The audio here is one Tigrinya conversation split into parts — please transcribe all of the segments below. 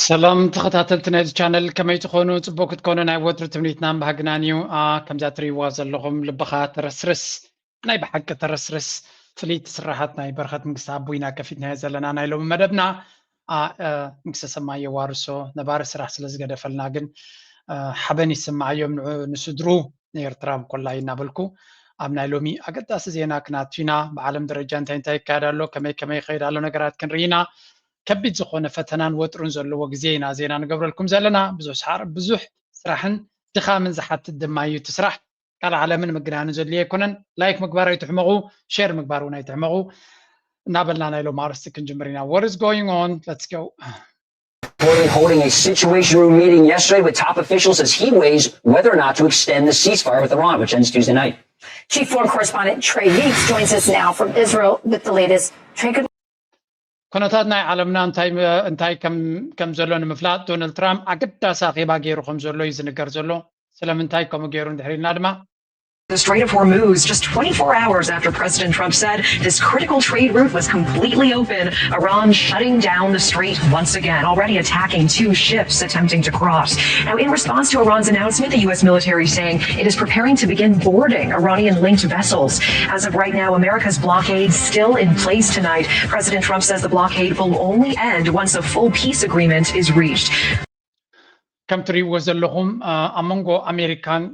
ሰላም ተኸታተልቲ ናይዚ ቻነል ከመይ ትኾኑ ጽቡቕ ክትኮኑ ናይ ወትሪ ትምኒትና ባህግናን እዩ ከምዛ ትሪእዋ ዘለኹም ልብኻ ተረስርስ ናይ ብሓቂ ተረስርስ ፍልይቲ ስራሓት ናይ በረኸት መንግስቲ ኣቦይና ከፊትና ዘለና ናይ ሎሚ መደብና ንግስተ ሰማይ ዋርሶ ነባሪ ስራሕ ስለ ዝገደፈልና ግን ሓበን ይስማዓዮም ንስድሩ ኤርትራ ኮላይ እናበልኩ ኣብ ናይ ሎሚ ኣገዳሲ ዜና ክናትዩና ብዓለም ደረጃ እንታይ ይካየድ ኣሎ ከመይ ይኸይድ ኣሎ ነገራት ክንርኢና ከቢድ ዝኾነ ፈተናን ወጥሩን ዘለዎ ግዜ ኢና ዜና ንገብረልኩም ዘለና ብዙሕ ስራሕን ድኻምን ዝሓትት ድማ እዩ እቲ ስራሕ ካልእ ዓለምን ምግናን ዘድልዮ ኣይኮነን ላይክ ምግባር ኣይትሕመቑ ሼር ምግባር እውን ኣይትሕመቑ እናበልና ናይ ሎም ኣርስቲ ክንጅምር ኢና what is going on let's go holding a situation room meeting yesterday with top officials as he weighs whether or not to extend the ceasefire with Iran, which ends Tuesday night. Chief Foreign Correspondent Trey Weeks joins us now from Israel with the latest. Trey, good ኩነታት ናይ ዓለምና እንታይ ከም ዘሎ ንምፍላጥ ዶናልድ ትራምፕ ኣገዳሲ ኣኼባ ገይሩ ከም ዘሎ እዩ ዝንገር ዘሎ ስለምንታይ ከምኡ ገይሩ እንድሕሪልና ድማ The Strait of Hormuz, just 24 hours after President Trump said this critical trade route was completely open, Iran shutting down the strait once again, already attacking 2 ships attempting to cross. Now, in response to Iran's announcement, the U.S. military saying it is preparing to begin boarding Iranian-linked vessels. As of right now, America's blockade still in place tonight. President Trump says the blockade will only end once a full peace agreement is reached. ከም ትሪእዎ ዘለኹም ኣብ መንጎ ኣሜሪካን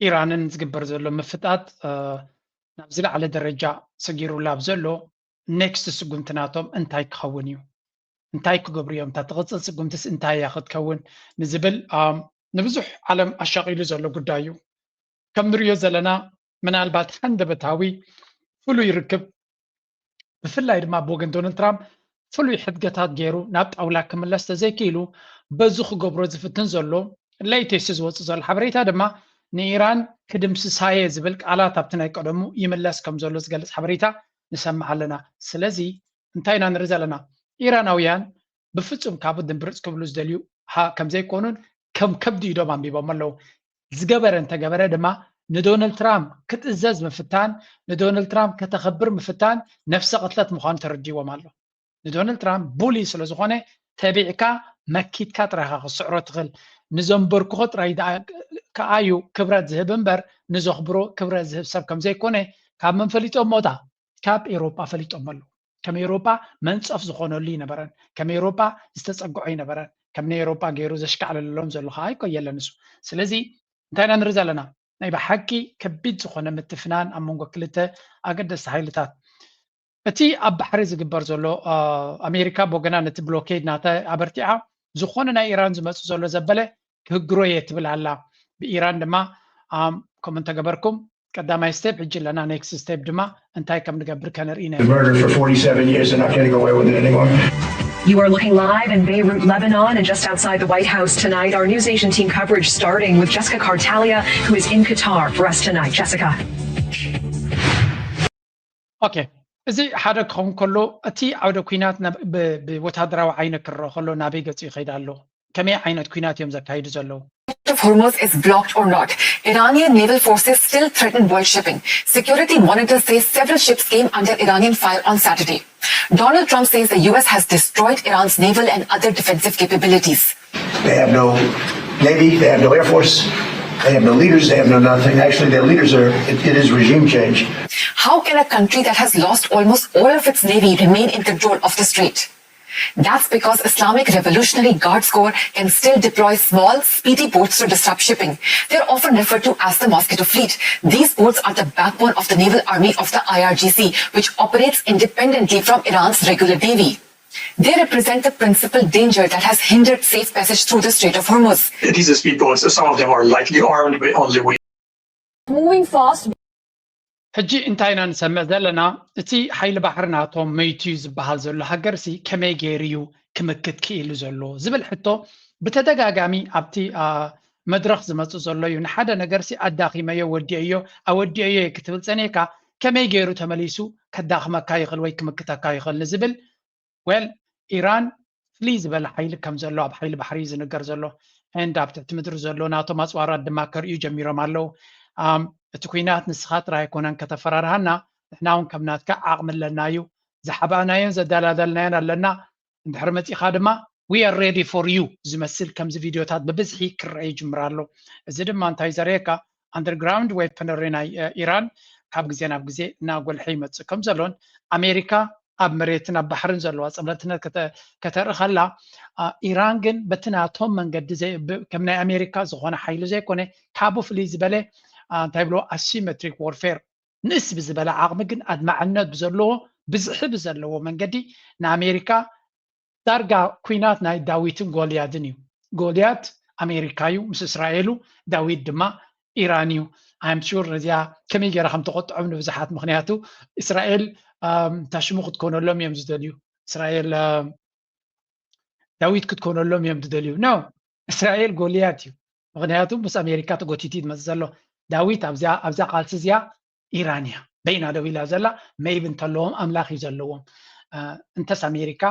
ኢራንን ዝግበር ዘሎ ምፍጣጥ ናብ ዝለዓለ ደረጃ ሰጊሩላ ብዘሎ ኔክስት ስጉምትናቶም እንታይ ክኸውን እዩ እንታይ ክገብሩ እዮም እታ ትቕፅል ስጉምትስ እንታይ እያ ክትከውን ንዝብል ንብዙሕ ዓለም ኣሻቂሉ ዘሎ ጉዳይ እዩ ከም ንሪኦ ዘለና ምናልባት ሓንደበታዊ ፍሉይ ርክብ ብፍላይ ድማ ብወገን ዶናልድ ትራምፕ ፍሉይ ሕድገታት ገይሩ ናብ ጣውላ ክምለስ ተዘይክኢሉ በዚ ክገብሮ ዝፍትን ዘሎ ለይቴስ ዝወፅእ ዘሎ ሓበሬታ ድማ ንኢራን ክድምስሳየ ዝብል ቃላት ኣብቲ ናይ ቀደሙ ይምለስ ከም ዘሎ ዝገልጽ ሓበሬታ ንሰምዕ ኣለና ስለዚ እንታይ ኢና ንርኢ ዘለና ኢራናውያን ብፍጹም ካብ ድንብርፅ ክብሉ ዝደልዩ ከም ዘይኮኑን ከም ከብዲ ኢዶም ኣንቢቦም ኣለዉ ዝገበረ እንተገበረ ድማ ንዶናልድ ትራምፕ ክትእዘዝ ምፍታን ንዶናልድ ትራምፕ ከተኸብር ምፍታን ነፍሰ ቅትለት ምዃኑ ተረዲዎም ኣሎ ንዶናልድ ትራምፕ ቡሊ ስለ ዝኾነ ተቢዕካ መኪትካ ጥራይካ ክስዕሮ ትኽእል ንዘንበርክኾ ጥራይ ከኣዩ ክብረት ዝህብ እምበር ንዘኽብሮ ክብረት ዝህብ ሰብ ከም ዘይኮነ ካብ መን ፈሊጦም ሞታ ካብ ኤሮጳ ፈሊጦም ኣለዉ ከም ኤሮጳ መንፀፍ ዝኾነሉ ይነበረን ከም ኤሮጳ ዝተፀግዖ ይነበረን ከም ናይ ኤሮጳ ገይሩ ዘሽካዕለሎም ዘሎ ከዓ ኣይቆየለን እሱ ስለዚ እንታይ ኢና ንርኢ ዘለና ናይ ብሓቂ ከቢድ ዝኾነ ምትፍናን ኣብ መንጎ ክልተ ኣገደስቲ ሓይልታት እቲ ኣብ ባሕሪ ዝግበር ዘሎ ኣሜሪካ ብወገና ነቲ ብሎኬድ ናተ ኣበርቲዓ ዝኾነ ናይ ኢራን ዝመፁ ዘሎ ዘበለ ክህግሮ እየ ትብል ኣላ ብኢራን ድማ ከምኡ እንተገበርኩም ቀዳማይ ስቴፕ ሕጂ ኣለና ኔክስት ስቴፕ ድማ እንታይ ከም ንገብር ከነርኢ ነ You are looking live in Beirut, Lebanon, and just outside the White House tonight. Our News Nation team coverage starting with Jessica Cartalia, who is in Qatar for us tonight. Jessica. Okay. እዚ ሓደ ክኸውን ከሎ እቲ ዓውደ ኩናት ብወታደራዊ ዓይነ ክረአ ከሎ ናበይ ገፁ ይኸይድ ኣሎ ከመይ ዓይነት ኩናት እዮም ዘካይዱ ዘለዉ Of Hormuz is blocked or not. Iranian naval forces still threaten world shipping. Security monitors say several ships came under Iranian fire on Saturday. Donald Trump says the U.S. has destroyed Iran's naval and other defensive capabilities. They have no navy, they have no air force, they have no leaders, they have no nothing. Actually, their leaders it is regime change. How can a country that has lost almost all of its navy remain in control of the strait? That's because Islamic Revolutionary Guards Corps can still deploy small, speedy boats to disrupt shipping. They're often referred to as the Mosquito Fleet. These boats are the backbone of the naval army of the IRGC, which operates independently from Iran's regular navy. They represent the principal danger that has hindered safe passage through the Strait of Hormuz. These speedboats, some of them are lightly armed with only Moving fast. ሕጂ እንታይና ንሰምዕ ዘለና እቲ ሓይሊ ባሕሪ ናቶም መይትዩ ዝበሃል ዘሎ ሃገርሲ ከመይ ገይሩ እዩ ክምክት ክኢሉ ዘሎ ዝብል ሕቶ ብተደጋጋሚ ኣብቲ መድረኽ ዝመፅእ ዘሎ እዩ ንሓደ ነገርሲ ኣዳኺመዮ ወዲአዮ ኣወዲአዮ ክትብል ፀኔካ ከመይ ገይሩ ተመሊሱ ከዳኽመካ ይኽእል ወይ ክምክተካ ይኽእል ንዝብል ወል ኢራን ፍልይ ዝበለ ሓይሊ ከም ዘሎ ኣብ ሓይሊ ባሕሪ ዝንገር ዘሎ ንድ ኣብ ትሕቲ ምድሪ ዘሎ ናቶም ኣፅዋራት ድማ ከርእዩ ጀሚሮም ኣለው እቲ ኩናት ንስኻ ጥራይ ኣይኮነን ከተፈራርሃና ንሕና እውን ከም ናትካ ዓቕሚ ኣለና እዩ ዝሓባእናዮን ዘዳላደልናዮን ኣለና እንድሕሪ መፂኻ ድማ we are ready for you ዝመስል ከምዚ ቪድዮታት ብብዝሒ ክረአዩ ይጅምር ኣሎ እዚ ድማ እንታይ ዘርእየካ ኣንደርግራውንድ ዌፐነሪ ናይ ኢራን ካብ ግዜ ናብ ግዜ እናጎልሐ ይመፅእ ከም ዘሎን ኣሜሪካ ኣብ መሬትን ኣብ ባሕርን ዘለዋ ፀምለትነት ከተርኢ ከላ ኢራን ግን በቲ ናቶም መንገዲ ከም ናይ ኣሜሪካ ዝኾነ ሓይሊ ዘይኮነ ካብኡ ፍልይ ዝበለ እንታይ ብሎ ኣሲሜትሪክ ዋርፌር ንእስ ብዝበለ ዓቕሚ ግን ኣድማዕነት ብዘለዎ ብዝሒ ብዘለዎ መንገዲ ንኣሜሪካ ዳርጋ ኩናት ናይ ዳዊትን ጎልያድን እዩ ጎልያድ ኣሜሪካ እዩ ምስ እስራኤሉ ዳዊት ድማ ኢራን እዩ I'm sure ነዚያ ከመይ ጌራ ከም ተቆጥዖም ንብዙሓት ምክንያቱ እስራኤል ታሽሙ ክትኮነሎም እዮም ዝደልዩ እስራኤል ዳዊት ክትኮነሎም እዮም ዝደልዩ ኖ እስራኤል ጎልያድ እዩ ምክንያቱ ምስ ኣሜሪካ ተጎቲቱ ይመፅእ ዘሎ ዳዊት ኣብዛ ቃልሲ እዚኣ ኢራን እያ በይና ደው ኢላ ዘላ መይብ እንተለዎም ኣምላኽ እዩ ዘለዎም እንተስ ኣሜሪካ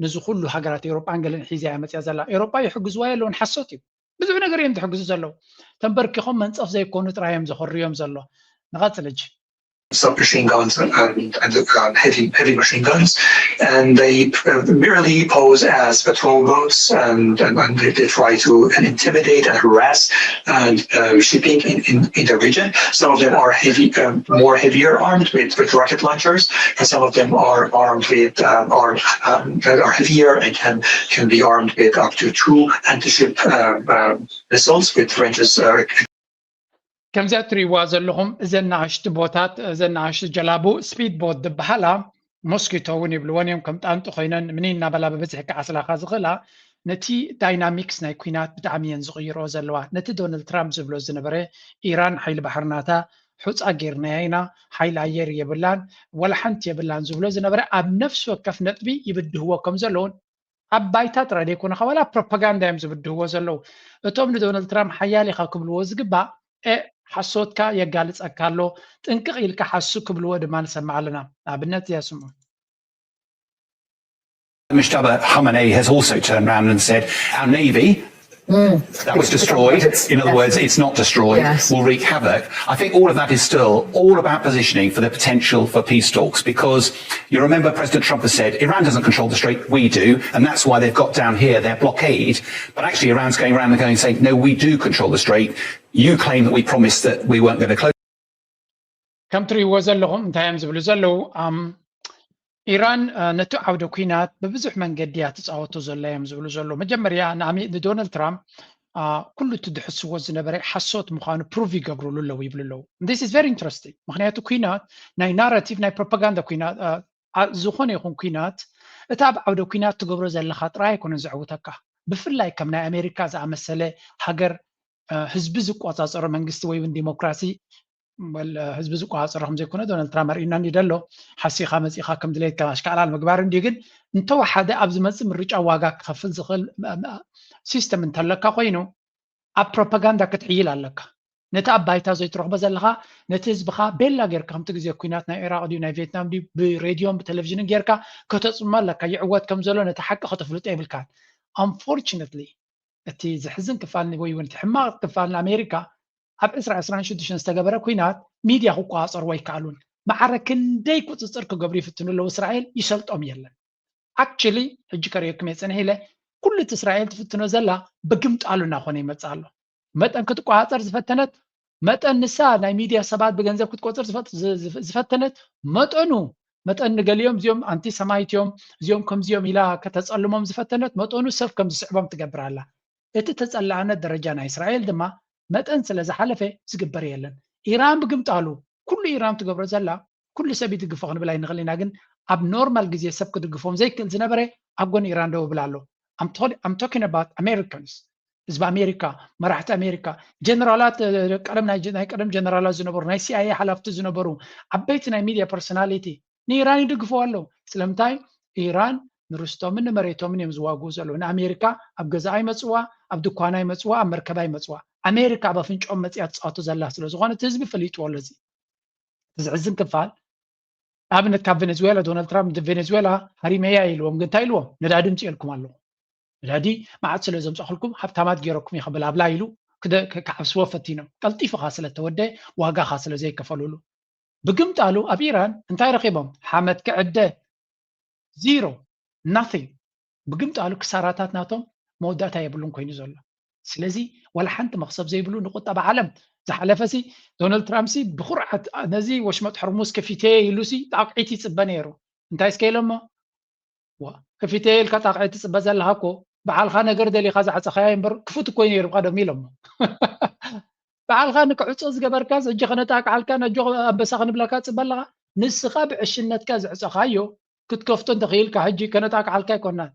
ነዚ ኩሉ ሃገራት ኤውሮጳን ገለን ሒዛ እያ መፅያ ዘላ ኤውሮጳ ይሕግዝዋ የለውን ሓሶት እዩ ብዙሕ ነገር እዮም ዝሕግዙ ዘለው ተንበርኪኾም መንፀፍ ዘይኮኑ ጥራዮም ዘኽርዮም ዘሎ ንቐፅል እጂ submachine guns and heavy machine guns, and they merely pose as patrol boats, and they try to intimidate and harass shipping in the region. Some of them are more heavier armed with rocket launchers, and some of them are armed with that are heavier and can be armed with up to 2 anti-ship missiles with ranges. ከምዚ እትሪእዋ ዘለኹም እዘን ናእሽቲ ቦታት እዘን ናእሽቲ ጀላቡ ስፒድ ቦት ዝበሃላ ሞስኪቶ እውን ይብልዎን እዮም ከም ጣንጡ ኮይነን ምንይ እናበላ ብብዝሒ ክዓስላካ ዝኽእላ ነቲ ዳይናሚክስ ናይ ኩናት ብጣዕሚ እየን ዝቕይሮ ዘለዋ ነቲ ዶናልድ ትራምፕ ዝብሎ ዝነበረ ኢራን ሓይሊ ባሕርናታ ሑፃ ጌርናያ ኢና ሓይሊ ኣየር የብላን ወላ ሓንቲ የብላን ዝብሎ ዝነበረ ኣብ ነፍሲ ወከፍ ነጥቢ ይብድህዎ ከም ዘለውን ኣብ ባይታ ጥራይ ዘይኮነ ወላ ፕሮፓጋንዳ እዮም ዝብድህዎ ዘለው እቶም ንዶናልድ ትራምፕ ሓያል ኢኻ ክብልዎ ዝግባእ ሓሶትካ የጋልፀካ ኣሎ ጥንቅቕ ኢልካ ሓሱ ክብልዎ ድማ ንሰምዕ ኣለና ኣብነት ያስሙ Mujtaba Khamenei has also turned around and said our navy that was destroyed, in other words, it's not destroyed, will wreak havoc. I think all of that is still all about positioning for the potential for peace talks, because you remember President Trump has said Iran doesn't control the strait, we do, and that's why they've got down here their blockade. But actually Iran's going around and going saying, no, we do control the strait. You claim that we promised that we weren't going to close. ከም ትሪእዎ ዘለኹም እንታይ እዮም ዝብሉ ዘለው ኢራን ነቲ ዓውደ ኩናት ብብዙሕ መንገዲ እያ ትፃወቶ ዘላ እዮም ዝብሉ ዘሎ መጀመርያ ንዶናልድ ትራምፕ ኩሉ ትድሕስዎ ዝነበረ ሓሶት ምዃኑ ፕሩቭ ይገብርሉ ኣለው ይብሉ ኣለው this is very interesting ምክንያቱ ኩናት ናይ ናራቲቭ ናይ ፕሮፓጋንዳ ኩናት ዝኾነ ይኹን ኩናት እቲ ኣብ ዓውደ ኩናት ትገብሮ ዘለካ ጥራይ ኣይኮነን ዘዕውተካ ብፍላይ ከም ናይ ኣሜሪካ ዝኣመሰለ ሃገር ህዝቢ ዝቆፃፀሮ መንግስቲ ወይ እውን ዲሞክራሲ ህዝቢ ዝቆፃፀሮ ከም ዘይኮነ ዶናልድ ትራምፕ ኣርእዩና እንዲደሎ ሓሲኻ መፂኻ ከም ድሌትካ ኣሽካዕላል ምግባር እንዲ ግን እንተወሓደ ኣብ ዝመፅእ ምርጫ ዋጋ ክኸፍል ዝኽእል ሲስተም እንተለካ ኮይኑ ኣብ ፕሮፓጋንዳ ክትሕይል ኣለካ ነቲ ኣብ ባይታ ዘይትረኽቦ ዘለካ ነቲ ህዝብኻ ቤላ ጌርካ ከምቲ ግዜ ኩናት ናይ ኢራቅ ድዩ ናይ ቪየትናም ድዩ ብሬድዮን ብቴሌቭዥንን ጌርካ ከተፅሞ ኣለካ ይዕወት ከም ዘሎ ነቲ ሓቂ ከተፍልጦ የብልካን unfortunately እቲ ዝሕዝን ክፋል ወይ እውን እቲ ሕማቕ ክፋል ንኣሜሪካ ኣብ 2026 ዝተገበረ ኩናት ሚድያ ክቆፃፀርዎ ኣይከኣሉን ማዕረ ክንደይ ቁፅፅር ክገብሩ ይፍትኑ ኣለው እስራኤል ይሰልጦም የለን ኣክቹሊ ሕጂ ከሪአኩም የፅንሕ ኢለ ኩሉ እቲ እስራኤል ትፍትኖ ዘላ ብግምጣሉ እናኾነ ይመፅእ ኣሎ መጠን ክትቆፃፀር ዝፈተነት መጠን ንሳ ናይ ሚድያ ሰባት ብገንዘብ ክትቆፅር ዝፈተነት መጠኑ መጠን ገሊዮም እዚኦም ኣንቲ ሰማይትዮም እዚኦም ከምዚኦም ኢላ ከተጸልሞም ዝፈተነት መጠኑ ሰብ ከም ዝስዕቦም ትገብራላ እቲ ተጸላዕነት ደረጃ ናይ እስራኤል ድማ መጠን ስለ ዝሓለፈ ዝግበር የለን ኢራን ብግምጣሉ ኩሉ ኢራን ትገብሮ ዘላ ኩሉ ሰብ ይድግፎ ክንብል ኣይንኽእል ኢና ግን ኣብ ኖርማል ግዜ ሰብ ክድግፎም ዘይክእል ዝነበረ ኣብ ጎኒ ኢራን ደው ብላ ኣሎ I'm talking about Americans ህዝቢ ኣሜሪካ መራሕቲ ኣሜሪካ ጀነራላት ቀደም ጀነራላት ዝነበሩ ናይ CIA ሓላፍቲ ዝነበሩ ዓበይቲ ናይ ሚድያ ፐርሶናሊቲ ንኢራን ይድግፎ ኣለዉ ስለምንታይ ኢራን ንርስቶምን ንመሬቶምን እዮም ዝዋግኡ ዘለዉ ንኣሜሪካ ኣብ ገዛ ይመፅዋ ኣብ ድኳና ይመፅዋ ኣብ መርከባ ይመፅዋ ኣሜሪካ ኣብ ኣፍንጮም መፅያ ትፃወቱ ዘላ ስለ ዝኾነ እቲ ህዝቢ ፈሊጥዎ ኣሎ እዚ ዝሕዝን ክፋል ኣብነት ካብ ቬኔዙዌላ ዶናልድ ትራምፕ ቬኔዙዌላ ሃሪመያ ኢልዎም ግን እንታይ ኢልዎም ነዳዲ ምፅኤልኩም ኣለዉ ነዳዲ መዓት ስለ ዘምፅእኽልኩም ሃብታማት ገይረኩም ይኽብል ኣብላ ኢሉ ክሓብስዎ ፈቲኖም ቀልጢፉኻ ስለተወደ ዋጋኻ ስለ ዘይከፈልሉ ብግምጣሉ ኣብ ኢራን እንታይ ረኺቦም ሓመድ ክዕደ ዚሮ ናቲንግ ብግምጣሉ ክሳራታት ናቶም መወዳእታ የብሉን ኮይኑ ዘሎ ስለዚ ወላ ሓንቲ መክሰብ ዘይብሉ ንቁጠባ ዓለም ዝሓለፈሲ ዶናልድ ትራምፕ ብኩርዓት ነዚ ወሽመጥ ሕርሙዝ ከፊቴ ኢሉሲ ጣቅዒት ይፅበ ነይሩ እንታይ ስከኢሎሞ ከፊቴ ኢልካ ጣቅዒት ትፅበ ዘለካ እኮ በዓልካ ነገር ደሊካ ዝዓፀኻያ እምበር ክፉት እኮ ነይሩ ቀደም ኢሎሞ በዓልካ ንክዕፆ ዝገበርካ ሕጂ ከነጣቅዓልካ ነጆ ኣንበሳ ክንብለካ ፅበ ኣለካ ንስኻ ብዕሽነትካ ዝዕፀኻዮ ክትከፍቶ እንተኽኢልካ ሕጂ ከነጣቅዓልካ ይኮናን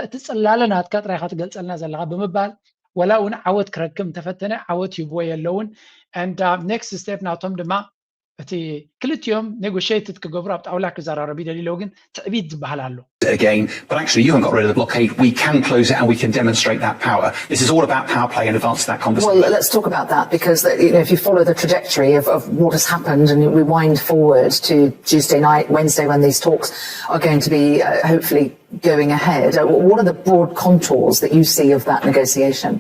እቲ ፅላለ ናትካ ጥራይካ ትገልፀልና ዘለካ ብምባል ወላ እውን ዓወት ክረክብ ተፈተነ ዓወት ይብዎ የለውን and next step ናቶም ድማ እቲ ክልቲኦም negotiated ክገብሩ ኣብ ጣውላ ክዘራረቡ ይደልይለው ግን ትዕቢት ዝበሃል ኣሎ again, but actually you haven't got rid of the blockade. We can close it and we can demonstrate that power. This is all about power play and advance that conversation. Well, let's talk about that because if you follow the trajectory of what has happened and we wind forward to Tuesday night, Wednesday when these talks are going to be hopefully going ahead, what are the broad contours that you see of that negotiation?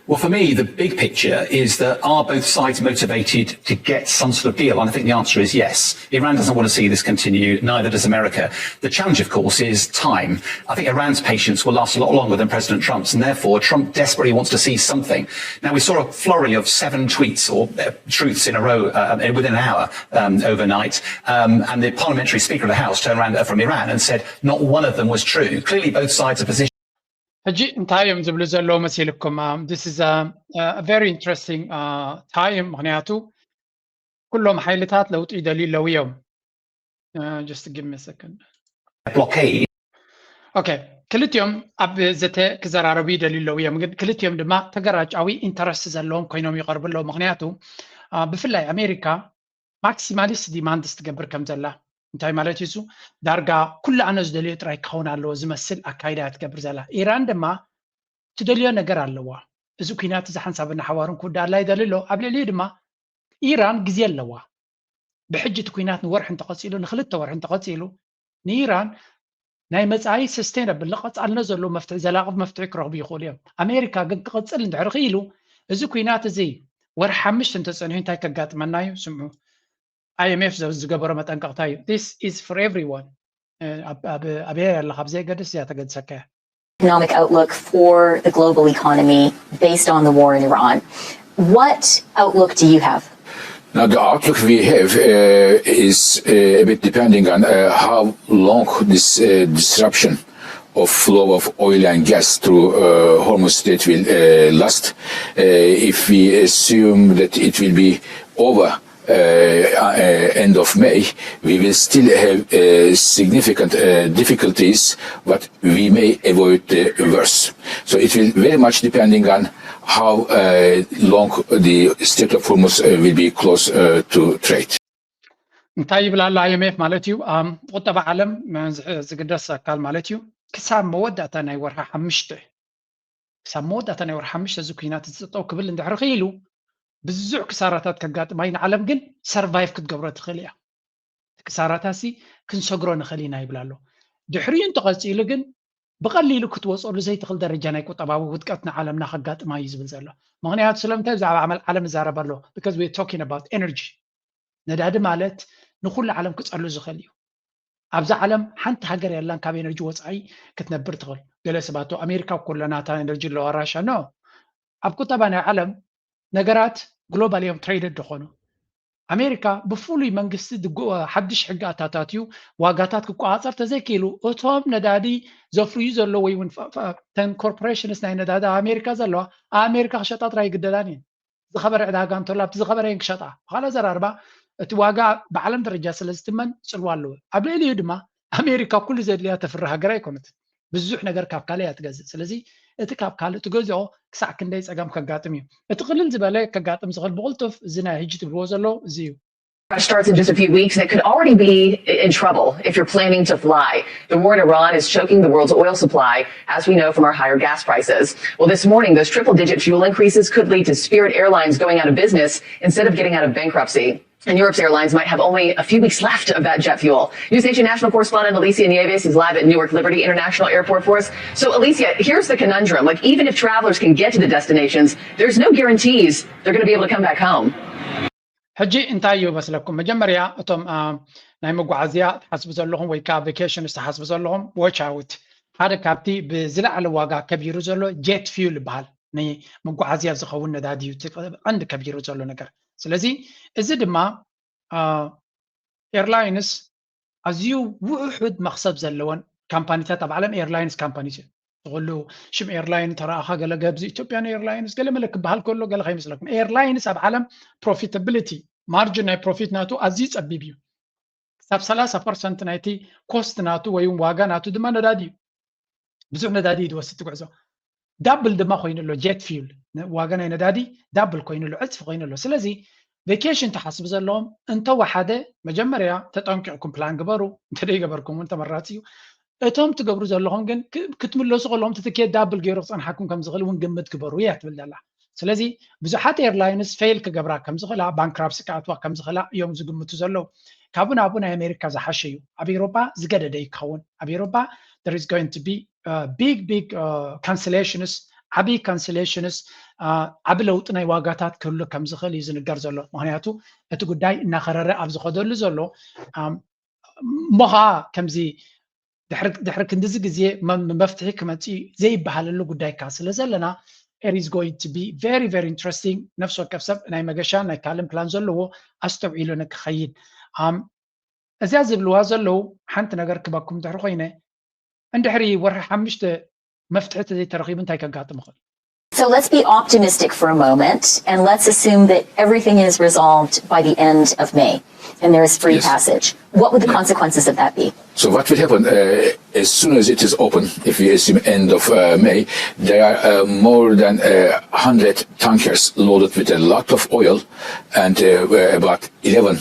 Well, for me, the big picture is that are both sides motivated to get some sort of deal? And I think the answer is yes. Iran doesn't want to see this continue, neither does America. The challenge, of course, is time. I think Iran's patience will last a lot longer than President Trump's, and therefore Trump desperately wants to see something. Now, we saw a flurry of 7 tweets or truths in a row within an hour overnight, and the parliamentary speaker of the House turned around from Iran and said not one of them was true. Clearly, both sides are positioned. ሕጂ እንታይ እዮም ዝብሉ ዘለዎ መሲልኩም this is a very interesting time ምክንያቱ ኩሎም ሓይልታት ለውጢ ይደልዩ ኣለው እዮም just give me a second blockade okay ክልቲኦም ኣብ ዘተ ክዘራረቡ ይደልዩ ኣለው እዮም ግን ክልቲኦም ድማ ተገራጫዊ ኢንተረስት ዘለዎም ኮይኖም ይቀርቡ ኣለው ምክንያቱ ብፍላይ ኣሜሪካ ማክሲማሊስት ዲማንድስ ትገብር ከም ዘላ እንታይ ማለት እዩ ዳርጋ ኩሉ ኣነ ዝደልዮ ጥራይ ክኸውን ኣለዎ ዝመስል ኣካይዳ ትገብር ዘላ ኢራን ድማ ትደልዮ ነገር ኣለዋ እዚ ኩናት እዚ ሓንሳብና ሓዋርን ክውዳእ ላይ ደልሎ ኣብ ልዕሊኡ ድማ ኢራን ግዜ ኣለዋ ብሕጂ እቲ ኩናት ንወርሒ እንተቐፂሉ ንክልተ ወርሒ እንተቐፂሉ ንኢራን ናይ መጻኢ ሰስቴነብል ንቐፃልነ ዘሎ መፍትሒ ዘላቒ መፍትሒ ክረኽቡ ይኽእሉ እዮም ኣሜሪካ ግን ክቐፅል እንድሕር ክኢሉ እዚ ኩናት እዚ ወርሒ 5 እንተፀኒሑ እንታይ ከጋጥመና እዩ ስምዑ IMF ዝገበሮ መጠንቀቕታ እዩ this is for everyone ኣብሄር ያለካ ብዘይ ገድስ እያ ተገድሰካ economic outlook for the global economy based on the war in Iran. What outlook do you have? Now, the outlook we have is a bit depending on how long this disruption of flow of oil and gas through Hormuz Strait will last. If we assume that it will be over end of May, we will still have significant difficulties, but we may avoid the worst. So it will very much depending on how long the Strait of Hormuz will be close to trade. እንታይ ይብላ ኣሎ IMF ማለት እዩ ቁጠባ ዓለም ዝግደስ ኣካል ማለት እዩ ክሳብ መወዳእታ ናይ ወርሒ 5 ክሳብ መወዳእታ ናይ ወርሒ 5 እዚ ኩናት ዝፅጠው ክብል እንድሕር ክኢሉ ብዙሕ ክሳራታት ከጋጥማ ኢና ዓለም ግን ሰርቫይቭ ክትገብሮ ትኽእል እያ ክሳራታሲ ክንሰግሮ ንኽእል ኢና ይብላ ኣሎ ድሕሪኡ እንተቐፂሉ ግን ብቐሊሉ ክትወፅሉ ዘይትኽእል ደረጃ ናይ ቁጠባዊ ውድቀት ንዓለምና ከጋጥማ እዩ ዝብል ዘሎ ምክንያቱ ስለምንታይ ብዛዕባ ዓለም ዝዛረብ ኣሎ because we're talking about energy ነዳዲ ማለት ንኩሉ ዓለም ክፀሉ ዝኽእል እዩ ኣብዛ ዓለም ሓንቲ ሃገር ያላን ካብ ኤነርጂ ወፃኢ ክትነብር ትኽእል ገለ ሰባቱ ኣሜሪካ ኩለናታ ኤነርጂ ኣለዋ ራሻ ነው ኣብ ቁጠባ ናይ ዓለም ነገራት ግሎባል እዮም ትሬድድ ዝኾኑ ኣሜሪካ ብፍሉይ መንግስቲ ሓድሽ ሕጊ ኣታታትዩ ዋጋታት ክቆፃፀር ተዘይኪሉ እቶም ነዳዲ ዘፍርዩ ዘሎ ወይ እውን ተን ኮርፖሬሽንስ ናይ ነዳዲ ኣሜሪካ ዘለዋ ኣሜሪካ ክሸጣ ጥራይ ይግደዳን እየን ዝኸበረ ዕዳጋ እንተሎ ኣብቲ ዝኸበረ እየን ክሸጣ ብካልእ ዘራርባ እቲ ዋጋ ብዓለም ደረጃ ስለ ዝትመን ፅልዋ ኣለዎ ኣብ ልዕሊኡ ድማ ኣሜሪካ ኩሉ ዘድልያ ተፍሪ ሃገር ኣይኮነት ብዙሕ ነገር ካብ ካልእ እያ ትገዝእ ስለዚ እቲ ካብ ካልእ ትገዝኦ ክሳዕ ክንደይ ፀገም ከጋጥም እዩ እቲ ቅልል ዝበለ ከጋጥም ዝኽእል ብቕልጡፍ እዚ ናይ ሕጂ ትብልዎ ዘሎ እዚ እዩ starts in just a few weeks and it could already be in trouble if you're planning to fly. The war in Iran is choking the world's oil supply, as we know from our higher gas prices. Well, this morning, those triple-digit fuel increases could lead to Spirit Airlines going out of business instead of getting out of bankruptcy. And Europe's airlines might have only a few weeks left of that jet fuel. Newsnation national correspondent Alicia Nieves is live at Newark Liberty International Airport for us. So, Alicia, here's the conundrum. Like, even if travelers can get to the destinations, there's no guarantees they're going to be able to come back home. ሕጂ እንታይ እዩ መስለኩም መጀመርያ እቶም ናይ መጓዓዝያ ተሓስቡ ዘለኹም ወይ ከዓ ቬኬሽንስ ተሓስቡ ዘለኹም ዎች ኣውት ሓደ ካብቲ ብዝለዓለ ዋጋ ከቢሩ ዘሎ ጄት ፊውል ይበሃል ንመጓዓዝያ ዝኸውን ነዳዲ እዩ ቀንዲ ከቢሩ ዘሎ ነገር ስለዚ እዚ ድማ ኤርላይንስ ኣዝዩ ውሑድ መክሰብ ዘለዎን ካምፓኒታት ኣብ ዓለም ኤርላይንስ ካምፓኒስ تقول له شم ايرلاين ترى اخا قال قبز اثيوبيان ايرلاينز قال ملك بهالكله قال خي مثلكم ايرلاينز اب عالم بروفيتابيلتي مارجن بروفيت ناتو عزيز ابيبيو حساب 30% نايتي كوست ناتو ويوم واغا ناتو دما ندادي بزح ندادي دوست تقعزو دبل دما خوين له جيت فيول واغا ندادي دبل كوين له عصف خوين له سلازي فيكيشن تحسب زلهم انت وحده مجمريا تطنقعكم بلان غبروا انت دي غبركم انت مراتيو እቶም ትገብሩ ዘለኹም ግን ክትምለሱ ከለኹም ትኬት ዳብል ገይሩ ክፀንሓኩም ከም ዝኽእል እውን ግምት ክበሩ እያ ትብል ዘላ ስለዚ ብዙሓት ኤርላይንስ ፌል ክገብራ ከም ዝኽእላ ባንክራፕሲ ክኣትዋ ከም ዝኽእላ እዮም ዝግምቱ ዘለዉ ካብኡ ናብኡ ናይ ኣሜሪካ ዝሓሸ እዩ ኣብ ኤሮፓ ዝገደደ ይክኸውን ኣብ ኤሮፓ there is going to be big cancellations ዓብይ ካንስሌሽንስ ዓብ ለውጢ ናይ ዋጋታት ክህሉ ከም ዝኽእል እዩ ዝንገር ዘሎ ምክንያቱ እቲ ጉዳይ እናኸረረ ኣብ ዝኸደሉ ዘሎ ሞኻ ከምዚ ድሕሪ ክንዲዚ ግዜ መፍትሒ ክመፅእ ዘይበሃለሉ ጉዳይ ካ ስለ ዘለና it is going to be very interesting ነፍሲ ወከፍ ሰብ ናይ መገሻ ናይ ካልም ፕላን ዘለዎ ኣስተውዒሉ ንክኸይድ እዚያ ዝብልዋ ዘለው ሓንቲ ነገር ክበኩም ድሕሪ ኮይነ እንድሕሪ ወርሒ 5 መፍትሒ ዘይተረኺቡ እንታይ ከጋጥም ይኽእል So let's be optimistic for a moment and let's assume that everything is resolved by the end of May and there is free passage. What would the consequences of that be? So what will happen as soon as it is open, if we assume end of May, there are more than 100 tankers loaded with a lot of oil and about 11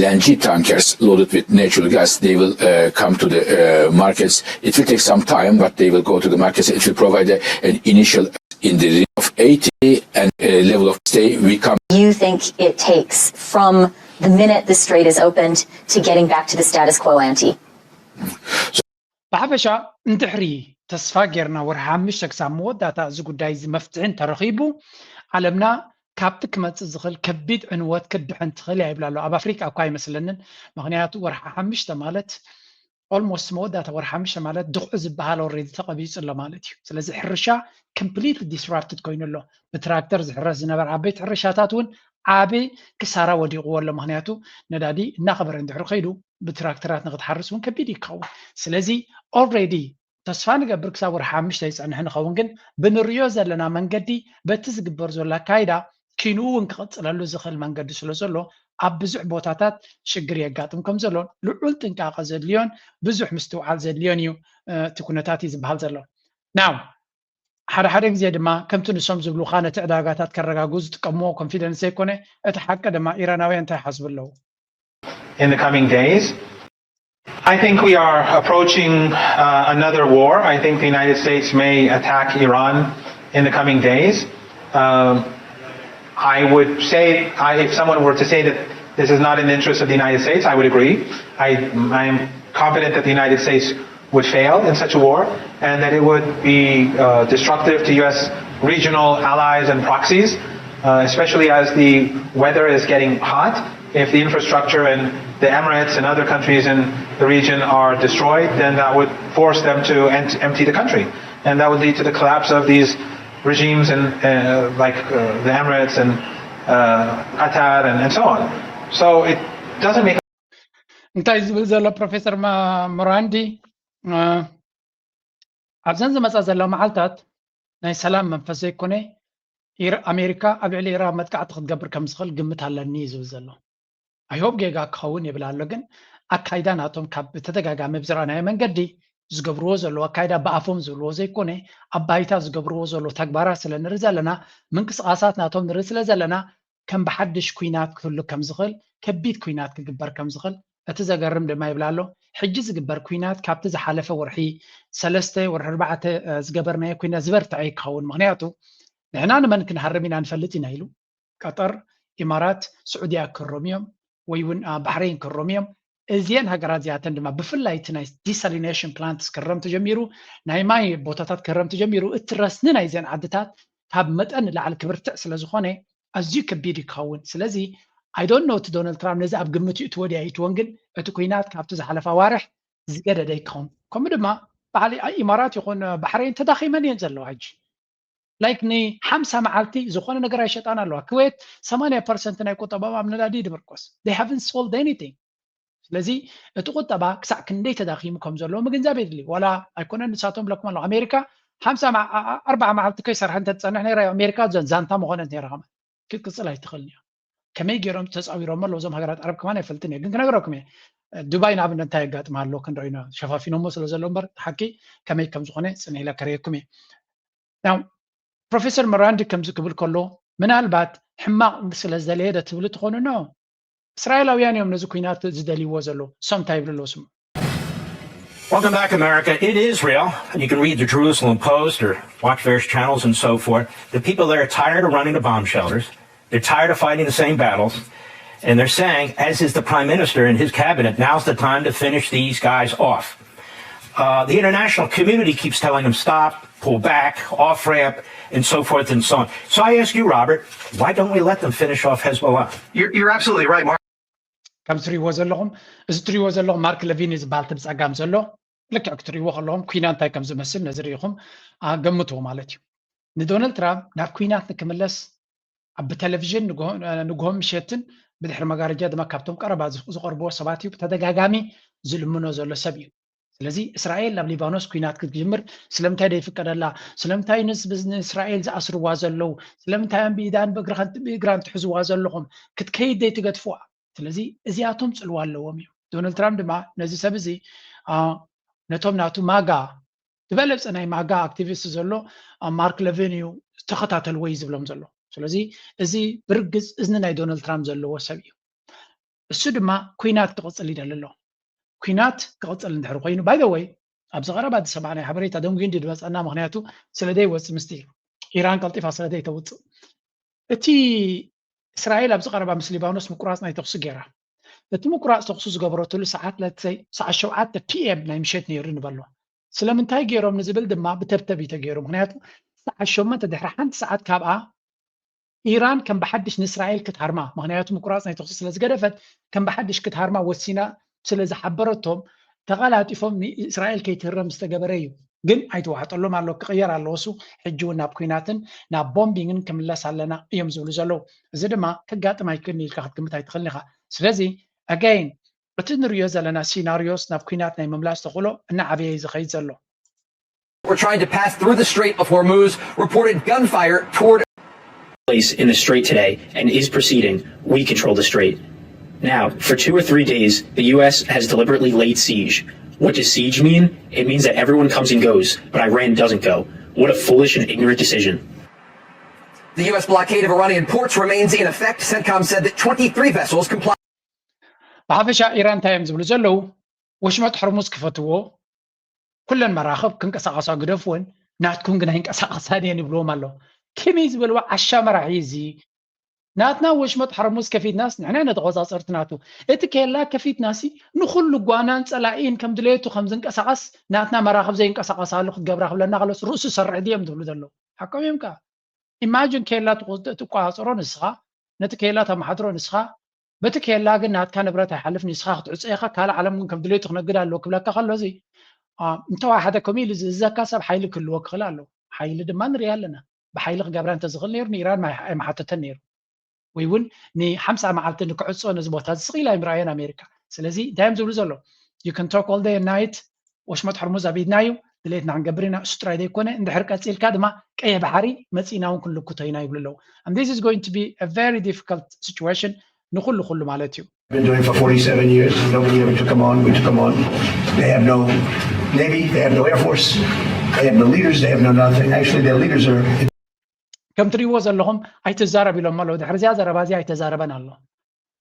LNG tankers loaded with natural gas. They will come to the markets. It will take some time, but they will go to the markets. It will provide an initial in the region of 80 and level of stay. We come. You think it takes from the minute the strait is opened to getting back to the status quo ante? ብሓፈሻ እንድሕሪ ተስፋ ጌርና ወርሒ 5 ክሳብ መወዳእታ እዚ ጉዳይ መፍትሕን ተረኺቡ ዓለምና ካብቲ ክመፅእ ዝኽእል ከቢድ ዕንወት ክድሕን ትኽእል እያ ይብላ ኣሎ ኣብ ኣፍሪካ እኳ ኣይመስለንን ምክንያቱ ወርሒ 5 ማለት ኦልሞስት መወዳእታ ወርሒ 5 ማለት ድቑ ዝበሃል ኦልሬዲ ተቐቢፁ ኣሎ ማለት እዩ ስለዚ ሕርሻ ኮምፕሊትሊ ዲስራፕትድ ኮይኑ ኣሎ ብትራክተር ዝሕረስ ዝነበረ ዓበይቲ ሕርሻታት እውን ዓብይ ክሳራ ወዲቕዎ ኣሎ ምክንያቱ ነዳዲ እናኸበረ እንድሕሪ ከይዱ ብትራክተራት ንክትሓርስ እውን ከቢድ ይከውን ስለዚ ኦልሬዲ ተስፋ ንገብር ክሳብ ወርሒ 5 ይፀንሕ ንኸውን ግን ብንሪኦ ዘለና መንገዲ በቲ ዝግበር ዘሎ ኣካይዳ ኪኑ እውን ክቕፅለሉ ዝኽእል መንገዲ ስለ ዘሎ ኣብ ብዙሕ ቦታታት ሽግር የጋጥም ከም ዘሎን ልዑል ጥንቃቐ ዘድልዮን ብዙሕ ምስትውዓል ዘድልዮን እዩ እቲ ኩነታት እዩ ዝበሃል ዘሎ ናው ሓደ ግዜ ድማ ከምቲ ንሶም ዝብሉካ ነቲ ዕዳጋታት ከረጋግኡ ዝጥቀምዎ ኮንፊደንስ ዘይኮነ እቲ ሓቂ ድማ ኢራናውያን እንታይ ይሓስቡ ኣለዉ In the coming days, I think we are approaching another war. I think the United States may attack Iran in the coming days. I would say, if someone were to say that this is not in the interest of the United States, I would agree. I am confident that the United States would fail in such a war and that it would be destructive to U.S. regional allies and proxies, especially as the weather is getting hot. If the infrastructure in the Emirates and other countries in the region are destroyed, then that would force them to empty the country. And that would lead to the collapse of these regimes like the Emirates and Qatar and so on. So it doesn't make እንታይ ዝብል ዘሎ ፕሮፌሰር ሞራንዲ ኣብዘን ዝመፃ ዘለዋ መዓልታት ናይ ሰላም መንፈስ ዘይኮነ ኣሜሪካ ኣብ ልዕሊ ኢራን መጥቃዕቲ ክትገብር ከም ዝኽእል ግምት ኣለኒ ዝብል ዘሎ ኣይሆብ ጌጋ ክኸውን ይብል ኣሎ ግን ኣካይዳ ናቶም ካብ ተደጋጋሚ ብዝረኣናዮ መንገዲ ዝገብርዎ ዘለዎ ኣካይዳ ብኣፎም ዝብልዎ ዘይኮነ ኣብ ባይታ ዝገብርዎ ዘሎ ተግባራት ስለ ንርኢ ዘለና ምንቅስቃሳት ናቶም ንርኢ ስለ ዘለና ከም ብሓድሽ ኩናት ክህሉ ከም ዝኽእል ከቢድ ኩናት ክግበር ከም ዝኽእል እቲ ዘገርም ድማ ይብላ ኣሎ ሕጂ ዝግበር ኩናት ካብቲ ዝሓለፈ ወርሒ 3 ወርሒ 4 ዝገበርናዮ ኩናት ዝበርትዐ ይክኸውን ምክንያቱ ንሕና ንመን ክንሃርም ኢና ንፈልጥ ኢና ኢሉ ቀጠር ኢማራት ስዑድያ ክሮም እዮም ወይ እውን ባሕሬን ክሮም እዮም እዚአን ሃገራት እዚኣተን ድማ ብፍላይ እቲ ናይ ዲሳሊኔሽን ፕላንትስ ክረም ተጀሚሩ ናይ ማይ ቦታታት ክረም ተጀሚሩ እቲ ረስኒ ናይ እዚአን ዓድታት ካብ መጠን ንላዕሊ ክብርትዕ ስለ ዝኾነ ኣዝዩ ከቢድ ይክኸውን ስለዚ I don't know to Donald Trump ነዚ ኣብ ግምት እትወ ድያ ይትወን ግን እቲ ኩናት ካብቲ ዝሓለፈ ዋርሕ ዝገደደ ይክኸውን ከምኡ ድማ በዓል ኢማራት ይኹን ባሕሬን ተዳኺመን እየን ዘለዋ ሕጂ ላይክ ኒ50 መዓልቲ ዝኾነ ነገር ኣይሸጣን ኣለዋ ኩዌት 80% ናይ ቁጠባኦም ኣብ ነዳዲ ድብርቆስ they haven't sold anything ስለዚ እቲ ቁጠባ ክሳዕ ክንደይ ተዳኺሙ ከም ዘለዎ ምግንዛብ የድሊ ዋላ ኣይኮነን ንሳቶም ብለኩም ኣለዉ ኣሜሪካ 40 መዓልቲ ከይሰርሐ እንተትፀንሕ ነይራ ኣሜሪካ ዛንታ መኾነት ነይራ ኸመ ክትቅፅል ኣይትኽእልን እያ ከመይ ገይሮም ተፃዊሮም ኣለዉ እዞም ሃገራት ዓረብ ከማን ኣይፈልጥን እየ ግን ክነግረኩም እየ ዱባይ ንኣብነት እንታይ የጋጥማ ኣሎ ክንሪኢና ሸፋፊኖሞ ስለ ዘሎ እምበር ሓቂ ከመይ ከም ዝኾነ ፅንዒ ኢለ ከርየኩም እየ ናው ፕሮፌሰር ሞራንዲ ከምዚ ክብል ከሎ ምናልባት ሕማቕ ስለ ዝደለየ ደ ትብል ትኾኑ ኖ እስራኤላውያን እዮም ነዚ ኩናት ዝደልይዎ ዘሎ እሶም እንታይ ይብሉ ኣለዉ ስሙ Welcome back, America. It is real. You can read the Jerusalem Post or watch various channels and so forth. The people there are tired of running to bomb shelters. They're tired of fighting the same battles. And they're saying, as is the prime minister and his cabinet, now's the time to finish these guys off. The international community keeps telling them stop, pull back, off-ramp, and so forth and so on. So I ask you, Robert, why don't we let them finish off Hezbollah? You're absolutely right, Mark. ከም ትሪእዎ ዘለኹም እዚ ትሪእዎ ዘለኹም ማርክ ለቪን ዝበሃል ብፀጋም ዘሎ ልክዕ ክትሪእዎ ከለኹም ኩናት እንታይ ከም ዝመስል ነዚ ሪኢኹም ገምትዎ ማለት እዩ ንዶናልድ ትራምፕ ናብ ኩናት ንክምለስ ኣብ ብቴሌቭዥን ንግሆም ምሸትን ብድሕሪ መጋረጃ ድማ ካብቶም ቀረባ ዝቐርብዎ ሰባት እዩ ብተደጋጋሚ ዝልምኖ ዘሎ ሰብ እዩ ስለዚ እስራኤል ናብ ሊባኖስ ኩናት ክትጅምር ስለምንታይ ደይፍቀደላ ስለምንታይ ንእስራኤል ዝኣስርዋ ዘለው ስለምንታይ ብኢዳን ብእግራን ትሕዝዋ ዘለኹም ክትከይድ ደይትገድፍዋ ስለዚ እዚኣቶም ፅልዋ ኣለዎም እዮም ዶናልድ ትራምፕ ድማ ነዚ ሰብ እዚ ነቶም ናቱ ማጋ ዝበለፀ ናይ ማጋ ኣክቲቪስት ዘሎ ማርክ ለቪን እዩ ተኸታተልዎ እዩ ዝብሎም ዘሎ ስለዚ እዚ ብርግፅ እዝኒ ናይ ዶናልድ ትራምፕ ዘለዎ ሰብ እዩ እሱ ድማ ኩናት ክቕፅል ይደሊ ኣሎ ኩናት ክቕፅል እንድሕር ኮይኑ ባይ ዘ ወይ ኣብዚ ቀረባ ዝሰማዕናይ ሓበሬታ ደንጉን ድመፀና ምክንያቱ ስለደይ ወፅእ ምስቲ ኢራን ቀልጢፋ ስለደይ ተውፅእ እቲ እስራኤል ኣብዚ ቀረባ ምስ ሊባኖስ ምቁራፅ ናይ ተኽሲ ገይራ እቲ ምቁራፅ ተኽሲ ዝገበረትሉ ሰዓት ለተይ ሰዓት 7 ፒኤም ናይ ምሸት ነይሩ ንበሎ ስለምንታይ ገይሮም ንዝብል ድማ ብተብተብ እዩ ተገይሩ ምክንያቱ ሰዓት 8 ድሕሪ ሓንቲ ሰዓት ካብኣ ኢራን ከም ብሓድሽ ንእስራኤል ክትሃርማ ምክንያቱ ምቁራፅ ናይ ተኽሲ ስለ ዝገደፈት ከም ብሓድሽ ክትሃርማ ወሲና ስለ ዝሓበረቶም ተቐላጢፎም ንእስራኤል ከይትህረም ዝተገበረ እዩ ግን ኣይተዋሕጠሎም ኣሎ ክቕየር ኣለዎ እሱ ሕጂ እውን ናብ ኩናትን ናብ ቦምቢንግን ክምለስ ኣለና እዮም ዝብሉ ዘለው እዚ ድማ ከጋጥም ኣይክእልኒ ኢልካ ክትግምት ኣይትኽእልኒ ኢኻ ስለዚ ኣጋይን እቲ ንሪኦ ዘለና ሲናሪዮስ ናብ ኩናት ናይ ምምላስ ተኽእሎ እናዓበየ እዩ ዝኸይድ ዘሎ We're trying to pass through the Strait of Hormuz, reported gunfire toward place in the strait today and is proceeding. We control the strait. Now, for 2 or 3 days, the U.S. has deliberately laid siege. What does siege mean? It means that everyone comes and goes, but Iran doesn't go. What a foolish and ignorant decision. the U.S. blockade of Iranian ports remains in effect. CENTCOM said that 23 vessels comply. ብሓፈሻ ኢራን እንታይ እዮም ዝብሉ ዘለው ወሽመጥ ሕርሙዝ ክፈትዎ ኩለን መራኸብ ክንቀሳቐሳ ግደፍዎን ናትኩም ግን ኣይንቀሳቐሳ ድየን ይብልዎም ኣሎ ከመይ ዝበልዎ ዓሻመራሒ እዚ ናትና ወሽመጥ ሕርሙዝ ከፊትናስ ንሕና ነተቆፃፀርቲ ናቱ እቲ ከላ ከፊትናሲ ንኩሉ ጓናን ፀላኢን ከም ድሌቱ ከም ዝንቀሳቐስ ናትና መራኸብ ዘይንቀሳቐሳሉ ክትገብራ ክብለና ከለስ ርእሱ ሰርሕ ድዮም ዝብሉ ዘለው ሓቆም እዮም ከዓ ኢማጂን ከላ ትቆፃፀሮ ንስኻ ነቲ ከላ ተማሓድሮ ንስኻ በቲ ከላ ግን ናትካ ንብረት ኣይሓልፍ ንስኻ ክትዕፀ ኢኻ ካልእ ዓለም ግን ከም ድሌቱ ክነግድ ኣለዎ ክብለካ ከሎ እዚ እንተዋሓደ ከመኢሉ ዝእዘካ ሰብ ሓይሊ ክህልዎ ክኽእል ኣለዎ ሓይሊ ድማ ንሪኢ ኣለና ብሓይሊ ክገብራ እንተዝኽእል ነይሩ ንኢራን ኣይመሓተተን ነይሩ ويون ني 50 معلت نكعصو نزبوتات سقيلا يمراين امريكا سلازي دايم زبل زلو you can talk all day and night واش ما تحرموز ابيدنايو دليتنا عنقبرنا ستراي دي كونه اند حركه تسيل كادما قيه بحري مصيناون كل كوتينا يبللو and this is going to be a very difficult situation نخلو خلو مالتيو Been doing it for 47 years. Nobody ever took them on. We took them on. They have no Navy. They have no Air Force. They have no leaders. They have no nothing. Actually, their leaders are. كم تريوو ዘለኹም ኣይተዛረብ ኢሎም ኣለዉ ድሕሪ እዚኣ ዘረባ እዚኣ ኣይተዛረበን ኣሎ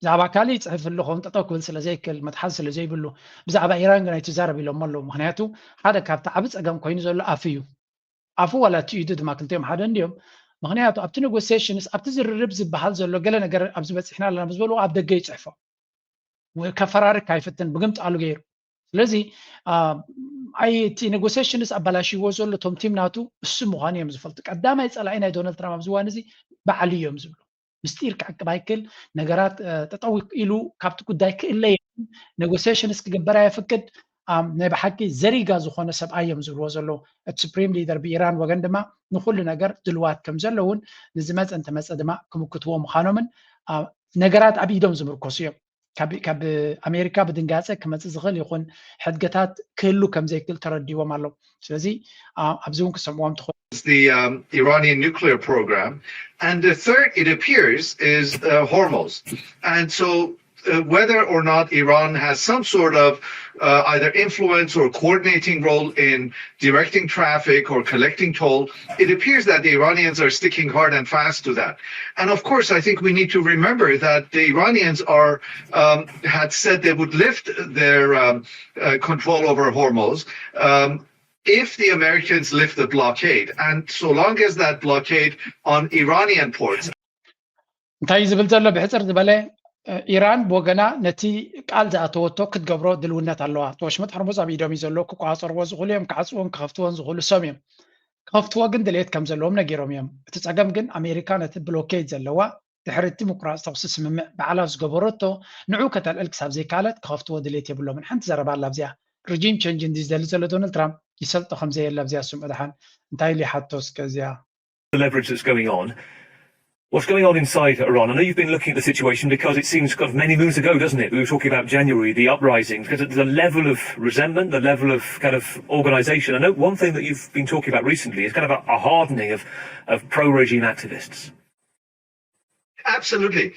ብዛዕባ ካሊእ ይፅሕፍ ኣለኹም ጠጠው ክብል ስለዘይክእል መትሓዝ ስለዘይብሉ ብዛዕባ ኢራን ግን ኣይተዛረብ ኢሎም ኣለዉ ምክንያቱ ሓደ ካብቲ ዓብ ፀገም ኮይኑ ዘሎ ኣፍ እዩ ኣፉ ዋላ እቲ ኢዱ ድማ ክልቲኦም ሓደ እንዲኦም ምክንያቱ ኣብቲ ኔጎሲዬሽንስ ኣብቲ ዝርርብ ዝበሃል ዘሎ ገለ ነገር ኣብዚ በፂሕና ኣለና ብዝበልዎ ኣብ ደገ ይፅሕፎ ከፈራርክ ኣይፍትን ብግምት ኣሉ ገይሩ ስለዚ እቲ ኔጎሲዬሽንስ ኣበላሽዎ ዘሎ ቶም ቲም ናቱ እሱ ምዃኑ እዮም ዝፈልጡ ቀዳማይ ፀላኢ ናይ ዶናልድ ትራምፕ ኣብዚ እዋን እዚ በዓል እዮም ዝብሉ ምስጢር ክዓቅብ ኣይክእል ነገራት ጠጠው ኢሉ ካብቲ ጉዳይ ክእለ ኔጎሲዬሽንስ ክግበር ኣይፍቅድ ናይ ብሓቂ ዘሪጋ ዝኾነ ሰብኣይ እዮም ዝብልዎ ዘለዉ እቲ ሱፕሪም ሊደር ብኢራን ወገን ድማ ንኩሉ ነገር ድልዋት ከም ዘለውን ንዝመፀ እንተመፀ ድማ ክምክትዎ ምዃኖምን ነገራት ኣብ ኢዶም ዝምርኮሱ እዮም ካብ ኣሜሪካ ብድንጋፀ ክመፅእ ዝኽእል ይኹን ሕድገታት ክህሉ ከም ዘይክእል ተረዲዎም ኣለዉ ስለዚ ኣብዚ እውን ክሰምዖም ትኽእሉ the Iranian nuclear program, and the third, it appears, is Hormuz. And so whether or not Iran has some sort of either influence or coordinating role in directing traffic or collecting toll, it appears that the Iranians are sticking hard and fast to that. And of course, I think we need to remember that the Iranians had said they would lift their control over Hormuz. If the Americans lift the blockade, and so long as that blockade on Iranian ports. እንታይ ዝብል ዘሎ ብሕፅር ዝበለ ኢራን ብወገና ነቲ ቃል ዝኣተወቶ ክትገብሮ ድልውነት ኣለዋ ተወሽመት ሕርሙዝ ኣብ ኢዶም እዩ ዘሎ ክቋፀርዎ ዝኽእሉ እዮም ክዓፅዎን ክኸፍትዎን ዝኽእሉ ሰብ እዮም ክኸፍትዎ ግን ድሌት ከም ዘለዎም ነጊሮም እዮም እቲ ፀገም ግን ኣሜሪካ ነቲ ብሎኬድ ዘለዋ ድሕሪ እቲ ምቁራፅ ተኩሲ ስምምዕ በዓላ ዝገበረቶ ንዑ ከተልዕል ክሳብ ዘይካለት ክኸፍትዎ ድሌት የብሎምን ሓንቲ ዘረባ ኣላ ኣብዚኣ regime change እንዲ ዝደሊ ዘሎ ዶናልድ ትራምፕ ይሰልጦ ከም ዘየለ ኣብዚኣ ስምዑ ድሓን እንታይ ኢሉ ይሓቶ እስከዚኣ the leverage that's going on. What's going on inside Iran? I know you've been looking at the situation because it seems kind of many moons ago, doesn't it? We were talking about January, the uprisings, because the level of resentment, the level of kind of organisation. I know one thing that you've been talking about recently is kind of a hardening of pro-regime activists. Absolutely.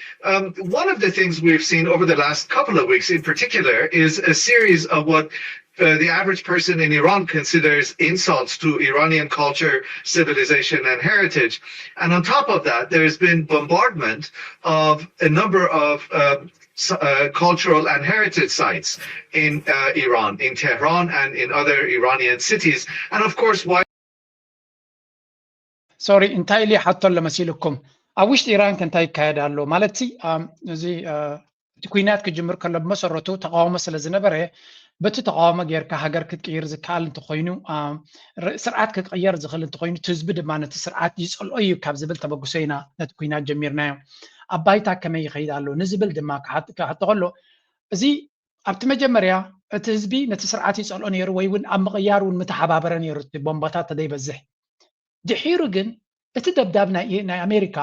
One of the things we've seen over the last couple of weeks in particular is a series of what the average person in Iran considers insults to Iranian culture, civilization, and heritage. And on top of that, there's been bombardment of a number of cultural and heritage sites in Iran, in Tehran, and in other Iranian cities. And of course, why? Sorry, entirely حتى لمسيلكم. ኣብ ውሽጢ ኢራን ከንታይ ይካየድ ኣሎ ማለት እዚ ኩናት ክጅምር ከሎ ብመሰረቱ ተቃውሞ ስለ ዝነበረ በቲ ተቃውሞ ጌርካ ሃገር ክትቅይር ዝከኣል እንተኮይኑ ስርዓት ክትቅየር ዝኽእል እንተኮይኑ እቲ ህዝቢ ድማ ነቲ ስርዓት ይፀልኦ እዩ ካብ ዝብል ተበግሶ ኢና ነቲ ኩናት ጀሚርናዮ ኣብ ባይታ ከመይ ይኸይድ ኣሎ ንዝብል ድማ ክሓቲ ከሎ እዚ ኣብቲ መጀመርያ እቲ ህዝቢ ነቲ ስርዓት ይፀልኦ ነይሩ ወይ እውን ኣብ ምቕያር እውን ምተሓባበረ ነይሩ እቲ ቦምባታት ተደይበዝሕ ድሒሩ ግን እቲ ደብዳብ ናይ ኣሜሪካ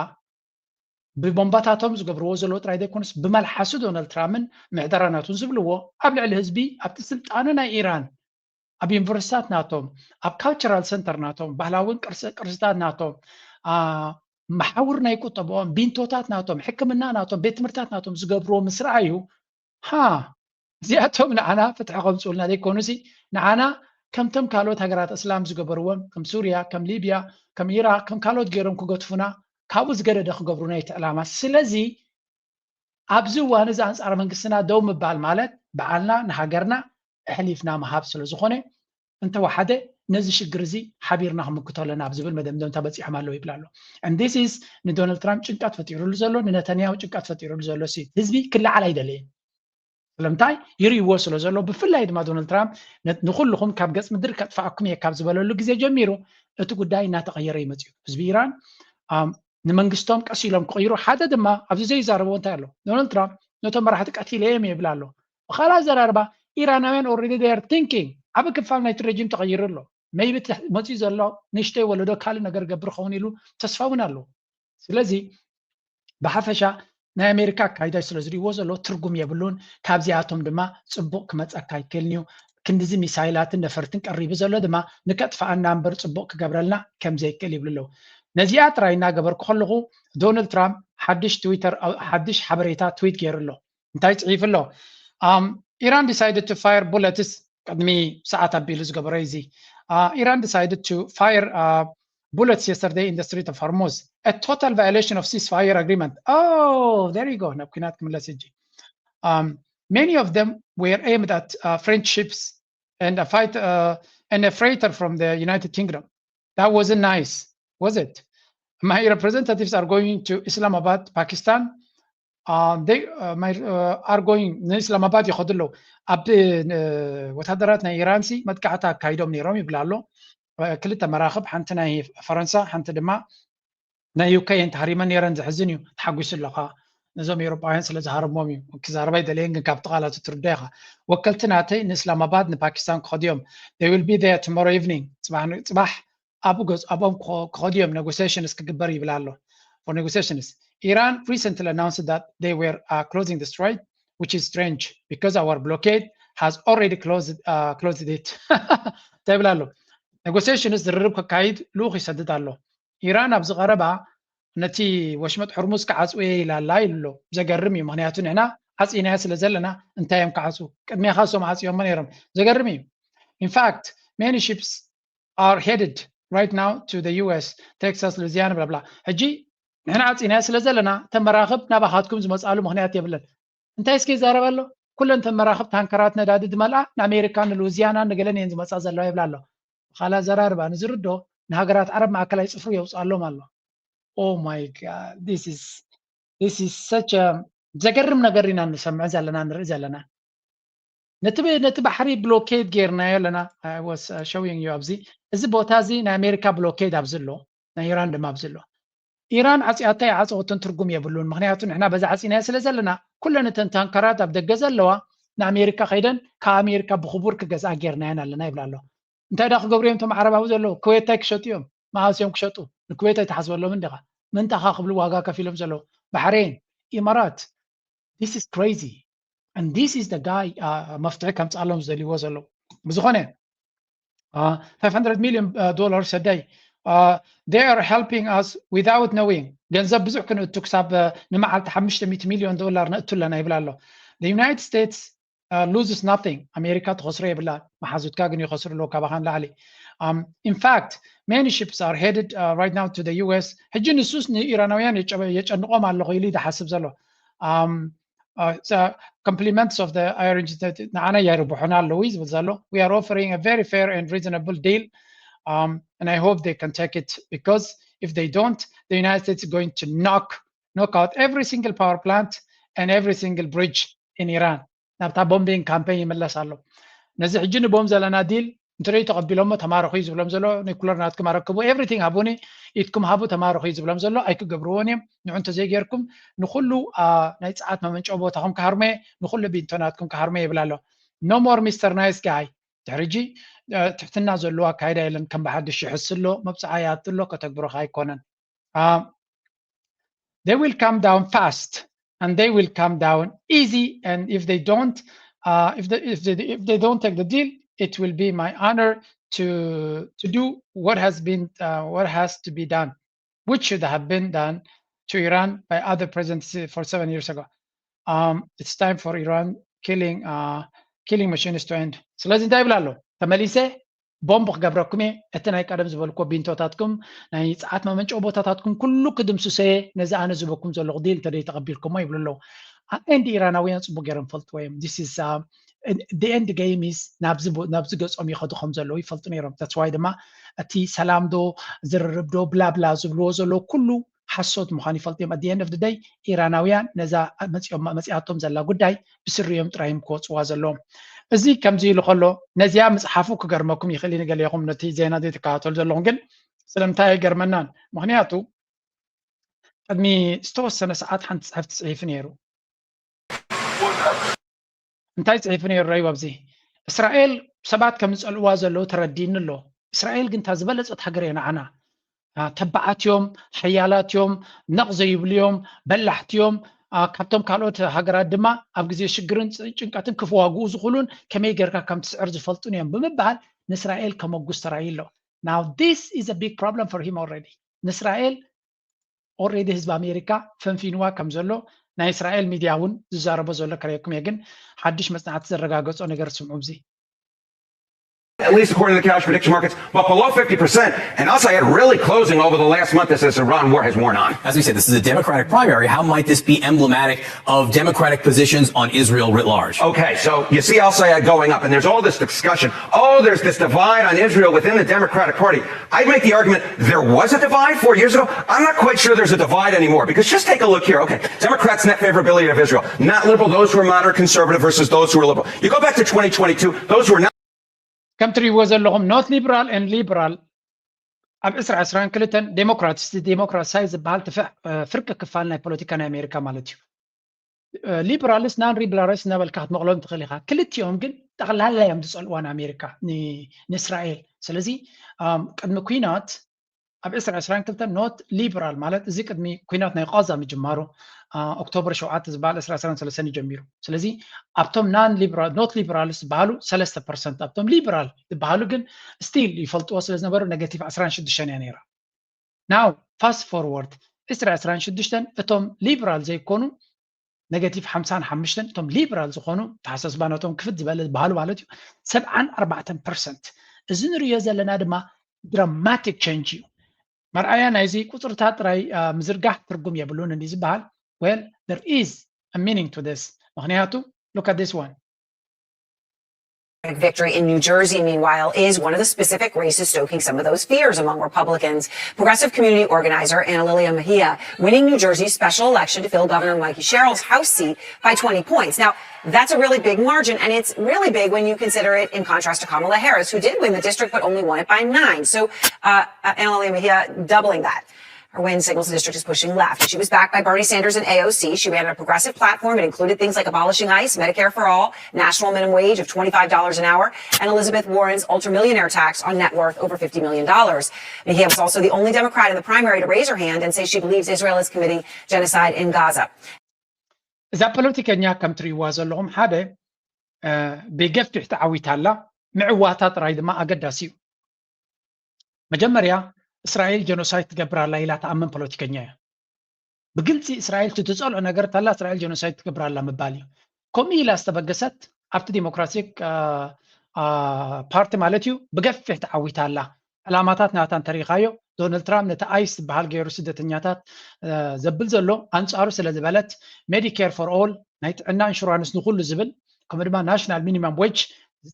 ብቦምባታቶም ዝገብርዎ ዘሎ ጥራይ ዘይኮነስ ብመልሓሱ ዶናልድ ትራምፕን ምዕደራናቱን ዝብልዎ ኣብ ልዕሊ ህዝቢ ኣብቲ ስልጣነ ናይ ኢራን ኣብ ዩኒቨርሲታት ናቶም ኣብ ካልቸራል ሰንተር ናቶም ባህላውን ቅርስታት ናቶም መሓውር ናይ ቁጠብኦም ቢንቶታት ናቶም ሕክምና ናቶም ቤት ትምህርትታት ናቶም ዝገብርዎ ምስራዩ እዚኣቶም ንዓና ፍትሒ ከምፅኡልና ዘይኮኑሲ ንዓና ከምቶም ካልኦት ሃገራት እስላም ዝገበርዎም ከም ሱርያ ከም ሊብያ ከም ኢራቅ ከም ካልኦት ገይሮም ክገድፉና ካብኡ ዝገደደ ክገብሩና እቲ ዕላማ ስለዚ ኣብዚ እዋን እዚ ኣንፃር መንግስትና ደው ምባል ማለት በዓልና ንሃገርና ሕሊፍና መሃብ ስለ ዝኾነ እንተወሓደ ነዚ ሽግር እዚ ሓቢርና ክምክቶ ኣለና ኣብ ዝብል መደምደምታ በፂሖም ኣለዉ ይብላ ኣሎ and this is ንዶናልድ ትራምፕ ጭንቀት ፈጢሩሉ ዘሎ ንነተንያሁ ጭንቀት ፈጢሩሉ ዘሎ ሲ ህዝቢ ክለዓል ኣይደለየን ስለምንታይ ይርእይዎ ስለ ዘሎ ብፍላይ ድማ ዶናልድ ትራምፕ ንኩልኩም ካብ ገፅ ምድሪ ከጥፋኣኩም እየ ካብ ዝበለሉ ግዜ ጀሚሩ እቲ ጉዳይ እናተቐየረ ይመፅዩ ህዝቢ ኢራን ንመንግስቶም ቀስ ኢሎም ክቕይሩ ሓደ ድማ ኣብዚ ዘይዛረብዎ እንታይ ኣሎ ዶናልድ ትራምፕ ነቶም መራሕቲ ቀቲለ እዮም ይብላ ኣሎ ብኻልእ ኣዘራርባ ኢራናውያን ኦልሬዲ ዴር ቲንኪንግ ዓብ ክፋል ናይቲ ረጂም ተቐይሩ ኣሎ መይቢ መፅኡ ዘሎ ንእሽተይ ወለዶ ካልእ ነገር ገብር ኸውን ኢሉ ተስፋ እውን ኣለዎ ስለዚ بحفشة ናይ ኣሜሪካ ካይዳይ ስለ ዝሪእዎ ዘሎ ትርጉም የብሉን ካብዚኣቶም ድማ ጽቡቕ ክመጸካ ይክልኒዩ ክንዲዚ ሚሳይላትን ነፈርትን ቀሪቡ ዘሎ ድማ ንከጥፋኣና እምበር ጽቡቕ ክገብረልና ከም ዘይክእል ይብሉ ኣለዉ ነዚኣ ጥራይ እናገበርኩ ከለኹ ዶናልድ ትራምፕ ሓድሽ ትዊተር ሓድሽ ሓበሬታ ትዊት ገይሩ ኣሎ እንታይ ጽሒፉ ኣሎ Iran decided to fire bullets ቅድሚ ሰዓት ኣቢሉ ዝገበረ እዚ Iran decided to fire bullets yesterday in the Strait of Hormuz, a total violation of ceasefire agreement. Oh, there you go. Many of them were aimed at French ships and a freighter from the United Kingdom. That wasn't nice, was it? My representatives are going to Islamabad, Pakistan. They are going to Islamabad. يخدلو أب وتحضراتنا إيرانسي مدكعتا كايدوم نيروم يبلالو كلتا مراخب حنتنا هي فرنسا حنت دما نا يوكي انت هريما نيران زحزنيو تحقوش اللقاء نزوم يوروبايان سلا زهارب مومي وكزارباي دلين كابتغالا تترديخا وكلتنا تي نسلام آباد نباكستان كوديوم they will be there tomorrow evening صباح أبوم كوديوم negotiations كجبري بلالو for negotiations Iran recently announced that they were closing the strait which is strange because our blockade has already closed it تبلالو negotiations ዝርርብ ከካይድ ልኡኽ ይሰድድ ኣሎ ኢራን ኣብ ዝቐረባ ነቲ ወሽመጥ ሕርሙዝ ክዓፅው ኢላ ኣላ ኢሉ ዘገርም እዩ ምክንያቱ ንሕና ዓፂናያ ስለ ዘለና እንታይ እዮም ክዓፅው ቅድሚያ ካሶም ዓፂዮሞ ነይሮም ዘገርም እዩ in fact many ships are headed right now to the US Texas Louisiana blah blah ሕጂ ንሕና ዓፂናያ ስለ ዘለና ተመራኽብ ናባኻትኩም ዝመፃሉ ምክንያት የብለን እንታይ እስኪ ይዛረብ ኣሎ ኩለን ተመራኽብ ታንከራት ነዳዲ ድመልኣ ንኣሜሪካ ንሉዚያና ንገለን እየን ዝመፃ ዘለዋ ይብላ ኣሎ خلا زرار بان زردو نهاجرات عرب مع كلا يصفروا يوصلوا مالله oh my god this is such a زقرم نقرينا نسمع زلنا نرزلنا نتبع حري بلوكيد غيرنا يلنا I was showing you ابزي እዚ ቦታ እዚ ናይ ኣሜሪካ ብሎኬድ ኣብዝሎ ናይ ኢራን ድማ ኣብዝሎ ኢራን ዓፂኣታ ዓፅኦትን ትርጉም የብሉን ምክንያቱ ንሕና በዛ ዓፂና ስለ ዘለና ኩለን እተን ታንከራት ኣብ ደገ ዘለዋ ንኣሜሪካ ከይደን ከኣሜሪካ ብኽቡር ክገዝኣ ጌርናየን ኣለና ይብላ ኣሎ እንታይ ዳ ክገብሩ እዮም ቶም ዓረባዊ ዘለዉ ኩዌታይ ክሸጡ እዮም ማሃስዮም ክሸጡ ንኩዌታይ ተሓስበሎም እንዲኻ ምንታኻ ክብሉ ዋጋ ከፊሎም ዘለዉ ባሕሬን ኢማራት this is crazy and this is the guy መፍትሒ ከምፃሎም ዝደልይዎ ዘለዉ ብዝኾነ $500 million a day they are helping us without knowing ገንዘብ ብዙሕ ክንእቱ ክሳብ ንመዓልቲ $500 million ነእቱ ኣለና ይብላ ኣሎ the United States loses nothing America تخسر يبلا محازوت كاغن يخسر لو كابخان لعلي in fact many ships are headed right now to the US هجن السوس إيرانويان يجنقوم على اللغة يلي ده حسب زلو compliments of the نعنا يربحنا لويز وزلو we are offering a very fair and reasonable deal and I hope they can take it because if they don't the United States is going to knock out every single power plant and every single bridge in Iran ናብታ ቦምቢንግ ካምፔን ይመለስ ኣሎ ነዚ ሕጂ ንቦም ዘለና ዲል እንትርኢ ተቐቢሎሞ ተማርኹ እዩ ዝብሎም ዘሎ ኒኩለር ናትኩም ኣረክቡ ኤቭሪቲንግ ሃቡኒ ኢትኩም ሃቡ ተማርኹ እዩ ዝብሎም ዘሎ ኣይክገብርዎን እዮም ንዑ እንተዘይጌርኩም ንኩሉ ናይ ፀዓት መመንጨዊ ቦታኹም ክሃርመ ንኩሉ ቢንቶናትኩም ክሃርመ ይብላ ኣሎ ኖ ሞር ሚስተር ናይስ ጋይ ድሕሪ ትሕትና ዘለዎ ኣካይዳ የለን ከም ብሓድሽ ይሕስ ኣሎ መብፅዓያ ኣትሎ ከተግብሮካ ኣይኮነን they will come down fast and they will come down easy and if they don't if they don't take the deal it will be my honor to do what has to be done which should have been done to Iran by other presidents for 7 years ago it's time for Iran killing machines to end ስለዚህ እንታይ ይብላሉ ተመሊሰ ቦምብ ክገብረኩም እቲ ናይ ቀደም ዝበልኮ ቢንቶታትኩም ናይ ፀዓት መመንጨዊ ቦታታትኩም ኩሉ ክድምስሰ ነዚ ኣነ ዝበኩም ዘለኹ ዲል ተደይ ተቐቢልኩሞ ይብሉ ኣለዉ ኤንድ ኢራናውያን ፅቡቅ ገይሮም ፈልጥዎ እዮም this is the end game is ናብዚ ገፆም ይኸዱ ከም ዘለዉ ይፈልጡ ነይሮም that's why ድማ እቲ ሰላም ዶ ዝርርብ ዶ ብላብላ ዝብልዎ ዘለዉ ኩሉ ሓሶት ምዃኑ ይፈልጡ እዮም at the end of the day ኢራናውያን ነዛ መፅያቶም ዘላ ጉዳይ ብስርዮም ጥራይም ክወፅዋ ዘለዎም እዚ ከምዚ ኢሉ ከሎ ነዚያ መፅሓፉ ክገርመኩም ይኽእል ንገለኹም ነቲ ዜና ዘይተከታተሉ ዘለኹም ግን ስለምንታይ ኣይገርመናን ምክንያቱ ቅድሚ ዝተወሰነ ሰዓት ሓንቲ ፅሕፍቲ ፅሒፉ ነይሩ እንታይ ፅሒፉ ነይሩ ረይቡ ኣብዚ እስራኤል ሰባት ከም ዝፀልእዋ ዘለዉ ተረዲን ኣሎ እስራኤል ግን እታ ዝበለፀት ሃገር እያ ንዓና ተባዓትዮም ሓያላትዮም ነቕዘ ይብልዮም በላሕትዮም ካብቶም ካልኦት ሃገራት ድማ ኣብ ግዜ ሽግርን ጭንቀትን ክፍዋግኡ ዝኽእሉን ከመይ ጌርካ ከም ትስዕር ዝፈልጡን እዮም ብምባል ንእስራኤል ከመጉስ ተራእዩ ኣሎ now this is a big problem for him already ንእስራኤል already ህዝቢ ኣሜሪካ ፈንፊንዋ ከም ዘሎ ናይ እስራኤል ሚድያ እውን ዝዛረቦ ዘሎ ከረየኩም እየ ግን ሓድሽ መጽናዕቲ ዘረጋገጾ ነገር ስምዑ ብዚ at least according to the cash prediction markets, but below 50%. And I'll say it really closing over the last month as this Iran war has worn on. As we said, this is a Democratic primary. How might this be emblematic of Democratic positions on Israel writ large? Okay, so you see Al-Sayed going up, and there's all this discussion. Oh, there's this divide on Israel within the Democratic Party. I'd make the argument there was a divide 4 years ago. I'm not quite sure there's a divide anymore, because just take a look here. Okay, Democrats' net favorability of Israel. Not liberal, those who are moderate conservative versus those who are liberal. You go back to 2022, those who are not كم تريوا زلهم not liberal and liberal أب إسرع إسرائيل كلتن ديمقراط سايز بحال تفع فرقة كفالنا بوليتيكا أمريكا مالتيو ليبراليس نان ريبراليس نابل كحت مغلوم تخليها كلتيهم قل تغل هلا يوم تسأل وانا أمريكا ني إسرائيل سلزي قد مكوينات أب إسرع إسرائيل كلتن not liberal مالت زي قد مكوينات نيقاظة مجمارو أكتوبر شوعات زبال إسرائيل سنة سلسنة جميرو سلزي أبتم نان ليبرال not liberalist بحالو 3% أبتم ليبرال بحالو جن ستيل يفلت وصل زنبرو نيجاتيف 16 شنيانيرا now fast forward إسرائيل 16 أتم ليبرال زي كونو نيجاتيف 55 أتم ليبرال زخونو تحسس باناتهم كفت زبال بحالو بالتيو 4% إذن رياضة لنا دما dramatic change مرأيا نايزي كتر تاتراي مزرقح ترقم يبلون اللي زبال well there is a meaning to this مغنياتو look at this one Victory in New Jersey, meanwhile, is one of the specific races stoking some of those fears among Republicans. Progressive community organizer Anna Lilia Mejia winning New Jersey's special election to fill Governor Mikey Sherrill's House seat by 20 points. Now, that's a really big margin, and it's really big when you consider it in contrast to Kamala Harris, who did win the district but only won it by 9. So Anna Lilia Mejia doubling that. Her win signals the district is pushing left. She was backed by Bernie Sanders and AOC. She ran a progressive platform. It included things like abolishing ICE, Medicare for all, national minimum wage of $25 an hour, and Elizabeth Warren's ultra-millionaire tax on net worth over $50 million. Mejia was also the only Democrat in the primary to raise her hand and say she believes Israel is committing genocide in Gaza. إذا بوليتيكانيا كم تريوا زلهم حدا بيقفتح تعويتالا معواتات رايد ما أقداسيو مجمريا إسرائيل جنوسايد تقبر الله إلا تأمن بوليتيكانيا بقلتي إسرائيل تتسأل أنا قرت الله إسرائيل جنوسايد تقبر الله مبالي كم إلا استبقست أبت ديمقراطيك بارتي مالتيو بقفتح تعويتالا علاماتات ناتان تاريخايو دونالد ترامب نتا ايس بحال غيرو سدتنياتات زبل زلو انصارو سلا زبلت ميديكير فور اول نايت عنا انشورانس نقول زبل كم دما ناشنال مينيمم ويج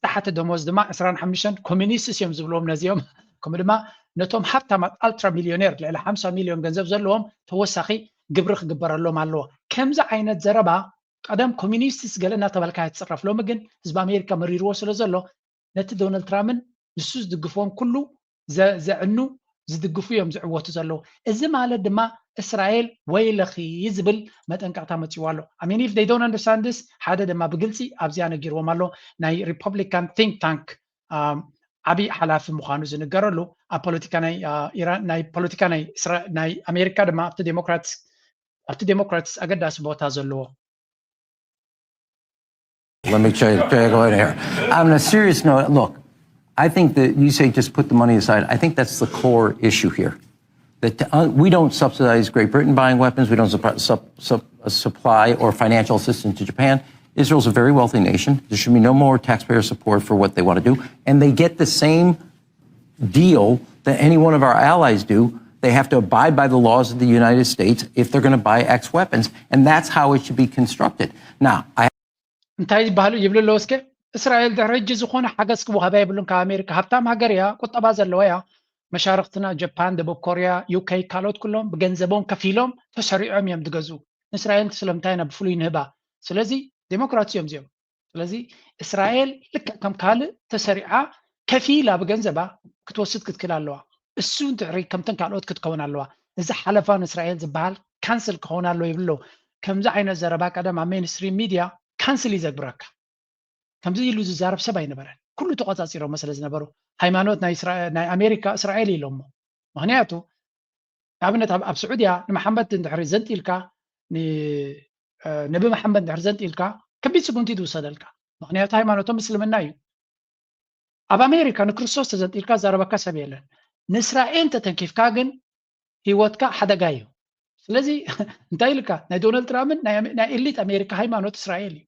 تحت دموز دما 25 كومونيستس يوم زبلوم نازيوم كم دما نتوم حتى ما الترا مليونير ل 5 مليون ገንዘብ ዘለዎም ተወሳኺ ግብሪ ክግበረሎም ኣለዎ ከምዛ ዓይነት ዘረባ ቀደም ኮሚኒስትስ ገለና ተበልካ ይتصرفሎም ግን ህዝብ ኣሜሪካ መሪርዎ ስለ ዘሎ ነቲ ዶናልድ ትራምፕን ንሱ ዝድግፎም ኩሉ ዘዕኑ ዝድግፉ እዮም ዝዕወቱ ዘለዉ እዚ ማለት ድማ እስራኤል ወይለኺ ይዝብል መጠንቀቕታ መፅዋ ኣሎ I mean if they don't understand this ሓደ ድማ ብግልፂ ኣብዚያ ነጊርዎም ኣሎ ናይ ሪፐብሊካን think tank ዓብይ ሓላፊ ምዃኑ ዝንገረሉ ኣብ ፖለቲካ ናይ ኢራን ናይ ፖለቲካ ናይ ኣሜሪካ ድማ ኣብቲ ዴሞክራትስ ኣገዳሲ ቦታ ዘለዎ Let me try to go in here. On a serious note, look, I think that you say just put the money aside. I think that's the core issue here. That we don't subsidize Great Britain buying weapons. We don't supply or financial assistance to Japan. Israel's a very wealthy nation. There should be no more taxpayer support for what they want to do. And they get the same deal that any one of our allies do. They have to abide by the laws of the United States if they're going to buy X weapons. And that's how it should be constructed. Now, እንታይ ይባሉ ይብሉ ለወስከ እስራኤል ደረጃ ዝኾነ ሓገዝ ክወሃባ ይብሉን ከአሜሪካ ሃብታም ሃገር እያ ቁጠባ ዘለዋ እያ መሻርክትና ጃፓን ደቡብ ኮርያ ዩኬ ካልኦት ኩሎም ብገንዘቦም ከፊሎም ተሰሪዖም እዮም ዝገዙ እስራኤል ስለምንታይና ብፍሉይ ንህባ ስለዚ ዴሞክራሲ እዮም ዚኦም ስለዚ እስራኤል ልክ ከም ካልእ ተሰሪዓ ከፊላ ብገንዘባ ክትወስድ ክትክል ኣለዋ እሱ እንትዕሪ ከምተን ካልኦት ክትከውን ኣለዋ እዚ ሓለፋን እስራኤል ዝበሃል ካንስል ክኸውን ኣሎ ይብሉ ከምዚ ዓይነት ዘረባ ቀደም ኣብ ሜንስትሪም ሚድያ ካንስል ይዘግብረካ ከምዚ ኢሉ ዝዛረብ ሰብ ኣይነበረን ኩሉ ተቆፃፂሮም መስለ ዝነበሩ ሃይማኖት ናይ ኣሜሪካ እስራኤል ኢሎሞ ምክንያቱ ኣብነት ኣብ ስዑድያ ንመሐመድ እንድሕር ዘንጢልካ ነቢ መሐመድ እንድሕር ዘንጢልካ ከቢድ ስጉምቲ ትውሰደልካ ምክንያቱ ሃይማኖቶም እስልምና እዩ ኣብ ኣሜሪካ ንክርስቶስ ተዘንጢልካ ዘረበካ ሰብ የለን ንእስራኤል ተተንኪፍካ ግን ህይወትካ ሓደጋ እዩ ስለዚ እንታይ ኢልካ ናይ ዶናልድ ትራምፕ ናይ ኤሊት ኣሜሪካ ሃይማኖት እስራኤል እዩ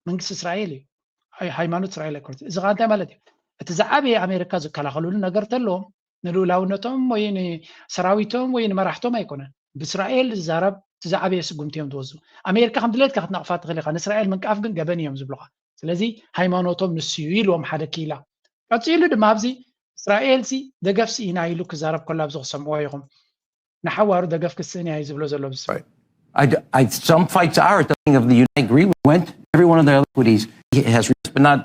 መንግስቲ እስራኤል እዩ ሃይማኖት እስራኤል ኣይኮነች እዚ ኸ እንታይ ማለት እዩ እቲ ዝዓበየ ኣሜሪካ ዝከላኸሉሉ ነገር ተለዎም ንልኡላውነቶም ወይ ንሰራዊቶም ወይ ንመራሕቶም ኣይኮነን ብእስራኤል ዝዛረብ ዝዓበየ ስጉምቲ እዮም ዝወዙ ኣሜሪካ ከም ድሌትካ ክትነቕፋ ትኽእል ኢኻ ንእስራኤል ምንቃፍ ግን ገበን እዮም ዝብሉኻ ስለዚ ሃይማኖቶም ንሱ እዩ ኢልዎም ሓደ ኪላ ቀፂሉ ድማ ኣብዚ እስራኤል ደገፍሲ ኢና ኢሉ ክዛረብ ከሎ ኣብዚ ክሰምዕዎ ኢኹም ንሓዋሩ ደገፍ ክስእን እያ ዝብሎ ዘሎ Some fights are at the beginning of the United Agreement went every one of their equities has risk, but not.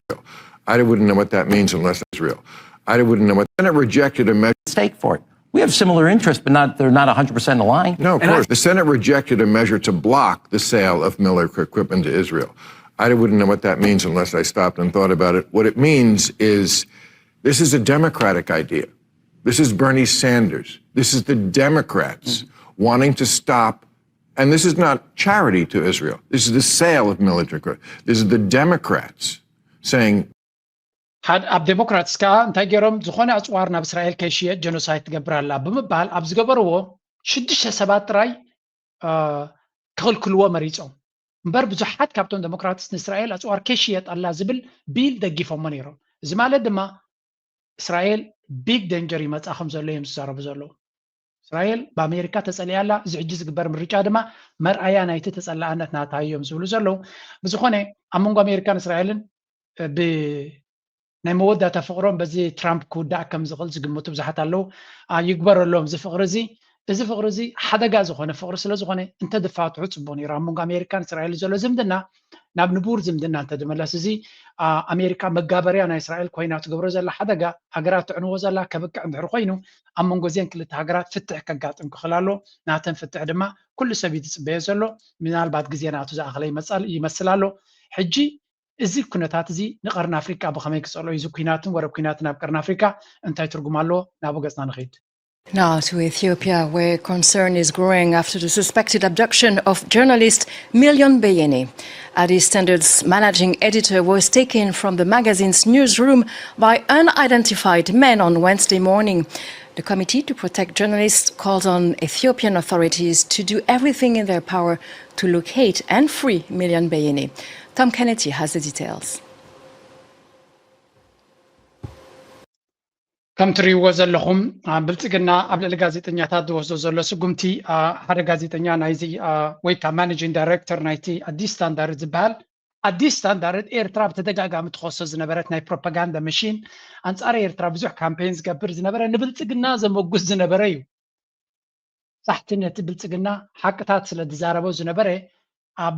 I wouldn't know what that means unless it's real. I wouldn't know what. Then it rejected a measure. Stake for it. We have similar interests, but they're not 100% aligned. No, of course. The Senate rejected a measure to block the sale of military equipment to Israel. I wouldn't know what that means unless I stopped and thought about it. What it means is this is a Democratic idea. This is Bernie Sanders. This is the Democrats wanting to stop. And this is not charity to Israel. This is the sale of military equipment. This is the Democrats saying. ኣብ ዴሞክራትስ ከዓ እንታይ ገይሮም ዝኾነ ኣፅዋር ናብ እስራኤል ከይሽየጥ ጀኖሳይድ ትገብር ኣላ ብምባል ኣብ ዝገበርዎ 6 ሰባት ጥራይ ክኽልክልዎ መሪፆም እምበር ብዙሓት ካብቶም ዴሞክራትስ ንእስራኤል ኣፅዋር ከይሽየጥ ኣላ ዝብል ቢል ደጊፎሞ ነይሮም እዚ ማለት ድማ እስራኤል ቢግ ደንጀር ይመፃ ከም ዘሎ እዮም ዝዛረቡ ዘለዉ እስራኤል በአሜሪካ ተጸልያላ እዚ ሕጂ ዝግበር ምርጫ ድማ መርአያ ናይቲ ተጸላእነት ናታ እዮም ዝብሉ ዘለዉ ብዝኾነ ኣብ መንጎ ኣሜሪካን እስራኤልን ናይ መወዳእታ ፍቅሮም በዚ ትራምፕ ክውዳእ ከም ዝኽእል ዝግምቱ ብዙሓት ኣለዉ ይግበረሎም እዚ ፍቅሪ እዚ ፍቅሪ እዚ ሓደጋ ዝኾነ ፍቅሪ ስለ ዝኾነ እንተድፋትሑ ፅቡቅ ነይሩ ኣብ መንጎ ኣሜሪካን እስራኤል ዘሎ ዝምድና ናብ ንቡር ዝምድና እንተድመለስ እዚ ኣሜሪካ መጋበርያ ናይ እስራኤል ኮይና ትገብሮ ዘላ ሓደጋ ሃገራት ትዕንዎ ዘላ ከብቅዕ እንድሕር ኮይኑ ኣብ መንጎ እዚአን ክልተ ሃገራት ፍትሕ ከጋጥም ክኽእል ኣሎ ናተን ፍትሕ ድማ ኩሉ ሰብ ይፅበዮ ዘሎ ምናልባት ግዜ ናቱ ዝኣኸለ ይመስል ኣሎ ሕጂ እዚ ኩነታት እዚ ንቀርኒ ኣፍሪካ ብኸመይ ክፀልኦ እዩ እዚ ኩናትን ወረብ ኩናትን ኣብ ቀርኒ ኣፍሪካ እንታይ ትርጉም ኣለዎ ናብ ገፅና ንኸይድ Now to Ethiopia, where concern is growing after the suspected abduction of journalist Million Beyene. Addis Standard's managing editor was taken from the magazine's newsroom by unidentified men on Wednesday morning. The Committee to Protect Journalists called on Ethiopian authorities to do everything in their power to locate and free Million Beyene. Tom Kennedy has the details. ከም ትሪእዎ ዘለኹም ብልፅግና ኣብ ልዕሊ ጋዜጠኛታት ዝወስዶ ዘሎ ስጉምቲ ሓደ ጋዜጠኛ ናይዚ ወይ ከዓ ማኔጂንግ ዳይሬክተር ናይቲ ኣዲስ ስታንዳርድ ዝበሃል ኣዲስ ስታንዳርድ ኤርትራ ብተደጋጋሚ ትኸሶ ዝነበረት ናይ ፕሮፓጋንዳ መሽን ኣንጻር ኤርትራ ብዙሕ ካምፔን ዝገብር ዝነበረ ንብልፅግና ዘመጉስ ዝነበረ እዩ ሳሕቲ ነቲ ብልፅግና ሓቅታት ስለ ዝዛረበ ዝነበረ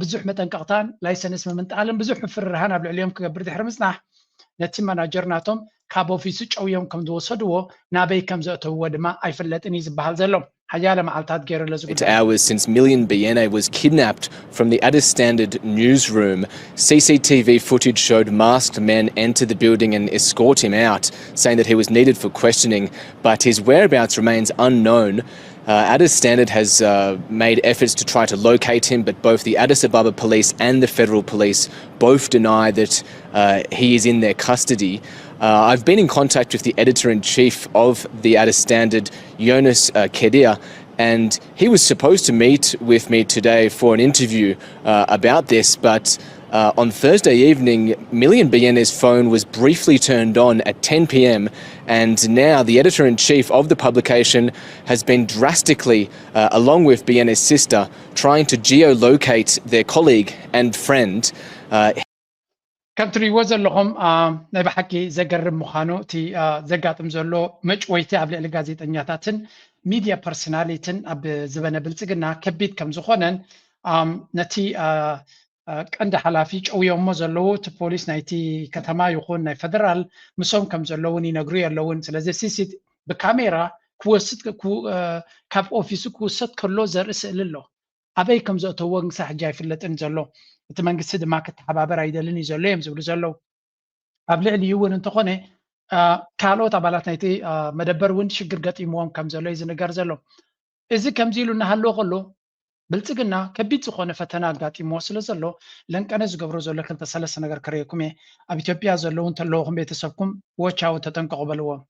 ብዙሕ መጠንቀቕታን ላይሰንስ ምምንጣልን ብዙሕ ምፍርርሃን ኣብ ልዕሊኦም ክገብር ድሕሪ ምፅናሕ ነቲ ማናጀር ናቶም ካብ ኦፊሱ ጨውዮም ከም ዝወሰድዎ ናበይ ከም ዘእተውዎ ድማ ኣይፍለጥን እዩ ዝበሃል ዘሎ ሓያለ መዓልታት ገይረሎ It's hours since Million Beyene was kidnapped from the Addis Standard newsroom. CCTV footage showed masked men enter the building and escort him out, saying that he was needed for questioning, but his whereabouts remains unknown. Addis Standard has made efforts to try to locate him, but both the Addis Ababa police and the federal police both deny that he is in their custody. I've been in contact with the editor-in-chief of the Addis Standard, Jonas Kedia, and he was supposed to meet with me today for an interview about this, but on Thursday evening, Million Beyene's phone was briefly turned on at 10 p.m. and now the editor-in-chief of the publication has been drastically, along with Beyene's sister, trying to geolocate their colleague and friend. ከም ትሪእዎ ዘለኹም ናይ ብሓቂ ዘገርም ምዃኑ እቲ ዘጋጥም ዘሎ መጭወይቲ ኣብ ልዕሊ ጋዜጠኛታትን ሚድያ ፐርሶናሊትን ኣብ ዝበነ ብልፅግና ከቢድ ከም ዝኾነን ነቲ ቀንዲ ሓላፊ ጨውዮሞ ዘለዉ እቲ ፖሊስ ናይቲ ከተማ ይኹን ናይ ፌደራል ምሶም ከም ዘለውን ይነግሩ የለውን ስለዚ ሲሲት ብካሜራ ክወስድ ካብ ኦፊሱ ክውሰድ ከሎ ዘርኢ ስእሊ ኣሎ ኣበይ ከም ዘእተዎ ክሳብ ሕጂ ኣይፍለጥን ዘሎ እቲ መንግስቲ ድማ ክትሓባበር ኣይደልን እዩ ዘሎ እዮም ዝብሉ ዘለዉ ኣብ ልዕሊ እውን እንተኾነ ካልኦት ኣባላት ናይቲ መደበር እውን ሽግር ገጢምዎም ከም ዘሎ እዩ ዝነገር ዘሎ እዚ ከምዚ ኢሉ እናሃለዎ ከሎ ብልጽግና ከቢድ ዝኾነ ፈተና ኣጋጢምዎ ስለ ዘሎ ለንቀነ ዝገብሮ ዘሎ ክልተ ሰለስተ ነገር ክርየኩም እየ ኣብ ኢትዮጵያ ዘለዉ እንተለኹም ቤተሰብኩም ወቻው ተጠንቀቁ በልዎም።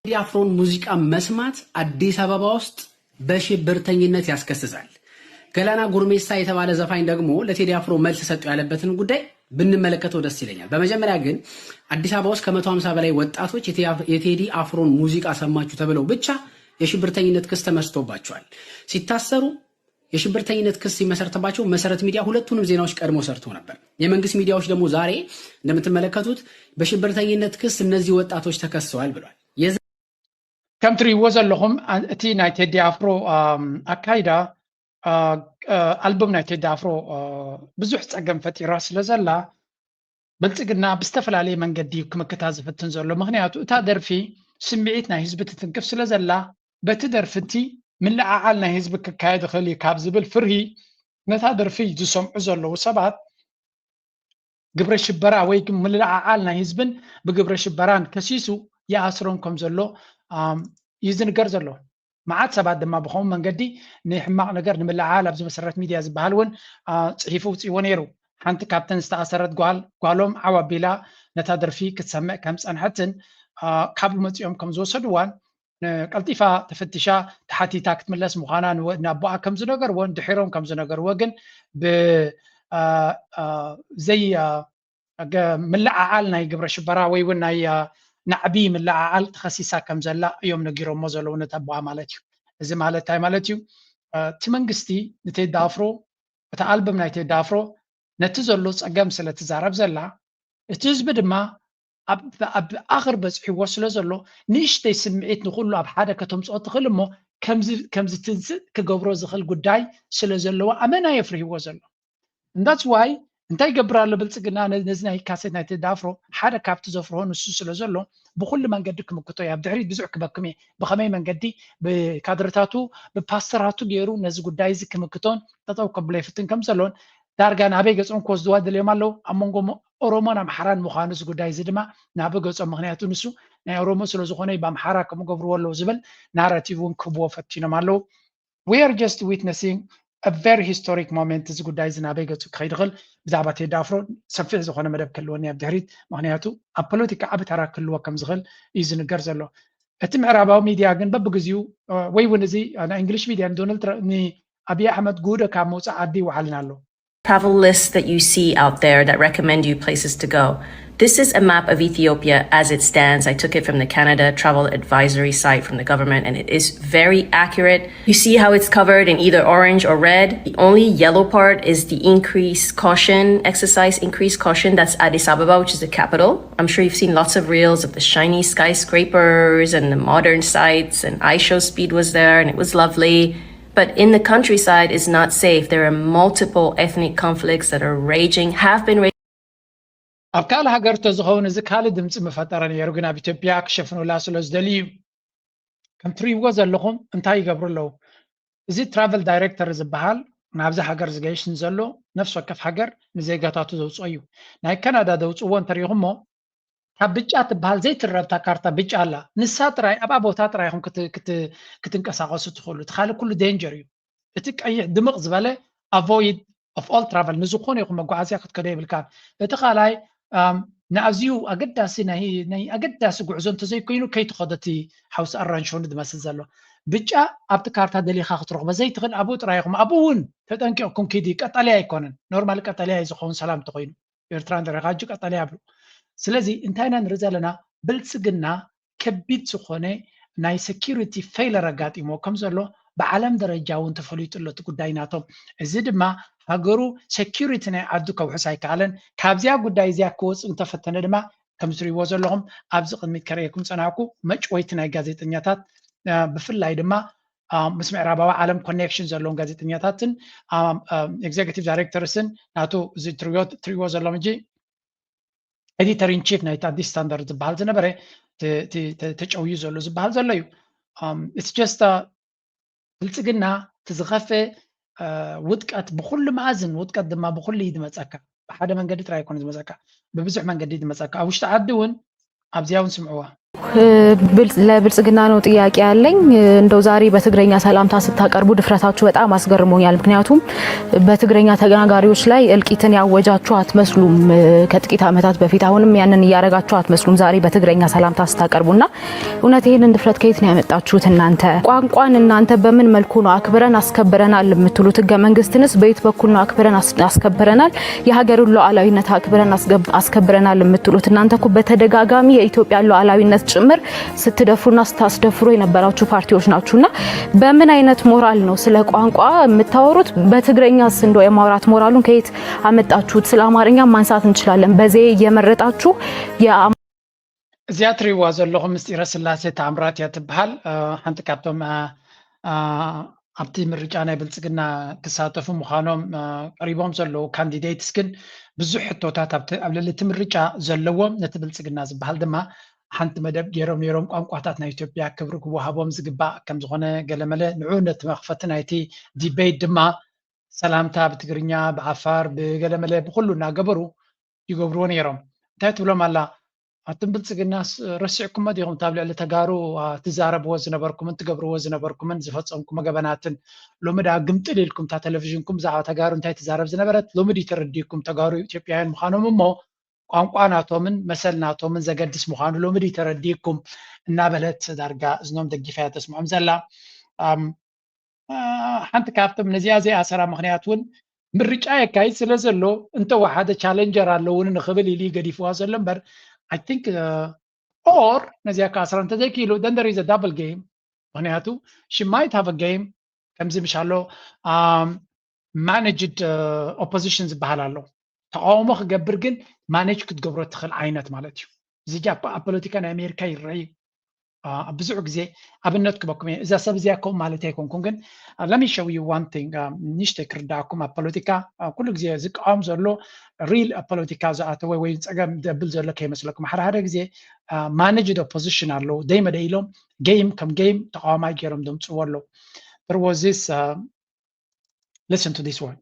ቴዲ አፍሮን ሙዚቃ መስማት አዲስ አበባ ውስጥ በሽብርተኝነት ያስከስሳል። ገላና ጉርሜሳ የተባለ ዘፋኝ ደግሞ ለቴዲ አፍሮ መልስ ሰጡ ያለበትን ጉዳይ ብንመለከተው ደስ ይለኛል። በመጀመሪያ ግን አዲስ አበባ ውስጥ ከ150 በላይ ወጣቶች የቴዲ አፍሮን ሙዚቃ ሰማችሁ ተብለው ብቻ የሽብርተኝነት ክስ ተመስርቶባቸዋል። ሲታሰሩ የሽብርተኝነት ክስ ሲመሰርተባቸው መሰረት ሚዲያ ሁለቱንም ዜናዎች ቀድሞ ሰርቶ ነበር። የመንግስት ሚዲያዎች ደግሞ ዛሬ እንደምትመለከቱት በሽብርተኝነት ክስ እነዚህ ወጣቶች ተከሰዋል ብሏል። ከም ትሪእዎ ዘለኹም እቲ ናይ ቴዲ አፍሮ ኣካይዳ ኣልበም ናይ ቴዲ አፍሮ ብዙሕ ፀገም ፈጢራ ስለ ዘላ ብልጽግና ብዝተፈላለየ መንገዲ ክምክታ ዝፍትን ዘሎ ምክንያቱ እታ ደርፊ ስምዒት ናይ ህዝቢ ትትንክፍ ስለ ዘላ በቲ ደርፊ እቲ ምልዓዓል ናይ ህዝቢ ክካየድ ይኽእል እዩ ካብ ዝብል ፍርሂ ነታ ደርፊ ዝሰምዑ ዘለዉ ሰባት ግብረ ሽበራ ወይ ምልዓዓል ናይ ህዝብን ብግብረ ሽበራን ከሲሱ ይኣስሮም ከም ዘሎ እዩ ዝንገር ዘሎ። መዓት ሰባት ድማ ብኸምኡ መንገዲ ንሕማቕ ነገር ንምልዓዓል ኣብዚ መሰረት ሚድያ ዝበሃል እውን ፅሒፉ ውፅኢዎ ነይሩ። ሓንቲ ካብተን ዝተኣሰረት ጓሎም ዓው ኣቢላ ነታ ደርፊ ክትሰምዕ ከም ፀንሐትን ካብኡ መፂኦም ከም ዝወሰድዋን ቀልጢፋ ተፈቲሻ ተሓቲታ ክትምለስ ምዃና ንኣቦኣ ከም ዝነገርዎን ድሒሮም ከም ዝነገርዎ ግን ብዘይ ምልዓዓል ናይ ግብረ ሽበራ ወይ እውን ናይ ናዕቢ ምልዓዓል ተኸሲሳ ከም ዘላ እዮም ነጊሮሞ ዘለዉ ነቲ ኣቦኣ ማለት እዩ። እዚ ማለት እንታይ ማለት እዩ? እቲ መንግስቲ ንቴዲ አፍሮ እቲ ኣልበም ናይ ቴዲ አፍሮ ነቲ ዘሎ ፀገም ስለ ትዛረብ ዘላ እቲ ህዝቢ ድማ ኣብ ኣኽር በፂሕዎ ስለ ዘሎ ንእሽተይ ስምዒት ንኩሉ ኣብ ሓደ ከተምፅኦ ትኽእል እሞ ከምዚ ትንስእ ክገብሮ ዝኽእል ጉዳይ ስለ ዘለዎ ኣመና የፍርህዎ ዘሎ እንዳትስ ዋይ እንታይ ይገብር ኣሎ ብልጽግና ነዚ ናይ ካሴት ናይ ቴዲ አፍሮ ሓደ ካብቲ ዘፍርሆ ንሱ ስለ ዘሎ ብኩሉ መንገዲ ክምክቶ እያ። ብድሕሪት ብዙሕ ክበክም እየ ብኸመይ መንገዲ ብካድርታቱ ብፓስተራቱ ገይሩ ነዚ ጉዳይ እዚ ክምክቶን ጠጠው ከብሎ ይፍትን ከም ዘሎን ዳርጋ ናበይ ገጾም ክወስድዋ ድልዮም ኣለዉ ኣብ መንጎ ኦሮሞን ኣምሓራን ምዃኑ እዚ ጉዳይ እዚ ድማ ናበይ ገጾም ምክንያቱ ንሱ ናይ ኦሮሞ ስለ ዝኾነ ብኣምሓራ ከምኡ ገብርዎ ኣለዉ ዝብል ናራቲቭ እውን ክህብዎ ፈቲኖም ኣለዉ። we are just witnessing a very historic moment እዚ ጉዳይ እዚ ናበይ ገጹ ክኸይድ ይኽእል ብዛዕባ ቴዲ አፍሮ ሰፊሕ ዝኾነ መደብ ክህልወኒ ኣብ ድሕሪት ምክንያቱ ኣብ ፖለቲካ ዓብ ተራ ክህልዎ ከም ዝኽእል እዩ ዝንገር ዘሎ። እቲ ምዕራባዊ ሚድያ ግን በብግዚኡ ወይ እውን እዚ ናይ እንግሊሽ ሚድያ ዶናልድ ንኣብይ ኣሕመድ ጉደ ካብ መውፃእ ዓዲ ይወዓልና ኣሎ። Travel lists that you see out there that recommend you places to go. This is a map of Ethiopia as it stands. I took it from the Canada Travel Advisory site from the government, and it is very accurate. You see how it's covered in either orange or red. The only yellow part is the increased caution exercise, increased caution. That's Addis Ababa, which is the capital. I'm sure you've seen lots of reels of the shiny skyscrapers and the modern sites, and iShowSpeed was there, and it was lovely. But in the countryside is not safe. There are multiple ethnic conflicts that are raging, have been raging. ኣብ ካልእ ሃገር ተዝኸውን እዚ ካልእ ድምፂ ምፈጠረ ነይሩ ግን ኣብ ኢትዮጵያ ክሸፍኑላ ስለ ዝደልዩ ከም ትሪእዎ ዘለኹም እንታይ ይገብሩ ኣለዉ? እዚ ትራቨል ዳይሬክተር ዝበሃል ናብዚ ሃገር ዝገይሽን ዘሎ ነፍሲ ወከፍ ሃገር ንዜጋታቱ ዘውፅኦ እዩ። ናይ ካናዳ ዘውፅዎ እንተሪኢኹሞ ካብ ብጫ ትበሃል ዘይትረብታ ካርታ ብጫ ኣላ ንሳ ጥራይ ኣብኣ ቦታ ጥራይኹም ክትንቀሳቐሱ ትኽእሉ እቲ ካልእ ኩሉ ዴንጀር እዩ። እቲ ቀይሕ ድምቕ ዝበለ ኣቮይድ ኦፍ ኦል ትራቨል ንዝኾነ ይኹም መጓዓዝያ ክትከዶ የብልካን። እቲ ካልኣይ ንኣዝዩ ኣገዳሲ ናይ ኣገዳሲ ጉዕዞ እንተዘይኮይኑ ከይትኸዶ እቲ ሓውሲ ኣራንሾን ዝመስል ዘሎ ብጫ ኣብቲ ካርታ ደሊኻ ክትረኽቦ ዘይትኽእል ኣብኡ ጥራይኹም ኣብኡ እውን ተጠንቂቕኩም ከይዲ ቀጠልያ ኣይኮነን ኖርማሊ ቀጠልያ እዩ ዝኸውን ሰላም እንተኮይኑ ኤርትራ ንደረኻ እጅ ቀጠልያ ብሉ። ስለዚ እንታይ ኢና ንርኢ ዘለና ብልጽግና ከቢድ ዝኾነ ናይ ሴኪሪቲ ፌይለር ኣጋጢሞ ከም ዘሎ ብዓለም ደረጃ እውን ተፈሊጡ ኣሎ እቲ ጉዳይ ናቶም። እዚ ድማ ሃገሩ ሴኪሪቲ ናይ ዓዱ ከውሕስ ኣይከኣለን። ካብዚያ ጉዳይ እዚያ ክወፅእ እንተፈተነ ድማ ከም ዝሪእዎ ዘለኹም ኣብዚ ቅድሚት ከርእየኩም ፀናዕኩ መጭወይቲ ናይ ጋዜጠኛታት ብፍላይ ድማ ምስ ምዕራባዊ ዓለም ኮኔክሽን ዘለዎም ጋዜጠኛታትን ኤግዜኪቲቭ ዳይሬክተርስን ናቱ እዚ ትሪእዎ ዘሎም እንጂ ኤዲተር ኢን ቺፍ ናይቲ ኣዲስ ስታንዳርድ ዝበሃል ዝነበረ ተጨውዩ ዘሎ ዝበሃል ዘሎ እዩ። ኢትስ ጀስት ብልጽግና ትዝኸፈ ውጥቀት ብኩሉ መኣዝን ውጥቀት ድማ ብኩሉ ይድመፀካ ብሓደ መንገዲ ጥራይ ኣይኮነ ዝመፀካ ብብዙሕ መንገዲ ይድመፀካ ኣብ ውሽጢ ዓዲ እውን ኣብዚያ እውን ስምዕዋ ለብልጽግና ነው ጥያቄ ያለኝ። እንደው ዛሬ በትግረኛ ሰላምታ ስታቀርቡ ድፍረታችሁ በጣም አስገርሞኛል። ምክንያቱም በትግረኛ ተናጋሪዎች ላይ እልቂትን ያወጃችሁ አትመስሉም ከጥቂት ዓመታት በፊት። አሁንም ያንን እያረጋችሁ አትመስሉም ዛሬ በትግረኛ ሰላምታ ስታቀርቡና እውነት ይሄንን ድፍረት ከየት ነው ያመጣችሁት እናንተ? ቋንቋን እናንተ በምን መልኩ ነው አክብረን አስከብረናል የምትሉት? ህገ መንግስትንስ በየት በኩል ነው አክብረን አስከብረናል የሀገሩን ሉዓላዊነት አክብረን አስከብረናል የምትሉት? እናንተ እኮ በተደጋጋሚ የኢትዮጵያ ሉዓላዊነት ጭምር ስትደፍሩና ስታስደፍሩ የነበራችሁ ፓርቲዎች ናችሁና በምን አይነት ሞራል ነው ስለ ቋንቋ የምታወሩት? በትግረኛስ እንደው የማውራት ሞራሉን ከየት አመጣችሁት? ስለ አማርኛ ማንሳት እንችላለን። በዚህ እየመረጣችሁ እዚያ ትሪዋ ዘለኹም ምስጢረ ስላሴ ተአምራት እያ ትበሃል ሓንቲ ካብቶም ኣብቲ ምርጫ ናይ ብልጽግና ክሳተፉ ምዃኖም ቀሪቦም ዘለዉ ካንዲዴትስ ግን ብዙሕ ሕቶታት ኣብ ልዕሊ እቲ ምርጫ ዘለዎም ነቲ ብልጽግና ዝበሃል ድማ ሓንቲ መደብ ገይሮም ነይሮም ቋንቋታት ናይ ኢትዮጵያ ክብሪ ክወሃቦም ዝግባእ ከም ዝኾነ ገለመለ ንዑ ነቲ መኽፈቲ ናይቲ ዲቤት ድማ ሰላምታ ብትግርኛ ብዓፋር ብገለመለ ብኩሉ እናገበሩ ይገብርዎ ነይሮም። እንታይ ትብሎም ኣላ ኣቶም ብልጽግና ረሲዕኩም ዲኹም ታብ ልዕሊ ተጋሩ ትዛረብዎ ዝነበርኩምን ትገብርዎ ዝነበርኩምን ዝፈፀምኩም ገበናትን ሎሚ ዳ ግምጥል ኢልኩም እታ ቴሌቭዥንኩም ብዛዕባ ተጋሩ እንታይ ትዛረብ ዝነበረት ሎሚ ዲ ተረዲእኩም ተጋሩ ኢትዮጵያውያን ምዃኖም እሞ ቋንቋ ናቶምን መሰል ናቶምን ዘገድስ ምዃኑ ሎሚ ዲ ተረዲእኩም እናበለት ዳርጋ እዝኖም ደጊፋ እያ ተስምዖም ዘላ። ሓንቲ ካብቶም ነዚኣ ዘይኣሰራ ምክንያት እውን ምርጫ የካይድ ስለ ዘሎ እንተወሓደ ቻሌንጀር ኣለውን ንኽብል ኢሉ ገዲፍዋ ዘሎ እምበር I think or ነዚያ ከ10 እንተዘይኪሉ then there is a double game ምክንያቱ she might have a game ከምዚ ምሻሎ managed opposition ዝበሃል ኣሎ ተቃውሞ ክገብር ግን ማኔጅ ክትገብሮ ትኽእል ዓይነት ማለት እዩ። እዚ ኣብ ፖለቲካ ናይ ኣሜሪካ ይረአዩ ብዙሕ ግዜ ኣብነት ክበኩም እየ። እዛ ሰብ እዚኣ ከምኡ ማለት ኣይኮንኩም ግን let me show you one thing ንእሽተይ ክርዳእኩም ኣብ ፖለቲካ ኩሉ ግዜ ዝቃወም ዘሎ ሪል ፖለቲካ ዝኣተወ ወይ ፀገም ደብል ዘሎ ከይመስለኩም ሓደ ግዜ ማኔጅድ ኦፖዚሽን ኣለዉ ደይመደ ኢሎም ጌም ከም ጌም ተቃዋማይ ገይሮም ደምፅዎ ኣለዉ። there was this listen to this one.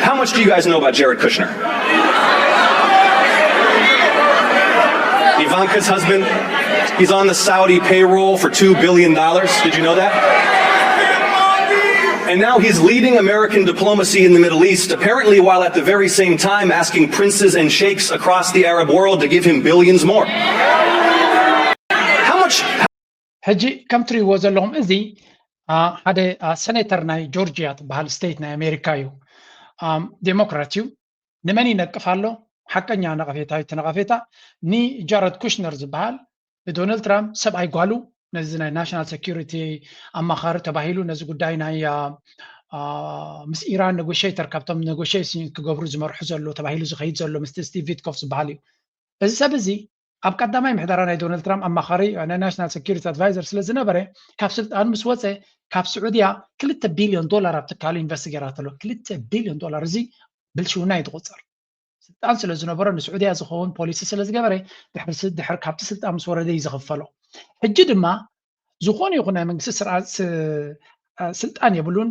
How much do you guys know about Jared Kushner? Ivanka's husband, he's on the Saudi payroll for $2 billion. Did you know that? And now he's leading American diplomacy in the Middle East, apparently while at the very same time asking princes and sheikhs across the Arab world to give him billions more. How much? ሕጂ ከም ትሪእዎ ዘለኹም እዚ ሓደ ሰኔተር ናይ ጆርጂያ ትበሃል ስቴት ናይ ኣሜሪካ እዩ። ዴሞክራት እዩ። ንመን ይነቅፍ ኣሎ? ሓቀኛ ነቐፌታ እቲ ነቐፌታ ንጃረድ ኩሽነር ዝበሃል ብዶናልድ ትራምፕ ሰብኣይ ጓሉ ነዚ ናይ ናሽናል ሴኪሪቲ ኣማኻሪ ተባሂሉ ነዚ ጉዳይ ናይ ምስ ኢራን ኔጎሽተር ካብቶም ኔጎሽሽን ክገብሩ ዝመርሑ ዘሎ ተባሂሉ ዝኸይድ ዘሎ ምስ ስቲቭ ዊትኮፍ ዝበሃል እዩ። እዚ ሰብ እዚ ኣብ ቀዳማይ ምሕደራ ናይ ዶናልድ ትራምፕ ኣማኻሪ ናይ ናሽናል ሴኪሪቲ ኣድቫይዘር ስለ ዝነበረ ካብ ስልጣኑ ምስ ወፀ ካብ ስዑድያ $2 ቢልዮን ኣብ ትካሉ ኢንቨስት ገይራተሎ $2 ቢልዮን እዚ ብልሽውና ይትቆፀር ስልጣን ስለ ዝነበረ ንስዑድያ ዝኸውን ፖሊሲ ስለ ዝገበረ ድሕር ካብቲ ስልጣን ምስ ወረደ እዩ ዝኽፈሎ። ሕጂ ድማ ዝኾነ ይኹን ናይ መንግስቲ ስልጣን የብሉን።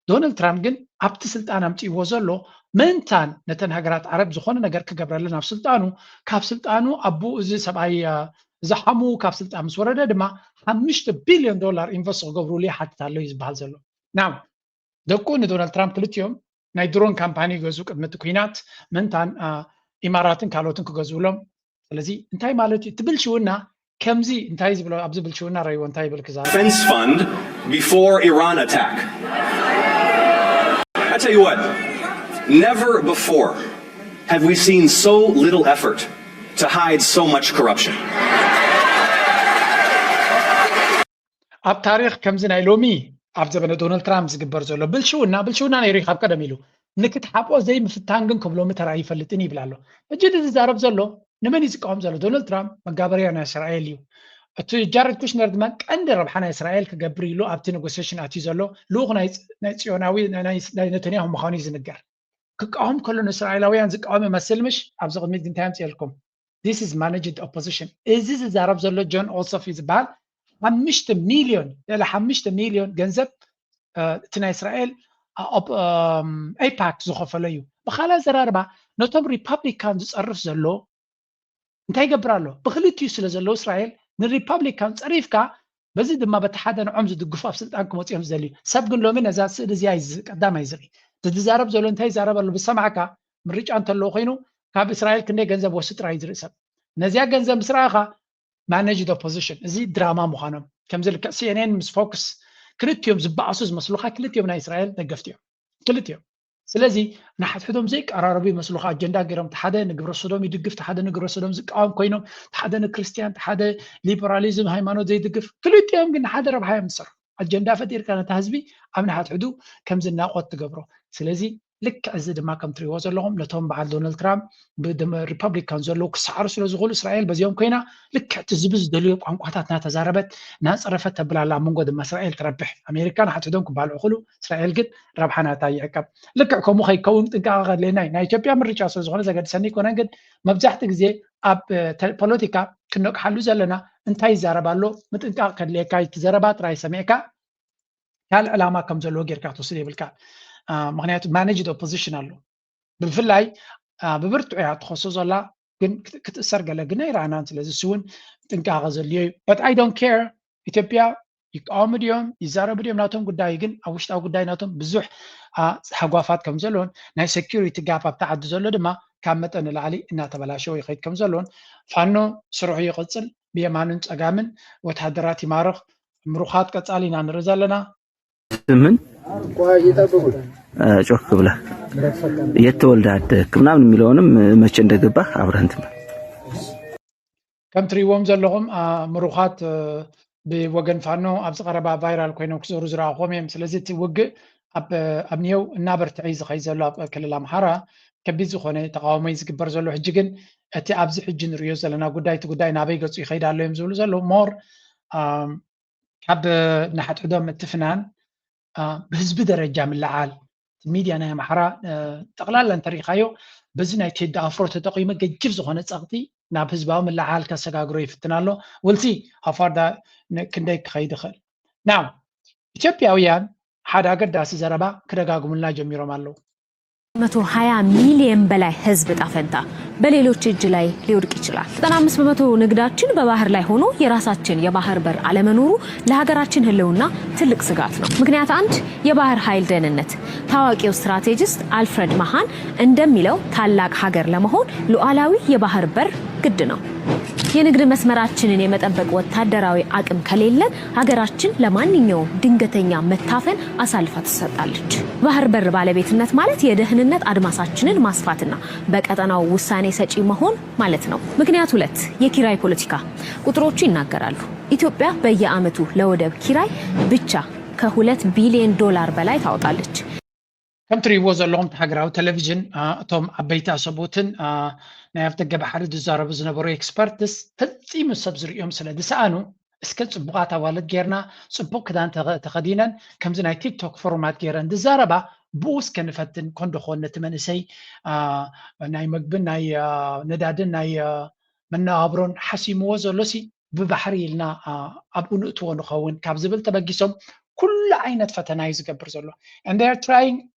ዶናልድ ትራምፕ ግን ኣብቲ ስልጣን ኣምፅይዎ ዘሎ ምንታን ነተን ሃገራት ዓረብ ዝኾነ ነገር ክገብረለን ኣብ ስልጣኑ ካብ ስልጣኑ ኣቦኡ እዚ ሰብኣይ ዝሓሙ ካብ ስልጣን ምስ ወረደ ድማ $5 ቢልዮን ኢንቨስት ክገብሩሉ ይሓትት ኣሎ እዩ ዝበሃል ዘሎ። ናው ደቁ ንዶናልድ ትራምፕ ክልቲኦም ናይ ድሮን ካምፓኒ ገዙ ቅድሚ እቲ ኩናት ምንታን ኢማራትን ካልኦትን ክገዝኡሎም። ስለዚ እንታይ ማለት እዩ ትብልሽውና ከምዚ እንታይ ዝብሎ ኣብዚ ብልሽውና ረይዎ እንታይ ይብል ክዛረብ Defense fund before Iran attack. I tell you what, never before have we seen so little effort to hide so much corruption. ኣብ ታሪክ ከምዚ ናይ ሎሚ ኣብ ዘበነ ዶናልድ ትራምፕ ዝግበር ዘሎ ብልሽውና ነይሩ ካብ ቀደም ኢሉ ንክትሓቆ ዘይምፍታን ግን ክብሎሚ ተራ ይፈልጥን ይብል ኣሎ። እጂ ዝዛረብ ዘሎ ንመን ይዝቃወም ዘሎ? ዶናልድ ትራምፕ መጋበርያ ናይ እስራኤል እዩ። እቲ ጃረድ ኩሽነር ድማ ቀንዲ ረብሓ ናይ እስራኤል ክገብር ኢሉ ኣብቲ ኔጎሲሽን ኣትዩ ዘሎ ልኡኽ ናይ ጽዮናዊ ናይ ነተንያሁ ምዃኑ እዩ ዝንገር። ክቃወም ከሎ ንእስራኤላውያን ዝቃወም ይመስል ምሽ ኣብዚ ቅድሚት እንታይ ኣምፅአልኩም this is managed opposition። እዚ ዝዛረብ ዘሎ ጆን ኦልሶፍ ዝበሃል 5 ሚልዮን ገንዘብ እቲ ናይ እስራኤል ኤፓክ ዝኸፈለ እዩ። ብካልእ ዘራርባ ነቶም ሪፐብሊካን ዝፀርፍ ዘሎ እንታይ ይገብር ኣሎ ብክልቲኡ ስለ ዘሎ እስራኤል ንሪፐብሊካን ፀሪፍካ በዚ ድማ በቲ ሓደ ንዖም ዝድግፉ ኣብ ስልጣን ክመፅኦም ዝደልዩ ሰብ ግን ሎሚ ነዛ ስእሊ እዚኣ ቀዳማይ ዝርኢ ትዛረብ ዘሎ እንታይ ይዛረብ ኣሎ ብሰማዕካ ምርጫ እንተለዎ ኮይኑ ካብ እስራኤል ክንደይ ገንዘብ ወሲ ጥራይ ዝርኢ ሰብ ነዚያ ገንዘብ ምስ ረኣኻ ማኔጅድ ኦፖዚሽን እዚ ድራማ ምዃኖም ከምዚ ልክዕ ሲኤንኤን ምስ ፎክስ ክልቲኦም ዝበኣሱ ዝመስሉካ ክልቲኦም ናይ እስራኤል ደገፍቲ እዮም ክልቲኦም ስለዚ ንሓትሕቶም ዘይቀራረቡ ይመስሉካ ኣጀንዳ ገይሮም ተሓደ ንግብረ ሰዶም ይድግፍ ተሓደ ንግብረ ሰዶም ዝቃወም ኮይኖም ተሓደ ንክርስቲያን ተሓደ ሊበራሊዝም ሃይማኖት ዘይድግፍ ክልቲኦም ግን ንሓደ ረብሓ እዮም ዝሰርሑ ኣጀንዳ ፈጢርካ ነታ ህዝቢ ኣብ ንሓትሕዱ ከም ዝናቆት ትገብሮ ስለዚ ልክዕ እዚ ድማ ከም ትሪእዎ ዘለኹም ነቶም በዓል ዶናልድ ትራምፕ ብሪፐብሊካን ዘለዉ ክሰዓሩ ስለ ዝኽእሉ እስራኤል በዚኦም ኮይና ልክዕ እቲ ዝብል ዝደልዮ ቋንቋታት እናተዛረበት እናፀረፈት ተብላላ ኣብ መንጎ ድማ እስራኤል ትረብሕ ኣሜሪካ ንሓትሕዶም ክበልዑ ይኽእሉ እስራኤል ግን ረብሓ ናታ ይዕቀብ ልክዕ ከምኡ ከይከውን ጥንቃቐ ከድልየና ናይ ኢትዮጵያ ምርጫ ስለ ዝኾነ ዘገድሰኒ ይኮነን ግን መብዛሕትኡ ግዜ ኣብ ፖለቲካ ክነቅሓሉ ዘለና እንታይ ይዛረብ ኣሎ ምጥንቃቕ ከድልየካ ትዘረባ ጥራይ ሰሚዕካ ካልእ ዕላማ ከም ዘለዎ ጌርካ ትወስድ የብልካ ምክንያቱ ማኔጅድ ኦፖዚሽን ኣሎ ብፍላይ ብብርቱዕ እያ ትኸሶ ዘላ ግን ክትእሰር ገለ ግና ይረኣናን ስለዚ እሱውን ጥንቃቐ ዘድልዮ እዩ በት ኣይ ዶንት ኬር ኢትዮጵያ ይቃወሙ ድዮም ይዛረቡ ድዮም ናቶም ጉዳይ ግን ኣብ ውሽጣዊ ጉዳይ ናቶም ብዙሕ ሓጓፋት ከም ዘለዎን ናይ ሴኪሪቲ ጋፕ ኣብቲ ዓዲ ዘሎ ድማ ካብ መጠን ንላዕሊ እናተበላሸወ ይኸይድ ከም ዘለዎን ፋኖ ስርሑ ይቕፅል ብየማንን ፀጋምን ወታደራት ይማርኽ ምሩኻት ቀፃሊ ኢና ንርኢ ዘለና ምን ጮክ ብለህ የት ተወልደህ አደግክ ምናምን የሚለውንም መቼ እንደገባህ አብረህን ትመ ከም ትሪእዎም ዘለኹም ምሩኻት ብወገን ፋኖ ኣብዚ ቀረባ ቫይራል ኮይኖም ክዞሩ ዝረኣኹም እዮም ስለዚ እቲ ውግእ ኣብ ኒው እናበርትዒ ዝኸይ ዘሎ ኣብ ክልል ኣምሓራ ከቢድ ዝኾነ ተቃውሞ ዝግበር ዘሎ ሕጂ ግን እቲ ኣብዚ ሕጂ ንሪኦ ዘለና ጉዳይ እቲ ጉዳይ ናበይ ገፁ ይኸይድ ኣሎ እዮም ዝብሉ ዘለዉ ሞር ካብ ንሓትሕዶም እትፍናን بحزب درجة من العال ميديا أنا محرا تقلال أن تاريخيو بزنا يتهد أفرط تقييمه جيف زخانة صغتي ناب حزبهم من العال كسجاجروي في التنالو we'll see how far that كندك خي دخل now إثيوبياويان حدا قد داس زربا كرجاجو من لا جميرو مالو 120 ሚሊዮን በላይ ህዝብ ጣፈንታ በሌሎች እጅ ላይ ሊወድቅ ይችላል 95% ንግዳችን በባህር ላይ ሆኖ የራሳችን የባህር በር አለመኖሩ ለሀገራችን ህልውና ትልቅ ስጋት ነው ምክንያት አንድ የባህር ኃይል ደህንነት ታዋቂው ስትራቴጂስት አልፍሬድ ማሃን እንደሚለው ታላቅ ሀገር ለመሆን ሉዓላዊ የባህር በር ግድ ነው የንግድ መስመራችንን የመጠበቅ ወታደራዊ አቅም ከሌለን ሀገራችን ለማንኛውም ድንገተኛ መታፈን አሳልፋ ትሰጣለች ባህር በር ባለቤትነት ማለት የደህንነት አድማሳችንን ማስፋትና በቀጠናው ውሳኔ ሰጪ መሆን ማለት ነው ምክንያት ሁለት የኪራይ ፖለቲካ ቁጥሮቹ ይናገራሉ ኢትዮጵያ በየአመቱ ለወደብ ኪራይ ብቻ ከ2 ቢሊዮን ዶላር በላይ ታወጣለች كم تريبو زلهم تحقراو تلفزيون توم عبيتا سبوتن نايفت جبحر دزارب زنبوري اكسبرتس فتي مسبزر يوم سنه دسانو اسكت صبغاتا والد غيرنا صبوك كدان تخدينا كم زي تيك توك فورمات غيرن دزاربا بوس كنفتن كوندو خون نتمنسي ناي مقبن ناي ندادن ناي من عبرون حسيمو زلوسي ببحري لنا ابو نتو نخون كابزبل تبقيسهم كل عينة فتنا يزقبر زلو and they are trying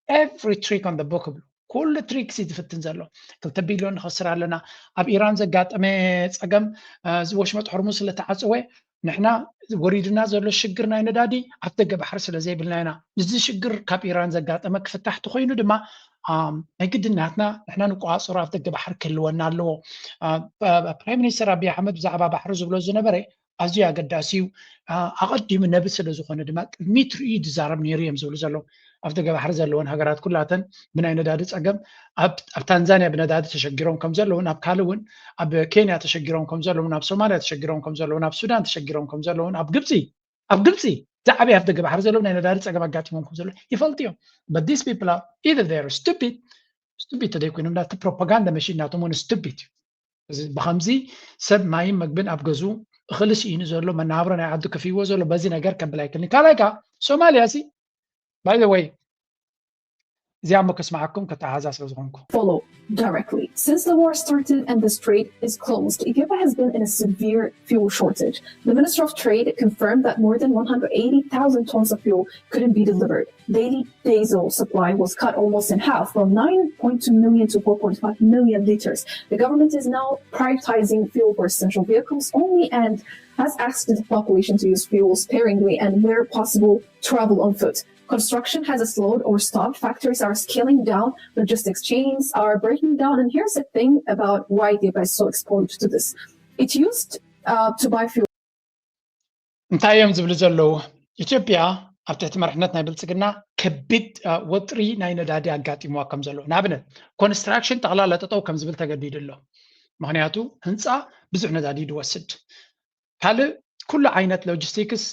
every trick on the book كل تريكس يتفتن زلو تبيلون خسر لنا اب ايران زقات ام صقم زوش مت حرموس اللي تعصوي نحنا وريدنا زلو شجرنا يندادي ابتق بحر سلا زي بلنا نزي شجر كاب ايران زقات ام كفتحت خوينو دما ايقد ناتنا نحنا نقاصر ابتق بحر كلونا له برايم مينستر ابي احمد بزعبا بحر زبلو زنبري ازيا قداسيو اقدم النبي سلا زخونه دما متر ايد زارب نيريم زبلو زلو أفتح بحر زلون هجرات كلها من أين دادت أجمع أب تنزانيا بنداد تشجرون كم زلون أب كالون أب كينيا تشجرون كم زلون أب سوماليا تشجرون كم زلون أب السودان تشجرون كم زلون أب قبطي تعبي أفتح بحر زلون أين دادت أجمع قاتمون كم زلون يفلتيهم but these people are either they are stupid تدي يكونوا نات propaganda ماشين ناتهم stupid بخمسي سب مايم مقبن أبجزو خلص ينزلوا من عبرنا يعدوا كفي وزلوا بزين أجر كم بلايكني كلايكا سوماليا سي by the way እዚኣ ሞ ከስማዓኩም ከተሓዛ ስለ ዝኾንኩ follow directly. Since the war started and the strait is closed, Ethiopia has been in a severe fuel shortage. The Minister of Trade confirmed that more than 180,000 tons of fuel couldn't be delivered. Daily diesel supply was cut almost in half, from 9.2 million to 4.5 million liters. The government is now prioritizing fuel for essential vehicles only and has asked the population to use fuel sparingly and, where possible, travel on foot. Construction has slowed or stopped. Factories are scaling down. Logistics chains are breaking down. And here's the thing about why Ethiopia is so exposed to this. It used to buy fuel. እንታይ እዮም ዝብሉ ዘለዉ ኢትዮጵያ ኣብ ትሕቲ መርሕነት ናይ ብልፅግና ከቢድ ወጥሪ ናይ ነዳዲ ኣጋጢምዋ ከም ዘሎ ንኣብነት ኮንስትራክሽን ጠቕላላ ጠጠው ከም ዝብል ተገዲዱ ኣሎ ምክንያቱ ህንፃ ብዙሕ ነዳዲ ይወስድ ካልእ ኩሉ ዓይነት ሎጂስቲክስ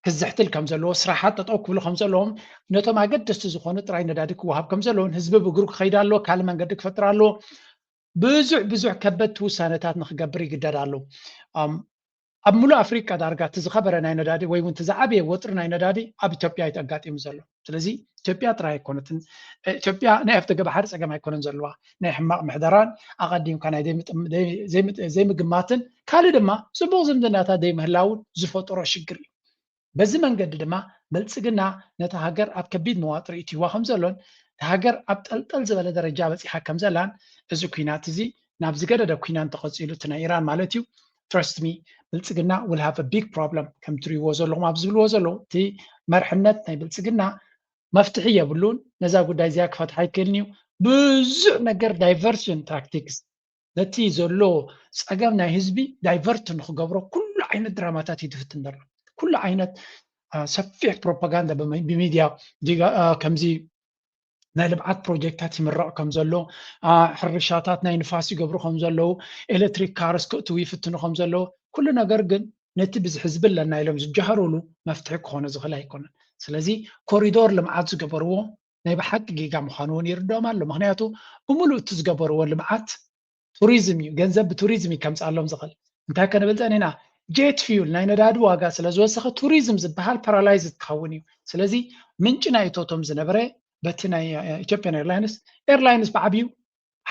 ክዝሕትል ከም ዘለዎ ስራሓት ጠጠው ክብሉ ከም ዘለዎም ነቶም ኣገደስቲ ዝኾኑ ጥራይ ነዳዲ ክወሃብ ከም ዘለዎን ህዝቢ ብእግሩ ክኸይድ ኣለዎ ካልእ መንገዲ ክፈጥር ኣለዎ ብዙሕ ከበድቲ ውሳነታት ንክገብር ይግደድ ኣለዎ ኣብ ሙሉእ ኣፍሪቃ ዳርጋ እቲ ዝኸበረ ናይ ነዳዲ ወይ እውን እቲ ዝዓበየ ወጥሪ ናይ ነዳዲ ኣብ ኢትዮጵያ እዩ ተጋጢሙ ዘሎ ስለዚ ኢትዮጵያ ጥራይ ኣይኮነትን ኢትዮጵያ ናይ ኣፍቲ ገባሕሪ ፀገም ኣይኮነን ዘለዋ ናይ ሕማቕ ምሕደራን ኣቐዲምካ ናይ ዘይምግማትን ካልእ ድማ ፅቡቕ ዝምድናታት ዘይምህላውን ዝፈጥሮ ሽግር እዩ በዚ መንገዲ ድማ ብልፅግና ነታ ሃገር ኣብ ከቢድ መዋጥሪ እትይዋ ከም ዘሎን ሃገር ኣብ ጠልጠል ዝበለ ደረጃ በፂሓ ከም ዘላን እዚ ኩናት እዚ ናብ ዝገደደ ኩናት ተቐፂሉ እቲ ናይ ኢራን ማለት እዩ trust me ብልፅግና will have a big problem ከም ትሪዎ ዘለኹም ኣብ ዝብልዎ ዘለዉ እቲ መርሕነት ናይ ብልፅግና መፍትሒ የብሉን ነዛ ጉዳይ እዚኣ ክፈትሓ ይክእልን እዩ ብዙሕ ነገር ዳይቨርሽን ታክቲክስ ነቲ ዘሎ ፀገም ናይ ህዝቢ ዳይቨርት ንክገብሮ ኩሉ ዓይነት ድራማታት ይትፍትን ዘሎ ኩሉ ዓይነት ሰፊሕ ፕሮፓጋንዳ ብሚድያ ከምዚ ናይ ልምዓት ፕሮጀክታት ይምረቕ ከም ዘሎ ሕርሻታት ናይ ንፋስ ይገብሩ ከም ዘለዉ ኤሌክትሪክ ካርስ ክእትዉ ይፍትኑ ከም ዘለዉ ኩሉ ነገር ግን ነቲ ብዝሕዝብ ኣለና ኢሎም ዝጀሃረሉ መፍትሒ ክኾነ ዝኽእል ኣይኮነን ስለዚ ኮሪዶር ልምዓት ዝገበርዎ ናይ ብሓቂ ጌጋ ምዃኑ እውን ይርድኦም ኣሎ ምክንያቱ ብምሉእ እቲ ዝገበርዎ ልምዓት ቱሪዝም እዩ ገንዘብ ብቱሪዝም እዩ ከምፃሎም ዝኽእል እንታይ ከንብል ፀኒና ጄት ፊውል ናይ ነዳዲ ዋጋ ስለ ዝወሰኸ ቱሪዝም ዝበሃል ፓራላይዝ ትኸውን እዩ ስለዚ ምንጭ ናይ እቶቶም ዝነበረ በቲ ናይ ኢትዮጵያን ኤርላይንስ ብዓብዩ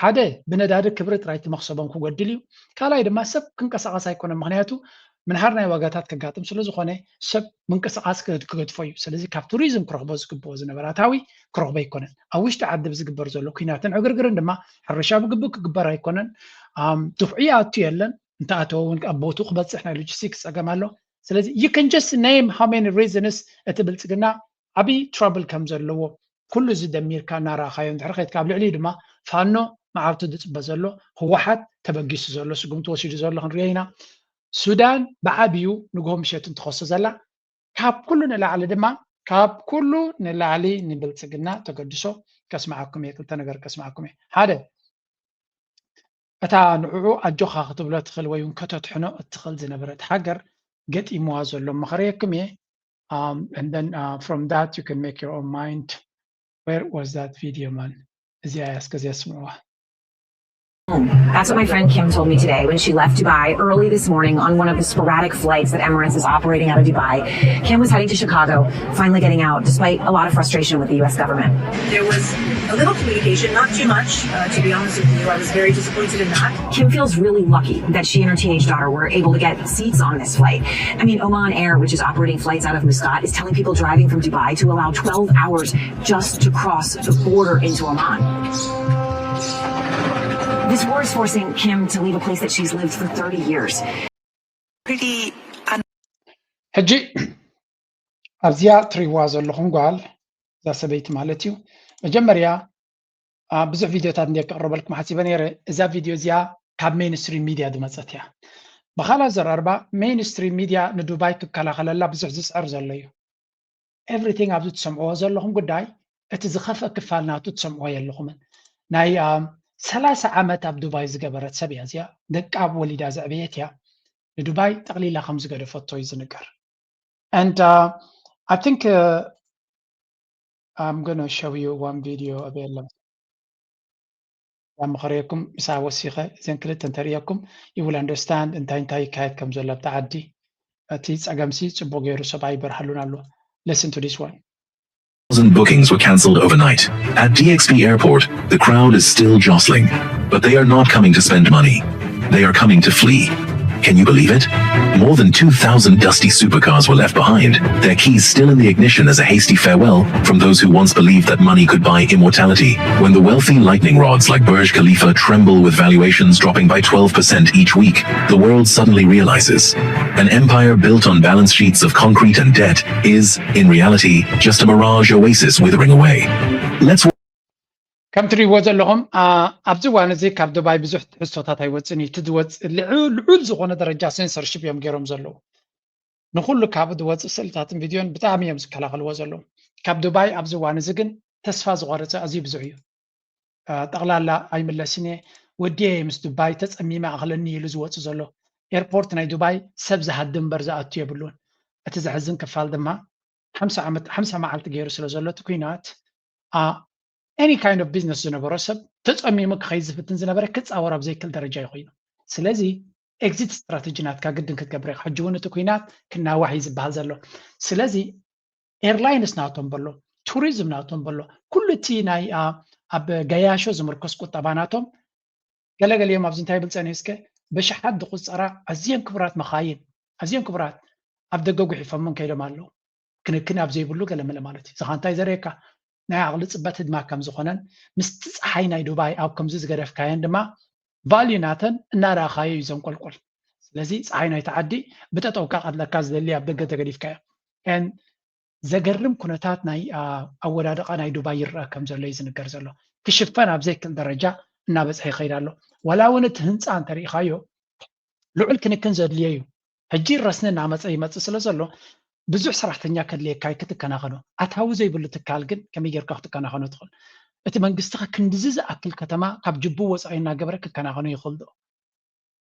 ሓደ ብነዳዲ ክብሪ ጥራይቲ መክሰቦም ክጎድል እዩ ካልኣይ ድማ ሰብ ክንቀሳቀስ ኣይኮነን ምክንያቱ ምንሃር ናይ ዋጋታት ከጋጥም ስለ ዝኾነ ሰብ ምንቅስቃስ ክገድፎ እዩ ስለዚ ካብ ቱሪዝም ክረክቦ ዝግብኦ ዝነበራታዊ ክረክቦ ኣይኮነን ኣብ ውሽጢ ዓዲ ዝግበር ዘሎ ኩናትን ዕግርግርን ድማ ሕርሻ ብግቡእ ክግበር ኣይኮነን ድፍዒ ኣቱ የለን እንተኣተወ እውን ኣብ ቦቱ ክበፅሕ ናይ ሎጂስቲክስ ፀገም ኣሎ ስለዚ you can just name how many reasons እቲ ብልፅግና ዓብይ ትራብል ከም ዘለዎ ኩሉ ዝደሚርካ እናረኣኻዮ እንድሕር ከይድካ ኣብ ልዕሊኡ ድማ ፋኖ መዓብቲ ዝፅበ ዘሎ ህወሓት ተበጊሱ ዘሎ ስጉምቲ ወሲዱ ዘሎ ክንሪኦ ኢና ሱዳን ብዓብዩ ንግሆ ምሸት እንትኸሶ ዘላ ካብ ኩሉ ንላዕሊ ድማ ካብ ኩሉ ንላዕሊ ንብልፅግና ተገድሶ ከስማዓኩም እየ ክልተ ነገር ከስማዓኩም እየ ሓደ እታ ንዕዑ ኣጆኻ ክትብሎ ትኽእል ወይ እውን ከተትሕኖ እትኽእል ዝነበረት ሃገር ገጢምዋ ዘሎ መኽረየኩም እየ and then from that you can make your own mind. Where was that video, man? That's what my friend Kim told me today when she left Dubai early this morning on one of the sporadic flights that Emirates is operating out of Dubai. Kim was heading to Chicago, finally getting out, despite a lot of frustration with the U.S. government. There was a little communication, not too much, to be honest with you. I was very disappointed in that. Kim feels really lucky that she and her teenage daughter were able to get seats on this flight. I mean, Oman Air, which is operating flights out of Muscat, is telling people driving from Dubai to allow 12 hours just to cross the border into Oman. This war is forcing Kim to leave a place that she's lived for 30 years. ሕጂ ኣብዚኣ ትሪእዋ ዘለኹም ጓል እዛ ሰበይቲ ማለት እዩ መጀመርያ ብዙሕ ቪድዮታት እንደ ክቅረበልኩም ሓሲበ ነይረ እዛ ቪድዮ እዚኣ ካብ ሜይንስትሪም ሚድያ ዝመፀት እያ ብኻልእ ዘራርባ ሜይንስትሪም ሚድያ ንዱባይ ክከላኸለላ ብዙሕ ዝፅዕር ዘሎ እዩ ኤቭሪቲንግ ኣብዚ ትሰምዕዎ ዘለኹም ጉዳይ እቲ ዝኸፍአ ክፋል ናቱ ትሰምዕዎ የለኹምን ናይ 30 ዓመት ኣብ ዱባይ ዝገበረት ሰብ እያ እዚኣ ደቃ ወሊዳ ዘዕበየት እያ ንዱባይ ጠቕሊላ ከም ዝገደፈቶ እዩ ዝንገር and I think I'm going to show you one video available مخريكم مساء وثيقة زين كلت تنتريكم you will understand انتاي كايت كم زول بتعدي تيس أجمسي تبغيرو سبعي برحلون الله listen to this one. Bookings were cancelled overnight At DXB Airport, the crowd is still jostling, but they are not coming to spend money. They are coming to flee. Can you believe it? More than 2,000 dusty supercars were left behind, their keys still in the ignition as a hasty farewell from those who once believed that money could buy immortality. When the wealthy lightning rods like Burj Khalifa tremble with valuations dropping by 12% each week, the world suddenly realizes an empire built on balance sheets of concrete and debt is, in reality, just a mirage oasis withering away. Let's ከም ትሪእዎ ዘለኹም ኣብዚ እዋን እዚ ካብ ዱባይ ብዙሕ ትሕዝቶታት ኣይወፅን እዩ ልዑል ዝኾነ ደረጃ ሴንሰርሽፕ እዮም ገይሮም ዘለዉ ንኩሉ ካብ ዝወፅእ ስእልታትን ቪድዮን ብጣዕሚ እዮም ዝከላኸልዎ ዘለዉ ካብ ዱባይ ኣብዚ እዋን እዚ ግን ተስፋ ዝቆረፀ ኣዝዩ ብዙሕ እዩ ጠቕላላ ኣይምለስን እየ ወዲየ ምስ ዱባይ ተፀሚመ ኣኽለኒ ኢሉ ዝወፅእ ዘሎ ኤርፖርት ናይ ዱባይ ሰብ ዝሃድም እምበር ዝኣቱ የብሉን እቲ ዘሕዝን ክፋል ድማ 50 መዓልቲ ገይሩ ስለ ዘሎ እቲ ኩናት any kind of business ዝነበሮ ሰብ ተፀሚሙ ክኸይድ ዝፍትን ዝነበረ ክፃወር ኣብ ዘይክል ደረጃ ይኮይኑ ስለዚ ኤግዚት ስትራቴጂ ናትካ ግድን ክትገብረ ሕጂ እውን እቲ ኩናት ክናዋሕ እዩ ዝበሃል ዘሎ ስለዚ ኤርላይንስ ናቶም በሎ ቱሪዝም ናቶም በሎ ኩሉ እቲ ናይ ኣብ ገያሾ ዝምርኮስ ቁጠባ ናቶም ገለገሊኦም ኣብዚ እንታይ ብልፀን እስከ በሽሓት ዝቁፀራ ኣዝየን ክቡራት መኻይን ኣዝየን ክቡራት ኣብ ደገ ጉሒፎምን ከይዶም ኣለዉ ክንክን ኣብ ዘይብሉ ገለመለ ማለት እዩ ዝኻ እንታይ ዘርእየካ ናይ ዓቕሊ ፅበት ድማ ከም ዝኾነን ምስቲ ፀሓይ ናይ ዱባይ ኣብ ከምዚ ዝገደፍካየን ድማ ቫልዩ ናተን እናረኣኻዮ እዩ ዘንቆልቆል ስለዚ ፀሓይ ናይ ተዓዲ ብጠጠውካ ቀድለካ ዝደሊ ኣብ ደገ ተገዲፍካዮ ዘገርም ኩነታት ናይ ኣወዳድቃ ናይ ዱባይ ይረአ ከም ዘሎ እዩ ዝንገር ዘሎ ክሽፈን ኣብ ዘይክል ደረጃ እናበፅሐ ይኸይድ ኣሎ ዋላ እውን እቲ ህንፃ እንተሪኢኻዮ ልዑል ክንክን ዘድልዮ እዩ ሕጂ ረስኒ እናመፀ ይመፅእ ስለ ዘሎ ብዙሕ ሰራሕተኛ ከድልየካ ክትከናኸኖ ኣታዊ ዘይብሉ ትካል ግን ከመይ ጌርካ ክትከናኸኖ ትኽእል እቲ መንግስትኻ ክንድዚ ዝኣክል ከተማ ካብ ጅቡ ወፃኢ እናገበረ ክከናኸኖ ይኽእል ዶ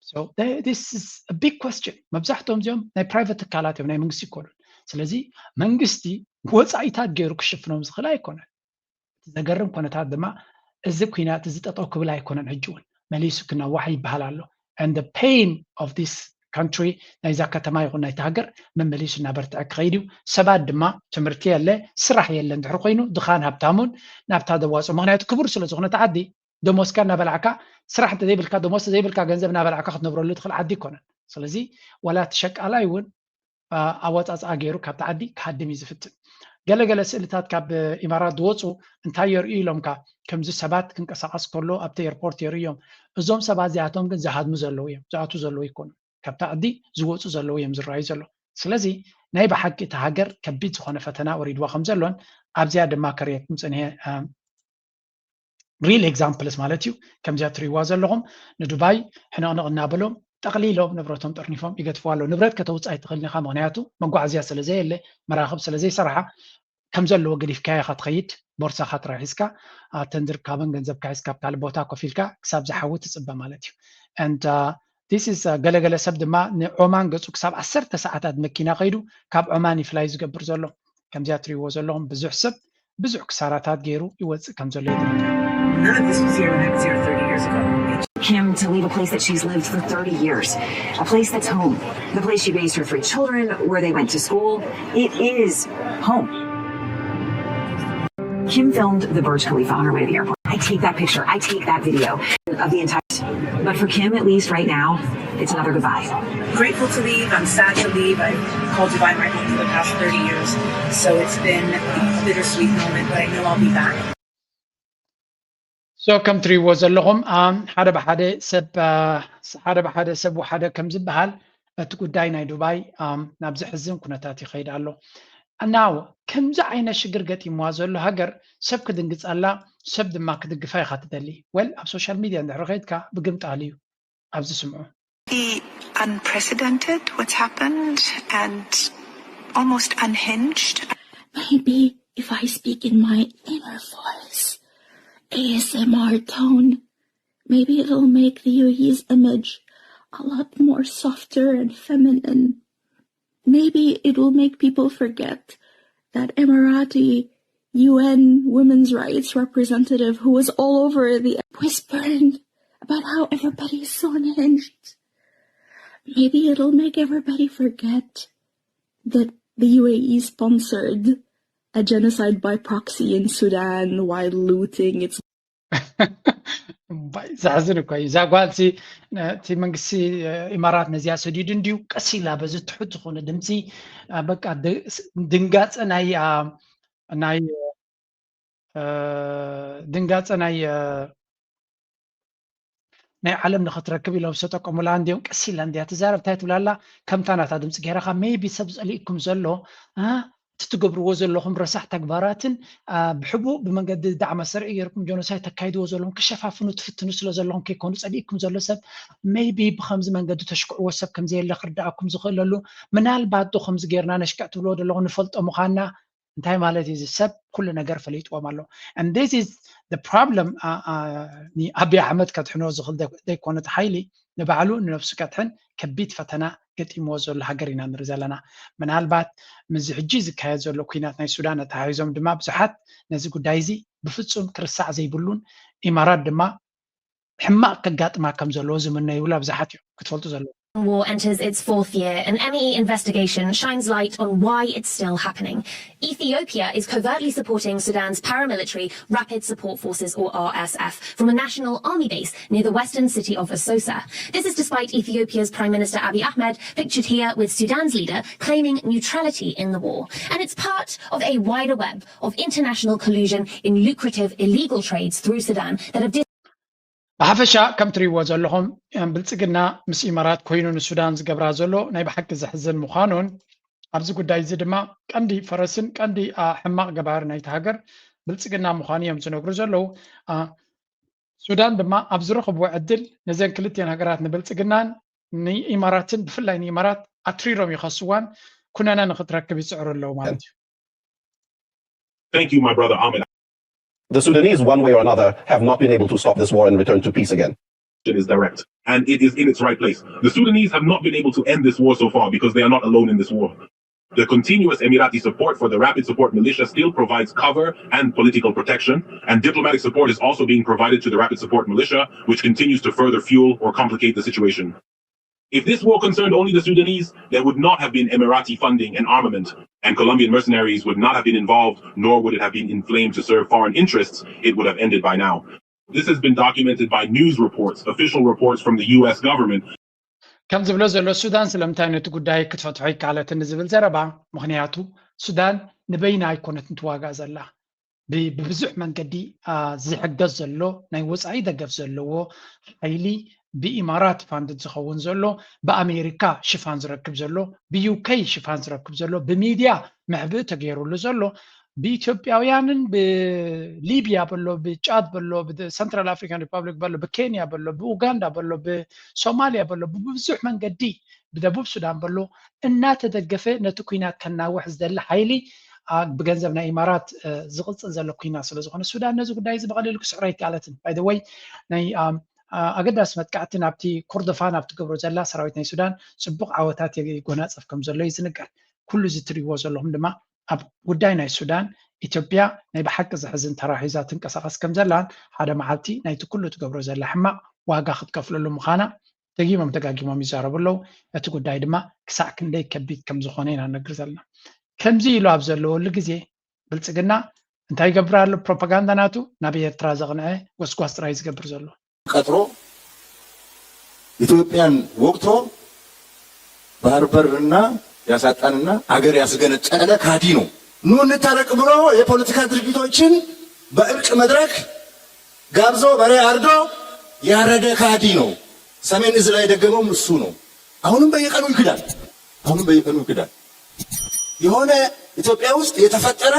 so this is a big question መብዛሕትኦም እዚኦም ናይ ፕራይቬት ትካላት እዮም ናይ መንግስቲ ይኮኑን ስለዚ መንግስቲ ወፃኢታት ገይሩ ክሽፍኖም ዝኽእል ኣይኮነን ዘገርም ኩነታት ድማ እዚ ኩናት እዚ ጠጠው ክብል ኣይኮነን ሕጂ እውን መሊሱ ክነዋሕ ይበሃል ኣሎ and the pain of this country ናይዛ ከተማ ይኹን ናይቲ ሃገር መመሊሱ እናበርትዐ ክኸይድ እዩ ሰባት ድማ ትምህርቲ የለ ስራሕ የለ እንድሕር ኮይኑ ድኻን ሃብታሙን ናብታ ደዋፅኦ ምክንያቱ ክቡር ስለ ዝኾነ ተዓዲ ደሞስካ እናበላዕካ ስራሕ ዘይብልካ ደሞስ ዘይብልካ ገንዘብ እናበላዕካ ክትነብረሉ ትኽእል ዓዲ ይኮነን ስለዚ ዋላ ተሸቃላይ እውን ኣወፃፅኣ ገይሩ ካብቲ ዓዲ ክሃድም እዩ ዝፍትን ገለገለ ስእልታት ካብ ኢማራት ዝወፁ እንታይ የርእዩ ኢሎምካ ከምዚ ሰባት ክንቀሳቀስ ከሎ ኣብቲ ኤርፖርት የርእዮም እዞም ሰባት እዚኣቶም ግን ዝሃድሙ ዘለዉ እዮም ዝኣቱ ዘለዉ ይኮኑ ካብቲ ዓዲ ዝወፁ ዘለዉ እዮም ዝረኣዩ ዘሎ ስለዚ ናይ ብሓቂ እቲ ሃገር ከቢድ ዝኾነ ፈተና ወሪድዋ ከም ዘሎን ኣብዚያ ድማ ከርየኩም ፅንሄ ሪል ኤግዛምፕልስ ማለት እዩ ከምዚያ ትሪእዋ ዘለኹም ንዱባይ ሕንቕንቕ እናበሎም ጠቕሊሎም ንብረቶም ጠርኒፎም ይገድፍዋ ኣለዉ ንብረት ከተውፃእ ኣይትኽእልን ኢኻ ምክንያቱ መጓዓዝያ ስለዘየለ መራኽብ ስለዘይሰራሓ ከም ዘለዎ ገዲፍካያ ኢኻ ትኸይድ ቦርሳኻ ጥራይ ሒዝካ ተንዝርካብን ገንዘብካ ሒዝካ ኣብ ካልእ ቦታ ኮፍ ኢልካ ክሳብ ዝሓዊ ትፅበ ማለት እዩ and this is ገለገለ ሰብ ድማ ንዖማን ገፁ ክሳብ 10 ሰዓታት መኪና ከይዱ ካብ ዖማን ይፍላይ ዝገብር ዘሎ ከምዚያ ትሪእዎ ዘለኹም ብዙሕ ሰብ ብዙሕ ክሳራታት ገይሩ ይወፅእ ከም ዘሎ ይድረግ None of this was here when I was here 30 years ago. Kim to leave a place that she's lived for 30 years, a place that's home, the place she raised her 3 children, where they went to school. It is home. Kim filmed the Burj Khalifa on her way to the airport. I take that picture, I take that video of the entire, but for Kim, at least right now, it's another goodbye. Grateful to leave, I'm sad to leave. I've called Dubai my home for the past 30 years, so it's been a bittersweet moment, but I know I'll be back. so ከም ትሪእዎ ዘለኹም ሓደ ብሓደ ሰብ ሓደ ከም ዝበሃል እቲ ጉዳይ ናይ ዱባይ ናብ ዝሕዝን ኩነታት ይኸይድ ኣሎ እናው ከምዚ ዓይነት ሽግር ገጢምዋ ዘሎ ሃገር ሰብ ክድንግፀላ ሰብ ድማ ክድግፋ ኢኻ ትደሊ ወል ኣብ ሶሻል ሚድያ እንድሕር ከይድካ ብግምጣል እዩ ኣብዚ ስምዑ unprecedented what's happened and almost unhinged. Maybe if I speak in my inner voice, ASMR tone, maybe it'll make the UAE's image a lot more softer and feminine. Maybe it will make people forget that Emirati UN women's rights representative who was all over the whispering about how everybody's so unhinged. Maybe it'll make everybody forget that the UAE sponsored a genocide by proxy in Sudan while looting its زعزن كوي زعقالسي تي منقسي إمارات نزيا سديد نديو قسيلا بزو تحط خونه دمسي بقى دنقات أناي دنقات أناي ناي عالم نخطركب لو ستقوم لانديو قسيلا نديا تزارب تايت ولا كم تانا دمسي غيرها ميبي سبز عليكم زلو تتقبروا زلهم رسح تكباراتن بحبوا بمنقد دعم سرعي يركم جونوسايد تكايدوا زلهم كشفافنو تفتنوا سلو زلهم كيكونوا صديقكم زلو سب ميبي بخمز منقد تشكعوا وسب كم زي اللي خردعكم زخللو منال بعد دو خمز غيرنا نشكعتوا لو دلو نفلط مخانا انتهي مالتي زي السب كل نقر فليت ومالو and this is the problem ني أبي أحمد كتحنو زخل ديكونة حيلي نبعلو نفسه كتحن كبيت فتنا قد يموزو الهجرين عن رزالنا من هالبات مزحجيز كهذا لو كينات ناي سودان تهايزهم دما بزحات نزقو دايزي بفتصم كرسع زي بلون إمارات دما حماق كقاط ما كم زلو زمنا يولا بزحات كتفلتو زلو. War enters its fourth year. An MEE investigation shines light on why it's still happening. Ethiopia is covertly supporting Sudan's paramilitary Rapid Support Forces, or RSF, from a national army base near the western city of Asosa. This is despite Ethiopia's Prime Minister Abiy Ahmed, pictured here with Sudan's leader, claiming neutrality in the war. And it's part of a wider web of international collusion in lucrative illegal trades through Sudan that have بحفشا كم تريوا زلهم بلصقنا مس إمارات كوينون السودان زقبرا زلو ناي بحق زحزن مخانون أبز قداي زدما كاندي فرسن كاندي حماق قبار ناي تهاجر بلصقنا مخانيهم زنوغر زلو سودان دما أبز رخب وعدل نزين كلتين هاجرات نبلصقنان ني إماراتن بفلاي ني إمارات أتريروم يخصوان كنا نخطركب يسعر اللو مالتي. Thank you, my brother Ahmed. The Sudanese, one way or another, have not been able to stop this war and return to peace again. It is direct, and it is in its right place. The Sudanese have not been able to end this war so far because they are not alone in this war. The continuous Emirati support for the Rapid Support Militia still provides cover and political protection, and diplomatic support is also being provided to the Rapid Support Militia, which continues to further fuel or complicate the situation. If this war concerned only the Sudanese, there would not have been Emirati funding and armament, and Colombian mercenaries would not have been involved, nor would it have been inflamed to serve foreign interests. It would have ended by now. This has been documented by news reports, official reports from the U.S. government. كم زبلو زلو السودان سلمتاني تقداي كتفتحي كالة النزبل زربا مغنياتو سودان نبينا يكونت نتواقع زلا ببزح من قدي زحق زلو نايوز عيدا قف زلو حيلي بإمارات فاندت زخون زلو بأمريكا شفان زركب زلو بيوكي شفان زركب زلو بميديا محبو تغيرو لزلو بإثيوبياويانن بليبيا بلو بتشاد بلو بسنترال أفريكان ريبابليك بلو بكينيا بلو بأوغندا بلو بصوماليا بلو ببزح من قدي بدبوب سودان بلو إنا تدقفه نتكوينات كناوح زدل حيلي بجنزبنا إمارات زغلت زلو كوينا سلزخون السودان نزو قدايز بغالي كسعري كالتن by the way ناي أقدر متكعتين أبتي كردفان أبتي قبرو زلا سراويتنا السودان سبق عواتات يقونات أفكم زلو يزنقر كل زتري وزلهم دما أب وداينا السودان إثيوبيا ناي بحق زحزن تراحيزات انكساقس كم زلان هذا معالتي ناي تكله تقبرو زلا حما واقا خد كفلو له مخانا تقيمة متقاقيمة ميزارب له يتقول داي دما كساكن لي كبيت كم زخونين عنا قرزلنا كم زي لو أبزلو لقزي بلتقنا انتاي قبرا له بروباغاندا ناتو نبي يترازغنا وسكواس رايز قبر زلو ቀጥሮ ኢትዮጵያን ወቅቶ ባህር በርና ያሳጣንና አገር ያስገነጠለ ካዲ ነው። ኑ እንታረቅ ብሎ የፖለቲካ ድርጅቶችን በእርቅ መድረክ ጋብዞ በሬ አርዶ ያረደ ካዲ ነው። ሰሜን እዝ ላይ ደገመውም እሱ ነው። አሁንም በየቀኑ ይክዳል። የሆነ ኢትዮጵያ ውስጥ የተፈጠረ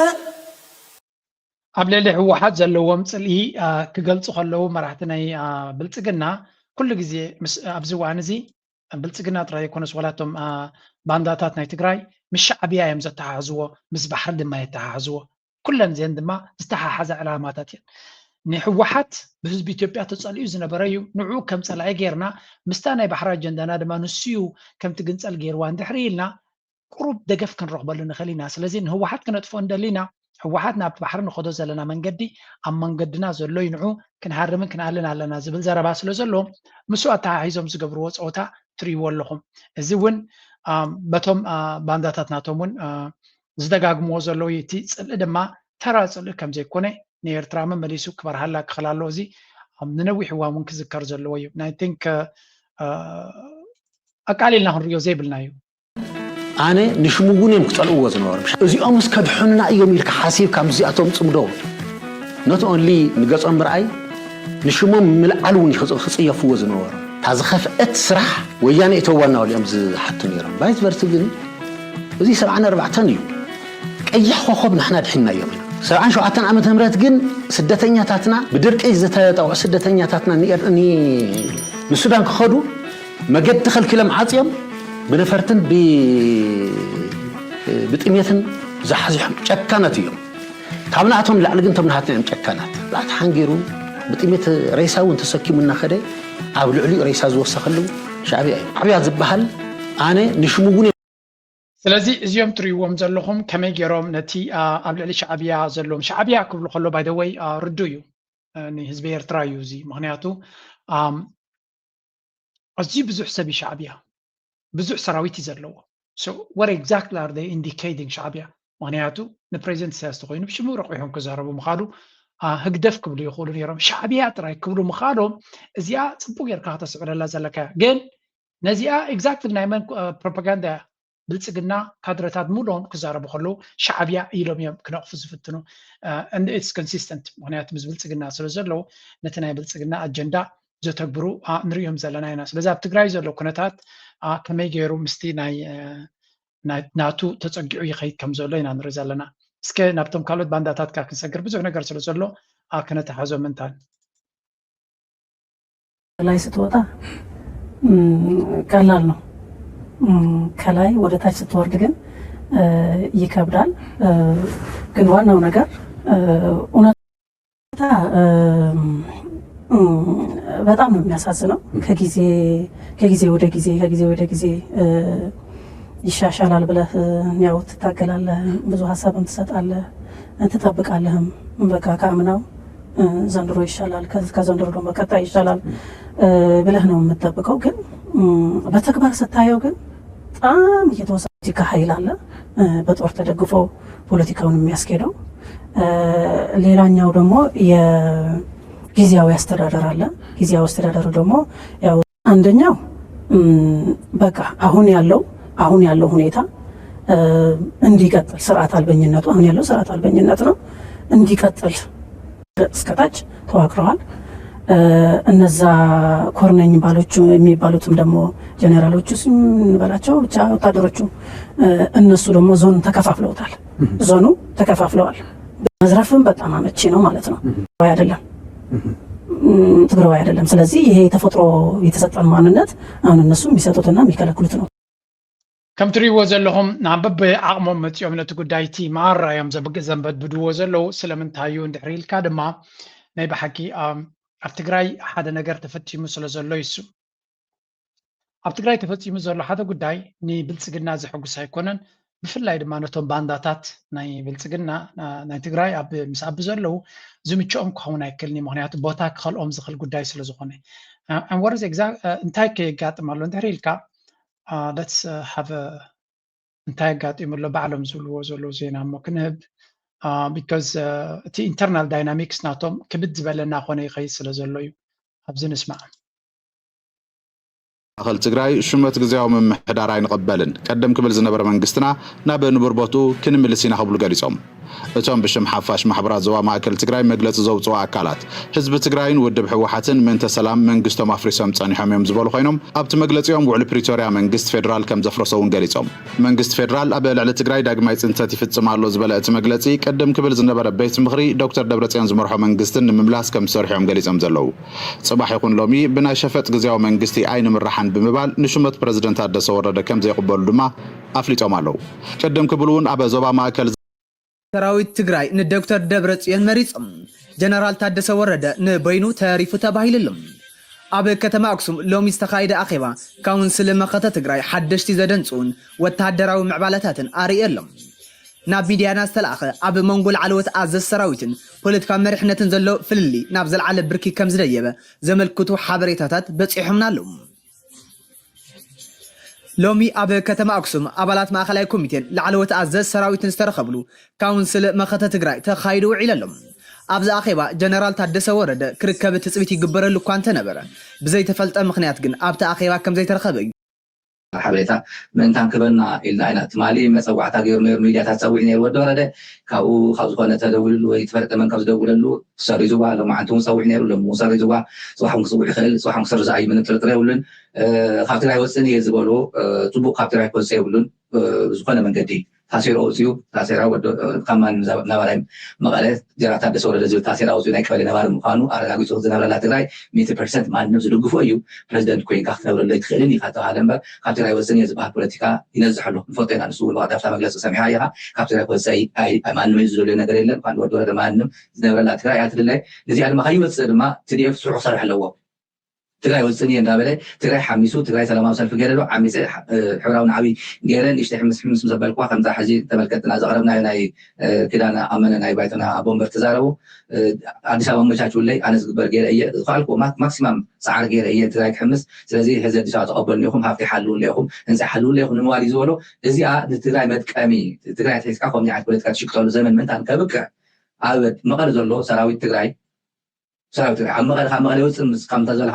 أبلي هو حد زلوا مصلي كقلت خلوا مرحتنا بلتقنا كل جزء أبزوا عنزي بلتقنا ترى يكون سوالاتهم بانداتات نيتجراي مش شعبية يوم زتحازوا مش بحر ما يتحازوا كلن زين دما زتحا حز علاماتات نحو حد بس بيتوبيا تسأل يوزنا برايو نوعو كم سأل غيرنا مستانا بحر جندنا دما نسيو كم تجنسال غير وان دحريلنا قرب دقف كان رغبة لنا خلينا سلازين هو حد كانت فوندلينا هو حدنا بحر نخدو زلنا من قدي أما من قدنا زلوا ينعو كن هرمن كن علنا زبل زربا سلو زلوا مسوا تعايزهم زقبروت أوتا تري ولهم زين بتوم بانداتنا تومون ዝደጋግሞ ዘሎ እቲ ጽልእ ድማ ተራ ጽልእ ከም ዘይኮነ ንኤርትራ መሊሱ ክበርሃላ ክኸላሎ እዚ ንነዊሕ እዋን እውን ክዝከር ዘለዎ እዩ ናይ ቲንክ ኣቃሊልና ክንሪኦ ዘይብልና እዩ ኣነ ንሽሙጉን እዮም ክጸልእዎ ዝነበሩ እዚኦም ምስ ከድሑንና እዮም ኢልካ ሓሲብካ ምስዚኣቶም ጽምዶ ኖት ኦንሊ ንገጾም ምርኣይ ንሽሞም ምልዓል እውን ክጽየፍዎ ዝነበሩ ታዝኸፍአት ስራሕ ወያነ ኢተዋና ወሊኦም ዝሓቱ ነይሮም ባይት በርቲ ግን እዚ 74 እዩ ቀይሕ ኮኸብ ንሕና ድሕና እዮም 77 ዓመተ ምህረት ግን ስደተኛታትና ብድርቂ ዝተጠውዑ ስደተኛታትና ንሱዳን ክኸዱ መገዲ ከልክሎም ዓጽዮም ብነፈርትን ብጥሜትን ዝሓዝሖም ጨካናት እዮም ካብናቶም ላዕሊ ግን ተምናሃትና እዮም ጨካናት ላዕቲ ሓንጊሩ ብጥሜት ሬሳ እውን ተሰኪሙና ኸደ ኣብ ልዕሊ ሬሳ ዝወሰኸሉ ሻዕብያ እዩ ሻዕብያ ዝበሃል ኣነ ንሽሙጉን ስለዚ እዚኦም ትሪእዎም ዘለኹም ከመይ ገይሮም ነቲ ኣብ ልዕሊ ሻዕብያ ዘለዎም ሻዕብያ ክብሉ ከሎ ባይ ዘ ወይ ርዱ እዩ ንህዝቢ ኤርትራ እዩ እዚ ምክንያቱ ኣዝዩ ብዙሕ ሰብ ሻዕብያ ብዙሕ ሰራዊት እዩ ዘለዎ what exactly are they indicating ሻዕብያ ምክንያቱ ንፕሬዚደንት ኢሳያስ ኮይኑ ብሽሙ ረቂሖም ክዛረቡ ምኻዱ ህግደፍ ክብሉ ይኽእሉ ነይሮም ሻዕብያ ጥራይ ክብሉ ምኻዶም እዚኣ ፅቡቅ ጌርካ ከተስዕረላ ዘለካ ግን ነዚኣ ኤግዛክትሊ ናይ መን ፕሮፓጋንዳ ብልጽግና ካድረታት ሙሉኦም ክዛረቡ ከለዉ ሻዕብያ ኢሎም እዮም ክነቕፉ ዝፍትኑ and it's consistent ምክንያቱ ምስ ብልጽግና ስለ ዘለዎ ነቲ ናይ ብልጽግና ኣጀንዳ ዘተግብሩ ንሪኦም ዘለና ኢና ስለዚ ኣብ ትግራይ ዘሎ ኩነታት ከመይ ገይሩ ምስቲ ናቱ ተፀጊዑ ይኸይድ ከም ዘሎ ኢና ንርኢ ዘለና እስከ ናብቶም ካልኦት ባንዳታት ካ ክንሰግር ብዙሕ ነገር ስለ ዘሎ ክነተሓዞ ምንታን ላይ ስትወጣ ቀላል ነው ከላይ ወደ ታች ስትወርድ ግን ይከብዳል ግን ዋናው ነገር እውነታ በጣም ነው የሚያሳዝነው ከጊዜ ወደ ጊዜ ይሻሻላል ብለህ ያው ትታገላለህ ብዙ ሐሳብም ትሰጣለህ ትጠብቃለህም በቃ ካምናው ዘንድሮ ይሻላል ከዘንድሮ ደግሞ ቀጣይ ይሻላል ብለህ ነው የምትጠብቀው ግን በተግባር ስታየው ግን በጣም እየተወሰነ ኃይል አለ በጦር ተደግፎ ፖለቲካውን የሚያስኬደው ሌላኛው ደግሞ የጊዜያዊ አስተዳደር አለ ጊዜያዊ አስተዳደሩ ደግሞ ያው አንደኛው በቃ አሁን ያለው ሁኔታ እንዲቀጥል ስርዓት አልበኝነቱ አሁን ያለው ስርዓት አልበኝነት ነው እንዲቀጥል እስከታች ተዋቅረዋል እነዛ ኮርነኝ ባሎቹ የሚባሉትም ደግሞ ጀነራሎቹ እንበላቸው ብቻ ወታደሮቹ እነሱ ደግሞ ዞን ተከፋፍለውታል ዞኑ ተከፋፍለዋል መዝረፍም በጣም አመቺ ነው ማለት ነው ትግራይ አይደለም ስለዚህ ይሄ ተፈጥሮ የተሰጠን ማንነት አሁን እነሱ የሚሰጡትና የሚከለክሉት ነው ከም ትሪእዎ ዘለኹም ናበብ ዓቕሞም መፂኦም ነቲ ጉዳይቲ ማራዮም ዘንበድብድዎ ዘለዉ ስለምንታይ እዩ እንድሕሪ ኢልካ ድማ ናይ ብሓቂ ኣብ ትግራይ ሓደ ነገር ተፈፂሙ ስለ ዘሎ ይሱ ኣብ ትግራይ ተፈፂሙ ዘሎ ሓደ ጉዳይ ንብልፅግና ዘሐጉስ ኣይኮነን ብፍላይ ድማ ነቶም ባንዳታት ናይ ብልፅግና ናይ ትግራይ ምስ ኣብ ዘለዉ ዝምችኦም ክኸውን ኣይክእልኒ ምክንያቱ ቦታ ክኸልኦም ዝኽእል ጉዳይ ስለ ዝኾነ እንታይ ከየጋጥም ኣሎ እንድሕሪ ኢልካ let's have እንታይ ያጋጥም ኣሎ ባዕሎም ዝብልዎ ዘለዉ ዜና እሞ ክንህብ because the internal dynamics ናቶም ክብድ ዝበለና ኮነ ይኸይድ ስለ ዘሎ እዩ ኣብዚ ንስማዕ أخل تجري شمت جزاهم من حدار عين قبلن قدم قبل زنبر من قستنا نبى نبربطو كن ملسينا قبل قريصهم اتهم بشم حفاش محبرات زوا ماكل تجري مجلس زوج زوا أكلات حزب تجرين ودب حوحتن من تسلام من قستهم أفريسهم تصاني حميم زبالو خينهم أبت مجلس يوم وعلى بريتوريا من قست فيدرال كم زفرسون قريصهم من قست فيدرال قبل على تجري داق ما يتنتهي في السماع له زبالة مجلسي قدم قبل زنبر بيت مخري دكتور دبرتيان زمرحة من قستن مملاس كم سرحهم قريصهم زلو صباح يكون لومي بنا شفت جزاهم من قستي عين مرحن بمبال نشمت بريزيدنت عدس ورده كم زي قبل دما أفليتهم علو قدم قبلون أبا زبا ماكل ሰራዊት ትግራይ ንዶክተር ደብረጽዮን መሪጽ ጀነራል ታደሰ ወረደ ንበይኑ ታሪፉ ተባሂልሎም ኣብ ከተማ አክሱም ሎሚ ዝተኻይደ ኣኼባ ካውንስል መኸተ ትግራይ ሓደሽቲ ዘደንጹን ወታደራዊ ምዕባለታትን ኣርእየሎም ናብ ሚድያና ዝተላኸ ኣብ መንጎል ዓለወት ኣዘዝ ሰራዊትን ፖለቲካ መሪሕነትን ዘሎ ፍልሊ ናብ ዘለዓለ ብርኪ ከም ዝደየበ ዘመልክቱ ሓበሬታታት በፂሖምና ኣለዉ ሎሚ ኣብ ከተማ ኣክሱም ኣባላት ማእኸላይ ኮሚቴን ላዕለወት ኣዘዝ ሰራዊትን ዝተረኸብሉ ካውንስል መኸተ ትግራይ ተኻይዱ ውዒሉ ኣሎ ኣብዚ ኣኼባ ጀነራል ታደሰ ወረደ ክርከብ ትፅቢት ይግበረሉ እኳ እንተነበረ ብዘይተፈልጠ ምክንያት ግን ኣብቲ ኣኼባ ከም ዘይተረኸበ እዩ ሓበሬታ ምእንታን ክበና ኢልና ኢና ትማሊ መፀዋዕታ ገይሩ ነይሩ ሚድያታት ፀዊዕ ነይሩ ወዲ ወረደ ካብኡ ካብ ዝኾነ ተደውልሉ ወይ ተፈለጠ መን ካብ ዝደውለሉ ሰሪዝዋ ሎማዓንቲ እውን ፀዊዕ ነይሩ ሎሚ እውን ሰሪዝዋ ፅባሕ ክፅውዕ ይኽእል ፅባሕ ክሰርዛ እዩ ምንም ጥርጥር የብሉን ካብ ትግራይ ወፅን እየ ዝበሉ ፅቡቅ ካብ ትግራይ ክወፅእ የብሉን ዝኾነ መንገዲ ታሲሮ ወፅዩ ታሲራ ከማን ነባራይ መቐለ ጀነራል ታደሰ ወረደ ዝብል ታሲራ ወፅዩ ናይ ቀበሌ ነባሪ ምዃኑ ኣረጋጊፁ ዝነበረላ ትግራይ 100% ማንም ዝድግፎ እዩ ፕረዚደንት ኮይንካ ክትነብረሉ ኣይትኽእልን ኢኻ ተባሃለ እምበር ካብ ትግራይ ወፅን እየ ዝበሃል ፖለቲካ ይነዝሕ ኣሎ ንፈልጦ ኢና ንሱ እውን ብቐዳፍታ መግለፂ ሰሚዕካ ኢኻ ካብ ትግራይ ክወፅእ ማንም እዩ ዝደልዮ ነገር የለን ኳ ወዲ ወረደ ማንም ዝነበረላ ትግራይ እያ ትድላይ ነዚኣ ድማ ከይወፅእ ድማ ትድኤፍ ስዑ ክሰርሕ ኣለዎ ትግራይ ወፅን እየ እንዳበለ ትግራይ ሓሚሱ ትግራይ ሰላማዊ ሰልፊ ገይረሉ ዓሚፀ ሕብራውን ዓብይ ገይረን ንእሽተይ ሕምስ ሕምስ ዘበልክዋ ከምዛ ሕዚ ተመልከትና ዘቕረብናዮ ናይ ክዳን ኣመነ ናይ ባይቶና ቦምበር ተዛረቡ ኣዲስ ኣበባ መቻችውለይ ኣነ ዝግበር ገይረ እየ ዝኽኣልኩ ማክሲማም ፃዕሪ ገይረ እየ ትግራይ ክሕምስ ስለዚ ሕዚ ኣዲስ ኣበባ ተቐበልኒ ኢኹም ሃብቲ ሓልውለ ኢኹም ህንፃ ሓልውለ ኢኹም ንምባል እዩ ዝበሎ እዚኣ ንትግራይ መጥቀሚ ትግራይ ተሒዝካ ከምዚ ዓይነት ፖለቲካ ትሽክተሉ ዘመን ምንታን ከብቅዕ ኣብ መቐለ ዘሎ ሰራዊት ትግራይ ሰራዊት ትግራይ ኣብ መቐለ ካብ መቐለ ይወፅእ ከምታ ዝበላ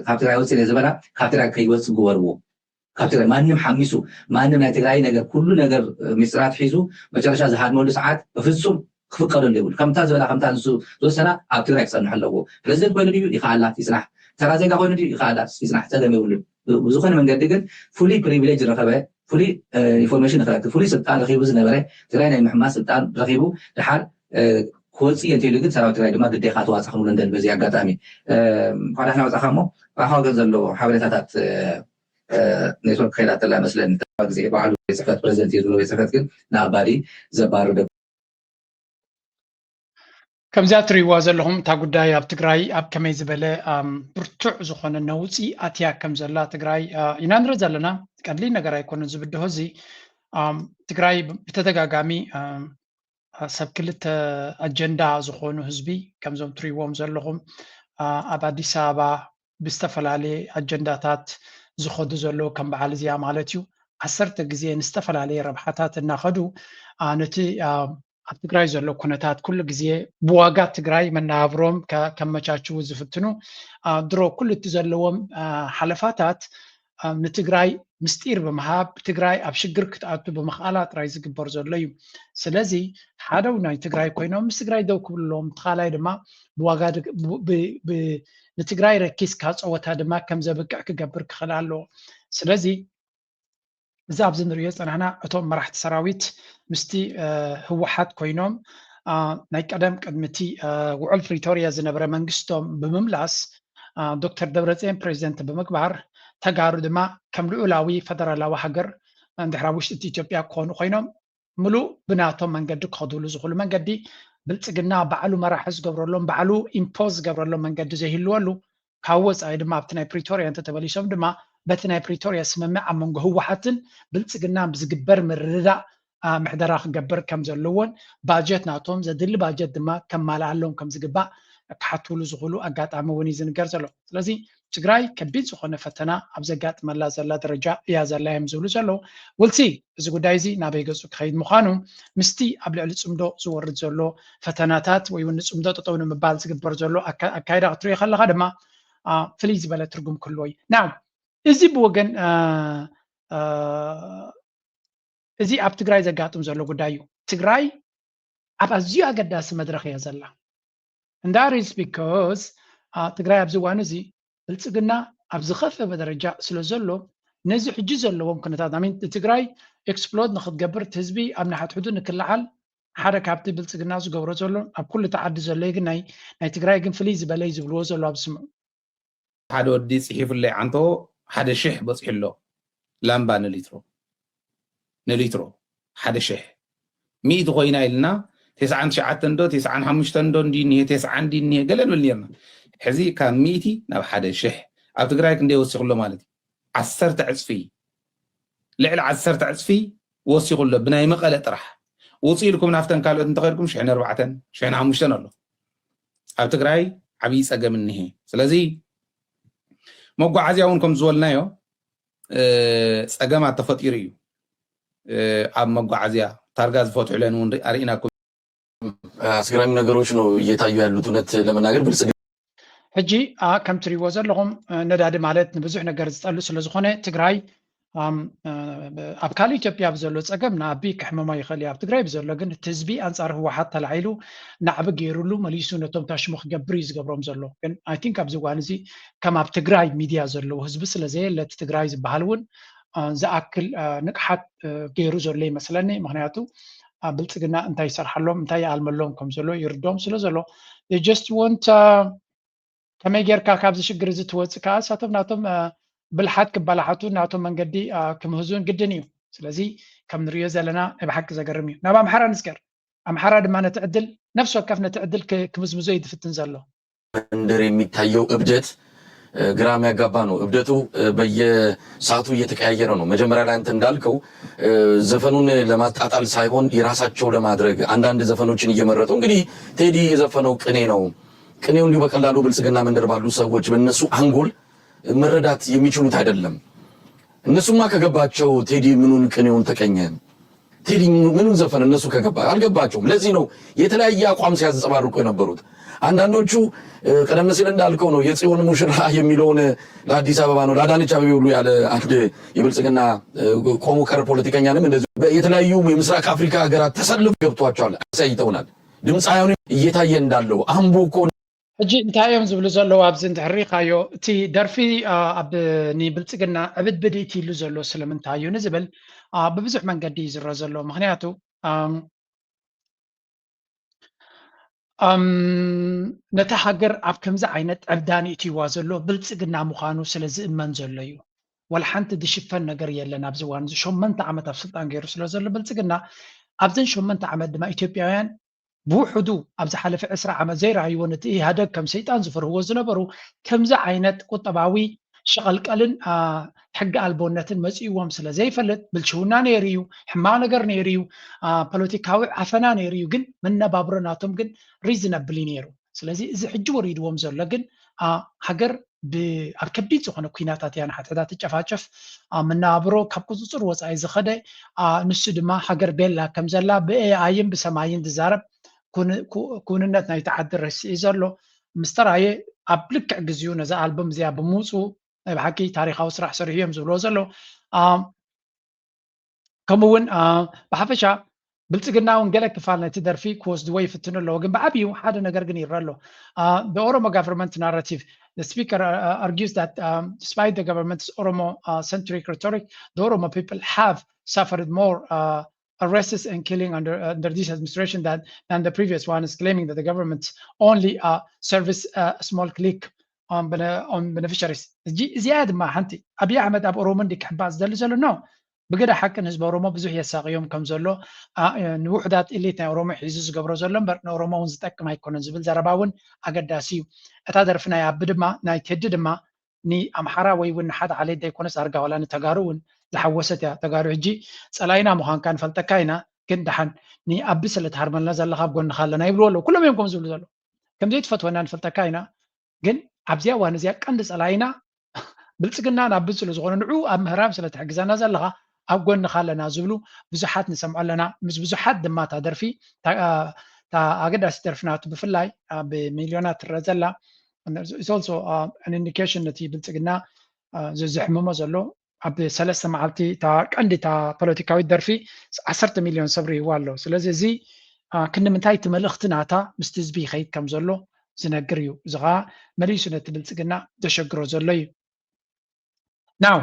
ካብ ትግራይ ወፅእ እየ ዝበላ ካብ ትግራይ ከይወፅእ ግበርዎ ካብ ትግራይ ማንም ሓሚሱ ማንም ናይ ትግራይ ነገር ኩሉ ነገር ምስጢራት ሒዙ መጨረሻ ዝሃድመሉ ሰዓት ብፍፁም ክፍቀደሉ የብሉ ከምታ ዝበላ ከምታ ንሱ ዝወሰና ኣብ ትግራይ ክፀንሑ ኣለዎ ፕረዚደንት ኮይኑ ድዩ ይኽኣላት ይፅናሕ ተራ ዜጋ ኮይኑ ድዩ ይኽኣላት ይፅናሕ ፀገም የብሉን ብዝኾነ መንገዲ ግን ፍሉይ ፕሪቪሌጅ ዝረኸበ ፍሉይ ኢንፎርሜሽን ንክረክብ ፍሉይ ስልጣን ረኺቡ ዝነበረ ትግራይ ናይ ምሕማስ ስልጣን ረኺቡ ድሓር ክወፅእ እንተኢሉ ግን ሰራዊት ትግራይ ድማ ግዴኻ ተዋፅእ ክንብሎ እንደል በዚ ኣጋጣሚ እንኳ ዳሕና ወፃእኻ እሞ ባሕዋ ገን ዘሎ ሓበሬታታት ኔትወርክ ከይዳ ተላ መስለን ግዜ ባዕሉ ቤት ፕረዚደንት እዩ ዝብሎ ቤት ፅሕፈት ግን ንኣባዲ ዘባርር ከምዚኣ እትሪእዋ ዘለኹም እታ ጉዳይ ኣብ ትግራይ ኣብ ከመይ ዝበለ ብርቱዕ ዝኾነ ነውፂ ኣትያ ከም ዘላ ትግራይ ኢና ንርኢ ዘለና ቀሊል ነገር ኣይኮነን ዝብድሆ እዚ ትግራይ ብተደጋጋሚ ሰብ ክልተ ኣጀንዳ ዝኾኑ ህዝቢ ከምዞም ትሪእዎም ዘለኹም ኣብ ኣዲስ ኣበባ ብዝተፈላለየ ኣጀንዳታት ዝኸዱ ዘለዉ ከም በዓል እዚኣ ማለት እዩ 10 ግዜ ንዝተፈላለየ ረብሓታት እናኸዱ ነቲ ኣብ ትግራይ ዘሎ ኩነታት ኩሉ ግዜ ብዋጋ ትግራይ መናብሮም ከመቻችው ዝፍትኑ ድሮ ኩሉ እቲ ዘለዎም ሓለፋታት ንትግራይ ምስጢር ብምሃብ ትግራይ ኣብ ሽግር ክትኣቱ ብምኽኣላ ጥራይ ዝግበር ዘሎ እዩ ስለዚ ሓደው ናይ ትግራይ ኮይኖም ምስ ትግራይ ደው ክብልሎም ተኻላይ ድማ ብዋጋ ንትግራይ ረኪስካ ፀወታ ድማ ከም ዘብቅዕ ክገብር ክኽእል ኣለዎ ስለዚ እዚ ኣብዚ ንሪኦ ፀናሕና እቶም መራሕቲ ሰራዊት ምስቲ ህወሓት ኮይኖም ናይ ቀደም ቅድሚቲ ውዕል ፕሪቶርያ ዝነበረ መንግስቶም ብምምላስ ዶክተር ደብረፅዮን ፕሬዚደንት ብምግባር ተጋሩ ድማ ከም ልዑላዊ ፈደራላዊ ሃገር እንድሕራ ውሽጢ ኢትዮጵያ ክኾኑ ኮይኖም ሙሉእ ብናቶም መንገዲ ክኸድሉ ዝኽእሉ መንገዲ ብልፅግና ባዕሉ መራሒ ዝገብረሎም ባዕሉ ኢምፖዝ ዝገብረሎም መንገዲ ዘይህልወሉ ካብ ወፃኢ ድማ ኣብቲ ናይ ፕሪቶርያ እንተተበሊሶም ድማ በቲ ናይ ፕሪቶርያ ስምምዕ ኣብ መንጎ ህወሓትን ብልፅግና ብዝግበር ምርድዳእ ምሕደራ ክገብር ከም ዘለዎን ባጀት ናቶም ዘድሊ ባጀት ድማ ከማልኣሎም ከም ዝግባእ ክሓትውሉ ዝኽእሉ ኣጋጣሚ እውን እዩ ዝንገር ዘሎ ስለዚ ትግራይ ከቢድ ዝኾነ ፈተና ኣብ ዘጋጥመላ ዘላ ደረጃ እያ ዘላ እዮም ዝብሉ ዘለዉ ውልሲ እዚ ጉዳይ እዚ ናበይ ገፁ ክኸይድ ምዃኑ ምስቲ ኣብ ልዕሊ ፅምዶ ዝወርድ ዘሎ ፈተናታት ወይ እውን ንፅምዶ ጠጠው ንምባል ዝግበር ዘሎ ኣካይዳ ክትሪኦ ከለካ ድማ ፍልይ ዝበለ ትርጉም ክህልዎ እዩ ናው እዚ ብወገን እዚ ኣብ ትግራይ ዘጋጥም ዘሎ ጉዳይ እዩ ትግራይ ኣብ ኣዝዩ ኣገዳሲ መድረክ እያ ዘላ and that is because ትግራይ ኣብዚ እዋን እዚ ብልፅግና ኣብ ዝኸፈበ ደረጃ ስለ ዘሎ ነዚ ሕጂ ዘለዎም ኩነታት ኣሚን ትግራይ ኤክስፕሎድ ንክትገብር እቲ ህዝቢ ኣብ ናሓትሕዱ ንክልዓል ሓደ ካብቲ ብልፅግና ዝገብሮ ዘሎ ኣብ ኩሉ ተዓዲ ዘሎ ግን ናይ ትግራይ ግን ፍልይ ዝበለ ዝብልዎ ዘሎ ኣብ ስምዑ ሓደ ወዲ ፅሒፉለይ ዓንቶ 1,000 በፂሕሎ ላምባ ንሊትሮ 1,000 ሚእቲ ኮይና ኢልና 99 ዶ 95 ዶ እንዲኒሄ 90 እንዲኒሄ ገለ ንብል ነርና ሕዚ ካብ ሚእቲ ናብ 1,000 ኣብ ትግራይ ክንደይ ወሲኹሎ ማለት እዩ 10 ዕፅፊ ልዕሊ 10 ዕፅፊ ወሲኹሎ ብናይ መቐለ ጥራሕ ውፅእ ኢልኩም ናፍተን ካልኦት እንተኸድኩም 4 5 ኣሎ ኣብ ትግራይ ዓብይ ፀገም እኒሄ ስለዚ መጓዓዝያ እውን ከም ዝበልናዮ ፀገማት ተፈጢሩ እዩ ኣብ መጓዓዝያ ታርጋ ዝፈትሑ ለን እውን አርኢናኩም አስገራሚ ነገሮች ነው እየታዩ ያሉት እውነት ለመናገር ብልጽግና ሕጂ ከም ትሪእዎ ዘለኹም ነዳዲ ማለት ንብዙሕ ነገር ዝጠሉ ስለ ዝኾነ ትግራይ ኣብ ካልእ ኢትዮጵያ ብዘሎ ፀገም ንዓቢ ክሕመማ ይኽእል እዩ ኣብ ትግራይ ብዘሎ ግን እቲ ህዝቢ ኣንጻር ህወሓት ተላዒሉ ናዕቢ ገይሩሉ መሊሱ ነቶም ታሽሙ ክገብር እዩ ዝገብሮም ዘሎ ግን ኣይ ቲንክ ኣብዚ እዋን እዚ ከም ኣብ ትግራይ ሚድያ ዘለዎ ህዝቢ ስለዘየለ እቲ ትግራይ ዝበሃል እውን ዝኣክል ንቕሓት ገይሩ ዘሎ ይመስለኒ ምክንያቱ ብልጽግና እንታይ ይሰርሓሎም እንታይ ይኣልመሎም ከም ዘሎ ይርዶም ስለ ዘሎ they just want ከመይ ጌርካ ካብዚ ሽግር እዚ ትወፅእ ከዓ ሳቶም ናቶም ብልሓት ክበላሓቱ ናቶም መንገዲ ክምህዙን ግድን እዩ ስለዚ ከም ንሪኦ ዘለና ብሓቂ ዘገርም እዩ ናብ ኣምሓራ ንዝገር ኣምሓራ ድማ ነቲ ዕድል ነፍሲ ወከፍ ነቲ ዕድል ክምዝምዞ ይድፍትን ዘሎ መንደር የሚታየው እብደት ግራ የሚያጋባ ነው እብደቱ በየሰዓቱ እየተቀያየረ ነው መጀመሪያ ላይ አንተ እንዳልከው ዘፈኑን ለማጣጣል ሳይሆን የራሳቸው ለማድረግ አንዳንድ ዘፈኖችን እየመረጡ እንግዲህ ቴዲ የዘፈነው ቅኔ ነው ቅኔው እንዲሁ በቀላሉ ብልጽግና መንደር ባሉ ሰዎች በእነሱ አንጎል መረዳት የሚችሉት አይደለም እነሱማ ከገባቸው ቴዲ ምኑን ቅኔውን ተቀኘ ቴዲ ምኑን ዘፈን እነሱ ከገባ አልገባቸውም ለዚህ ነው የተለያየ አቋም ሲያንጸባርቁ የነበሩት አንዳንዶቹ ቀደም ሲል እንዳልከው ነው የጽዮን ሙሽራ የሚለውን ለአዲስ አበባ ነው ለአዳነች አቤቤ ሁሉ ያለ አንድ የብልጽግና ኮሙከር ፖለቲከኛንም እንደዚህ የተለያዩ የምስራቅ አፍሪካ ሀገራት ተሰልፈው ገብቷቸዋል አሳይተውናል ድምጻዩን እየታየ እንዳለው አምቦ እኮ ሕጂ እንታይ እዮም ዝብሉ ዘለዉ ኣብዚ እንትሕሪኻዮ እቲ ደርፊ ኣብ ንብልጽግና ዕብድብድ እቲ ኢሉ ዘሎ ስለምንታይ እዩ ንዝብል ብብዙሕ መንገዲ እዩ ዝረአ ዘሎ ምክንያቱ ነታ ሃገር ኣብ ከምዚ ዓይነት ዕብዳን እትይዋ ዘሎ ብልጽግና ምዃኑ ስለ ዝእመን ዘሎ እዩ ወላ ሓንቲ ዝሽፈን ነገር የለን ኣብዚ እዋን እዚ 8 ዓመት ኣብ ስልጣን ገይሩ ስለ ዘሎ ብልጽግና ኣብዘን 8 ዓመት ድማ ኢትዮጵያውያን ብውሕዱ ኣብ ዝሓለፈ 20 ዓመት ዘይረኣይዎ ነቲ ኢህደግ ከም ሰይጣን ዝፈርህዎ ዝነበሩ ከምዚ ዓይነት ቁጠባዊ ሸቐልቀልን ሕጊ ኣልቦነትን መፂእዎም ስለ ዘይፈልጥ ብልሽውና ነይሩ እዩ ሕማቕ ነገር ነይሩ እዩ ፖለቲካዊ ዓፈና ነይሩ እዩ ግን መነባብሮ ናቶም ግን ሪዝነብል ነይሩ ስለዚ እዚ ሕጂ ወሪድዎም ዘሎ ግን ሃገር ኣብ ከቢድ ዝኾነ ኩናታት እያ ንሓትሕታ ትጨፋጨፍ መነባብሮ ካብ ቁፅፅር ወፃኢ ዝኸደ ንሱ ድማ ሃገር ቤላ ከም ዘላ ብኤኣይን ብሰማይን ዝዛረብ ኩንነት ናይ ተዓዲ ረሲኡ ዘሎ ምስተራየ ኣብ ልክዕ ግዜኡ ነዛ ኣልበም እዚኣ ብምውፅኡ ናይ ብሓቂ ታሪካዊ ስራሕ ሰሪሑ እዮም ዝብልዎ ዘሎ ከምኡውን ብሓፈሻ ብልጽግና እውን ገለ ክፋል ነቲ ደርፊ ክወስድዎ ይፍትኑ ኣለዎ ግን ብዓብዩ ሓደ ነገር ግን ይረአ ኣሎ the Oromo government narrative the speaker argues that despite the government's Oromo centric rhetoric the Oromo people have suffered more arrests and killing under this administration than the previous one is claiming that the government only service a small clique on beneficiaries زياد ما حنتي أبي أحمد أب أورومن ديك حباز دل no بقدر حق نسبة أوروما بزوج يساقيهم كم زلوا نوحدات اللي تنا أوروما حيزوز قبرو زلهم بر أوروما ونزتك ما يكون زبل زرباون أقدر داسيو أتادر فينا يعبد ما نايتهدد ما ني أمحرا ويون حد عليه ده يكون سارقة ولا نتجارون زحوست يا تجارو هجي سلاينا مهان كان فلتكاينا كندحن ني أبس اللي تهرمنا زل خاب قلنا خلنا يبلوا له كلهم يوم زلوا زلوا كم زيت فتوى فلتكاينا جن عبزيا وانزيا كند سلاينا بلصقنا نابس له زغون نعو أمهرام سلة حجزنا زلها أبغون نخلنا زبلو بزحات نسمع لنا مش بزحات دم تقدر في تا أقدر استرفنات بفلاي بمليونات الرزلة it's also an indication that بلصقنا زحمة ما زلوا عبد ثلاثة معلتي تا عندي تا بوليتيكاوي درفي 10 مليون صبري والله سلازي زي كنا من تايت ملختنا تا مستزبي خيط كم زلو زنقريو زغا مليسونة بلصقنا تشجرو زلي now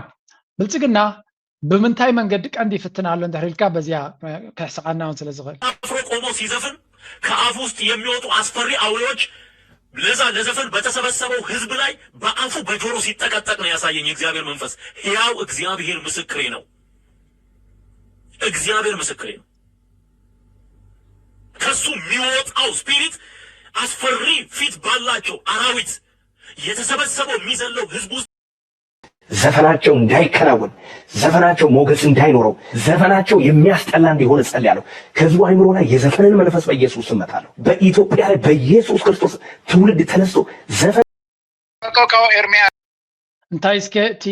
بلصقنا بمنتاي من قدك عندي فتنا على ندهر الكعبة زيا كحسقنا ونسل زغل أفرق أمو سيزفن كأفوست يميوتو عسفري أولوج لذا لزفن بتسبسبو حزب لاي بأنفو بجورو سيتقطق ነው ያሳየኝ እግዚአብሔር መንፈስ ሕያው እግዚአብሔር ምስክሬ ነው እግዚአብሔር ምስክሬ ነው ከሱ የሚወጣው ስፒሪት አስፈሪ ፊት ባላቸው አራዊት የተሰበሰበው የሚዘለው ህዝብ ዘፈናቸው እንዳይከናወን ዘፈናቸው ሞገስ እንዳይኖረው ዘፈናቸው የሚያስጠላ እንዲሆን ጸልያለሁ ከህዝቡ አይምሮ ላይ የዘፈንን መንፈስ በኢየሱስ ስም መታለሁ በኢትዮጵያ ላይ በኢየሱስ ክርስቶስ ትውልድ ተነስቶ ዘፈን ኮኮ ኤርሚያ እንታይ እስከ እቲ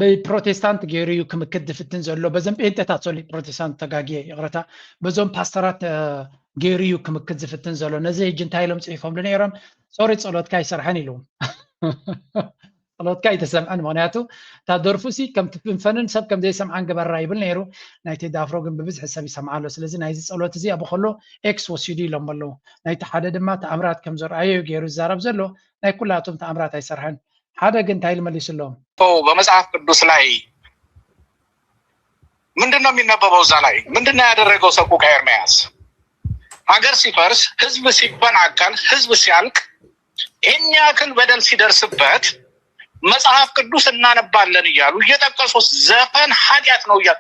ብፕሮቴስታንት ገይሩ እዩ ክምክድ ፍትን ዘሎ በዘም ጴንጤታት ዘሎ ፕሮቴስታንት ተጋጊየ ይቕረታ በዞም ፓስተራት ገይሩ እዩ ክምክድ ዝፍትን ዘሎ ነዚ ሕጂ እንታይ ኢሎም ፅሒፎምሉ ነይሮም ሶሪ ጸሎትካ ይሰርሐን ኢሎም ጸሎትካ ይተሰምዐን ምክንያቱ እታ ደርፉሲ ከም ትፍንፈንን ሰብ ከም ዘይሰምዓን ግበራ ይብል ነይሩ ናይቲ ዳፍሮ ግን ብብዝሒ ሰብ ይሰምዓሎ ስለዚ ናይዚ ጸሎት እዚ ኣብ ከሎ ኤክስ ወሲዱ ኢሎም ኣለዉ ናይቲ ሓደ ድማ ተኣምራት ከም ዘርአዮ ገይሩ ይዛረብ ዘሎ ናይ ኩላቶም ተኣምራት ኣይሰርሐን ሓደ ግን እንታይ ልመልስሎም በመጽሐፍ ቅዱስ ላይ ምንድነው የሚነበበው እዛ ላይ ምንድነው ያደረገው ሰቆቃ ኤርምያስ ሀገር ሲፈርስ ህዝብ ሲፈናቀል ህዝብ ሲያልቅ ይህን ያክል በደል ሲደርስበት መጽሐፍ ቅዱስ እናነባለን እያሉ እየጠቀሱ ዘፈን ኃጢአት ነው እያሉ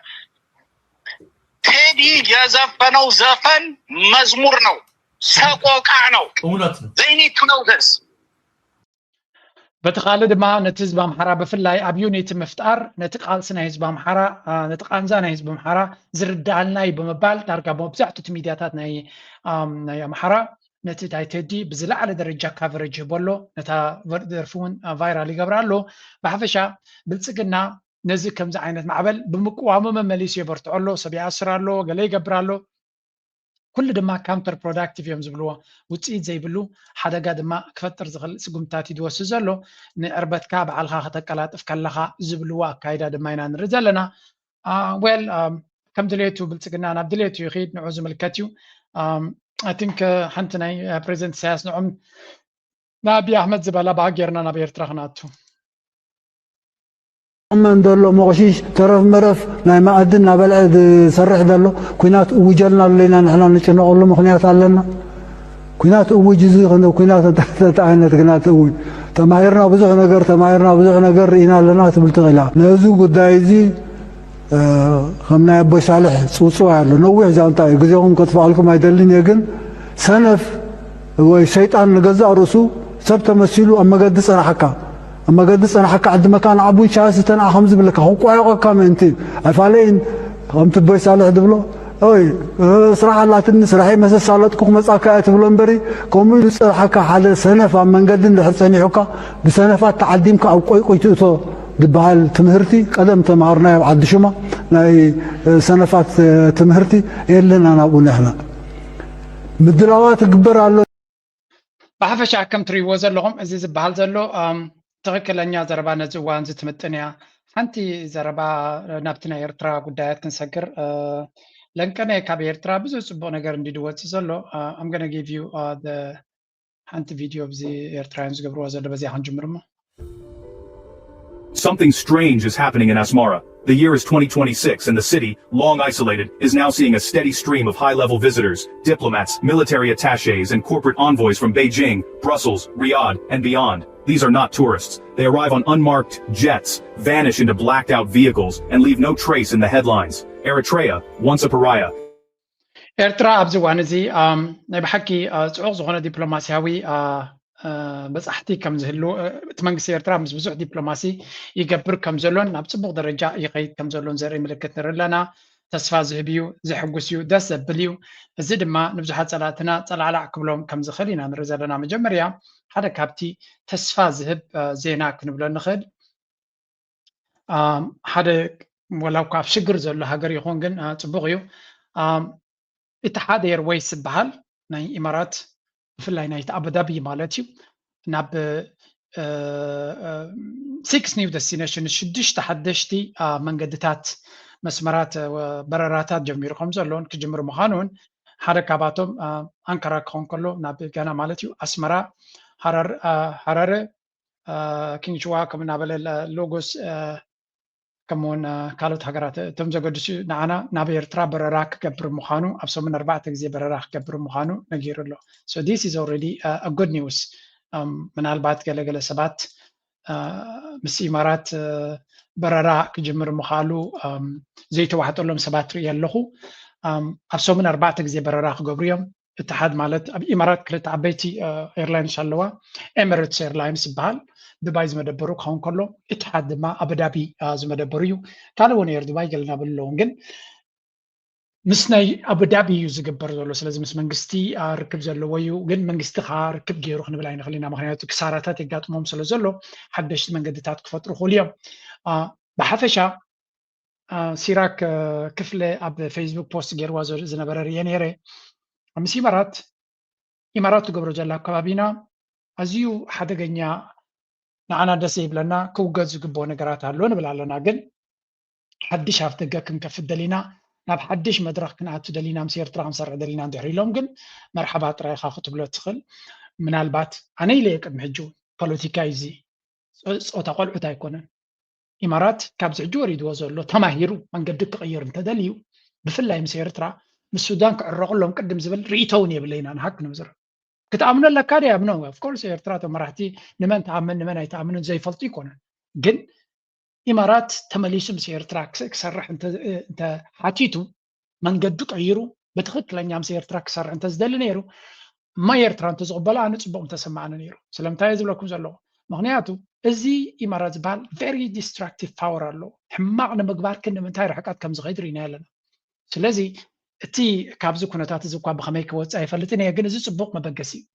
ቴዲ የዘፈነው ዘፈን መዝሙር ነው ሰቆቃ ነው they need to know this በተኻለ ድማ ነቲ ህዝቢ ኣምሓራ ብፍላይ ኣብ ዩኒቲ ምፍጣር ነቲ ቃልሲ ናይ ህዝቢ ኣምሓራ ነቲ ቃንዛ ናይ ህዝቢ ኣምሓራ ዝርዳኣልና እዩ ብምባል ዳርጋ መብዛሕትኡ ሚድያታት ናይ ኣምሓራ ነቲ ናይ ቴዲ ብዝለዓለ ደረጃ ካቨሬጅ ይህበሎ ነታ ደርፊ እውን ቫይራል ይገብራ ኣሎ ብሓፈሻ ብልፅግና ነዚ ከምዚ ዓይነት ማዕበል ብምቅዋሙ መመሊሱ የበርትዖ ኣሎ ሰብ ይኣስር ኣሎ ገለ ይገብር ኣሎ ኩሉ ድማ ካውንተር ፕሮዳክቲቭ እዮም ዝብልዎ ውፅኢት ዘይብሉ ሓደጋ ድማ ክፈጥር ዝኽእል ስጉምታት ይድወስድ ዘሎ ንዕርበትካ በዓልካ ከተቀላጥፍ ከለካ ዝብልዎ ኣካይዳ ድማ ኢና ንርኢ ዘለና ዌል ከም ድሌቱ ብልፅግና ናብ ድሌቱ ይኸይድ ንዑ ዝምልከት እዩ I think ሓንቲ ናይ ፕሬዚደንት ኢሳያስ ንዑም ንኣብይ ኣሕመድ ዝበላ ባህ ጌርና ናብ ኤርትራ ክነኣቱ من دلو مغشيش ترف مرف ناي ما أدنى بلعد سرح دلو كينات وجلنا لنا نحن نشنو الله مخنيات علينا كينات وجزي خندو كينات تعينت كينات وج تمايرنا بزح نجر إنا لنا تبلتغلا نزو قدايزي خمنا أبو صالح صوصوا على نوع زانتاي جزيهم كتفعلكم هيدلين يجن سنف وشيطان نجزا رسو سبت مسيلو أما قد سنة حكا أما قد أنا حكى عند مكان عبود شاسة أنا خمس بلك هو قاعد كامنتين أفعلين قمت بوي صالح دبلو أوي صراحة لا تنس راح مثلا صالتكم مساكات بلون بري قومي حكى حدا سنة فمن قد نحسني حكى بسنفات تعديمك أو قوي تؤتو دبهال تمهرتي قدم تمارنا عد شما ناي سنفات تمهرتي إلا أنا أقول إحنا مدلوات كبر على بحفش كم تري وزر لهم أزيز بحال زلو ትክክለኛ ዘረባ ነዚ እዋን ዝትምጥን እያ ሓንቲ ዘረባ ናብቲ ናይ ኤርትራ ጉዳያት ክንሰግር ለንቀነ ካብ ኤርትራ ብዙ ፅቡቅ ነገር እንዲድወፅእ ዘሎ I'm going to give you ሓንቲ ቪድዮ ብዚ ኤርትራውያን ዝገብርዎ ዘሎ በዚያ ክንጅምር እሞ Something strange is happening in Asmara. The year is 2026 and the city, long isolated, is now seeing a steady stream of high-level visitors, diplomats, military attachés and corporate envoys from Beijing, Brussels, Riyadh, and beyond. These are not tourists. They arrive on unmarked jets, vanish into blacked-out vehicles, and leave no trace in the headlines. Eritrea, once a pariah. ኤርትራ ኣብዚ እዋን እዚ ናይ ብሓቂ ፅዑቕ ዝኾነ ዲፕሎማስያዊ በፃሕቲ ከም ዝህሉ እቲ መንግስቲ ኤርትራ ምስ ብዙሕ ዲፕሎማሲ ይገብር ከም ዘሎን ናብ ፅቡቅ ደረጃ ይኸይድ ከም ዘሎን ዘርኢ ምልክት ንርኢ ኣለና ተስፋ ዝህብ እዩ ዘሕጉስ እዩ ደስ ዘብል እዩ እዚ ድማ ንብዙሓት ፀላእትና ፀላዕላዕ ክብሎም ከም ዝኽእል ኢና ንርኢ ዘለና መጀመርያ ሓደ ካብቲ ተስፋ ዝህብ ዜና ክንብሎ ንኽእል ሓደ ወላው ካብ ሽግር ዘሎ ሃገር ይኹን ግን ፅቡቅ እዩ ኢትሓድ ኤርዌይስ ዝበሃል ናይ ኢማራት ብፍላይ ናይቲ ኣቡዳቢ ማለት እዩ ናብ 6 ኒው ደስቲኔሽን 6 ሓደሽቲ መንገድታት መስመራት በረራታት ጀሚሩ ከም ዘሎን ክጅምር ምዃኑን ሓደ ካባቶም ኣንካራ ክኾን ከሎ ናብ ጋና ማለት እዩ ኣስመራ ሃረረ ኪንግሽዋ ከም እናበለ ሎጎስ ከምውን ካልኦት ሃገራት እቶም ዘገድሱ ንዓና ናብ ኤርትራ በረራ ክገብር ምዃኑ ኣብ ሰሙን 4 ግዜ በረራ ክገብር ምዃኑ ነጊሩ ኣሎ so this is already a good news ምናልባት ገለገለ ሰባት ምስ ኢማራት በረራ ክጅምር ምዃሉ ዘይተዋሕጠሎም ሰባት ርኢ ኣለኹ ኣብ ሰሙን 4 ግዜ በረራ ክገብሩ እዮም اتحاد ማለት ኣብ ኢማራት ክልተ ዓበይቲ ኤርላይንስ ኣለዋ ኤሚሬትስ ኤርላይንስ ይበሃል ዱባይ ዝመደበሩ ክኸውን ከሎ اتحاد ድማ ኣቡዳቢ ዝመደበሩ እዩ ካልእ እውን ኤር ዱባይ ገለና ብለውን ግን مسناي أبو دابي يزجبر زلوا سلازم مس منجستي ركب زلوا ويو جن منجستي ركب جيرو خن بلاين خلينا مخنياتو كسارتات يقات مهم سلوا حدش من قدتات كفترو خوليا بحثشة سيراك كفلة أب فيسبوك بوست جير وازر زنبرر ينيري أمسي إمارات تقبرو جلا كبابينا أزيو حدا جنيا نعنا دسيب لنا كوجز جبوا نجارات هالون بلا لنا جن حدش هفتجا كن كفدلينا ناب حدش مدرخ كنا تدلينا مسير ترى مسرع دلينا دحري لهم جن مرحبا ترى خاخت بلو تخل من البات أنا إليك محجو بوليتيكايزي أو تقول عتا يكونن إمارات كابز عجوري دوزر له تماهيرو من قد تغير انت دليو بفلا مسير ترى من السودان كعرق لهم قدم زبل ريتوني بلينا أنا حق نمزر كتأمن لك كاري أبنو of course إيرترا مرحتي نمان تأمن نمان يتأمنون زي فلتي كونن جن إمارات تمليسم سير تراك سرح أنت حكيتو من قد تغيرو بتخط لأن يام سير تراك سرح أنت زدل نيرو ما يرترا أنت زغبلا أنا تصبح أنت سمعنا نيرو سلام تايز لكم زلوا مغنياتو إزي إمارات بال very destructive power له حماقنا مقبار كنا من تاير حكات كم زغيدرين هلنا سلازي تي كابزو كنتات زقوا بخميك واتس أي فلتني يجن زي صبوق ما بنقسي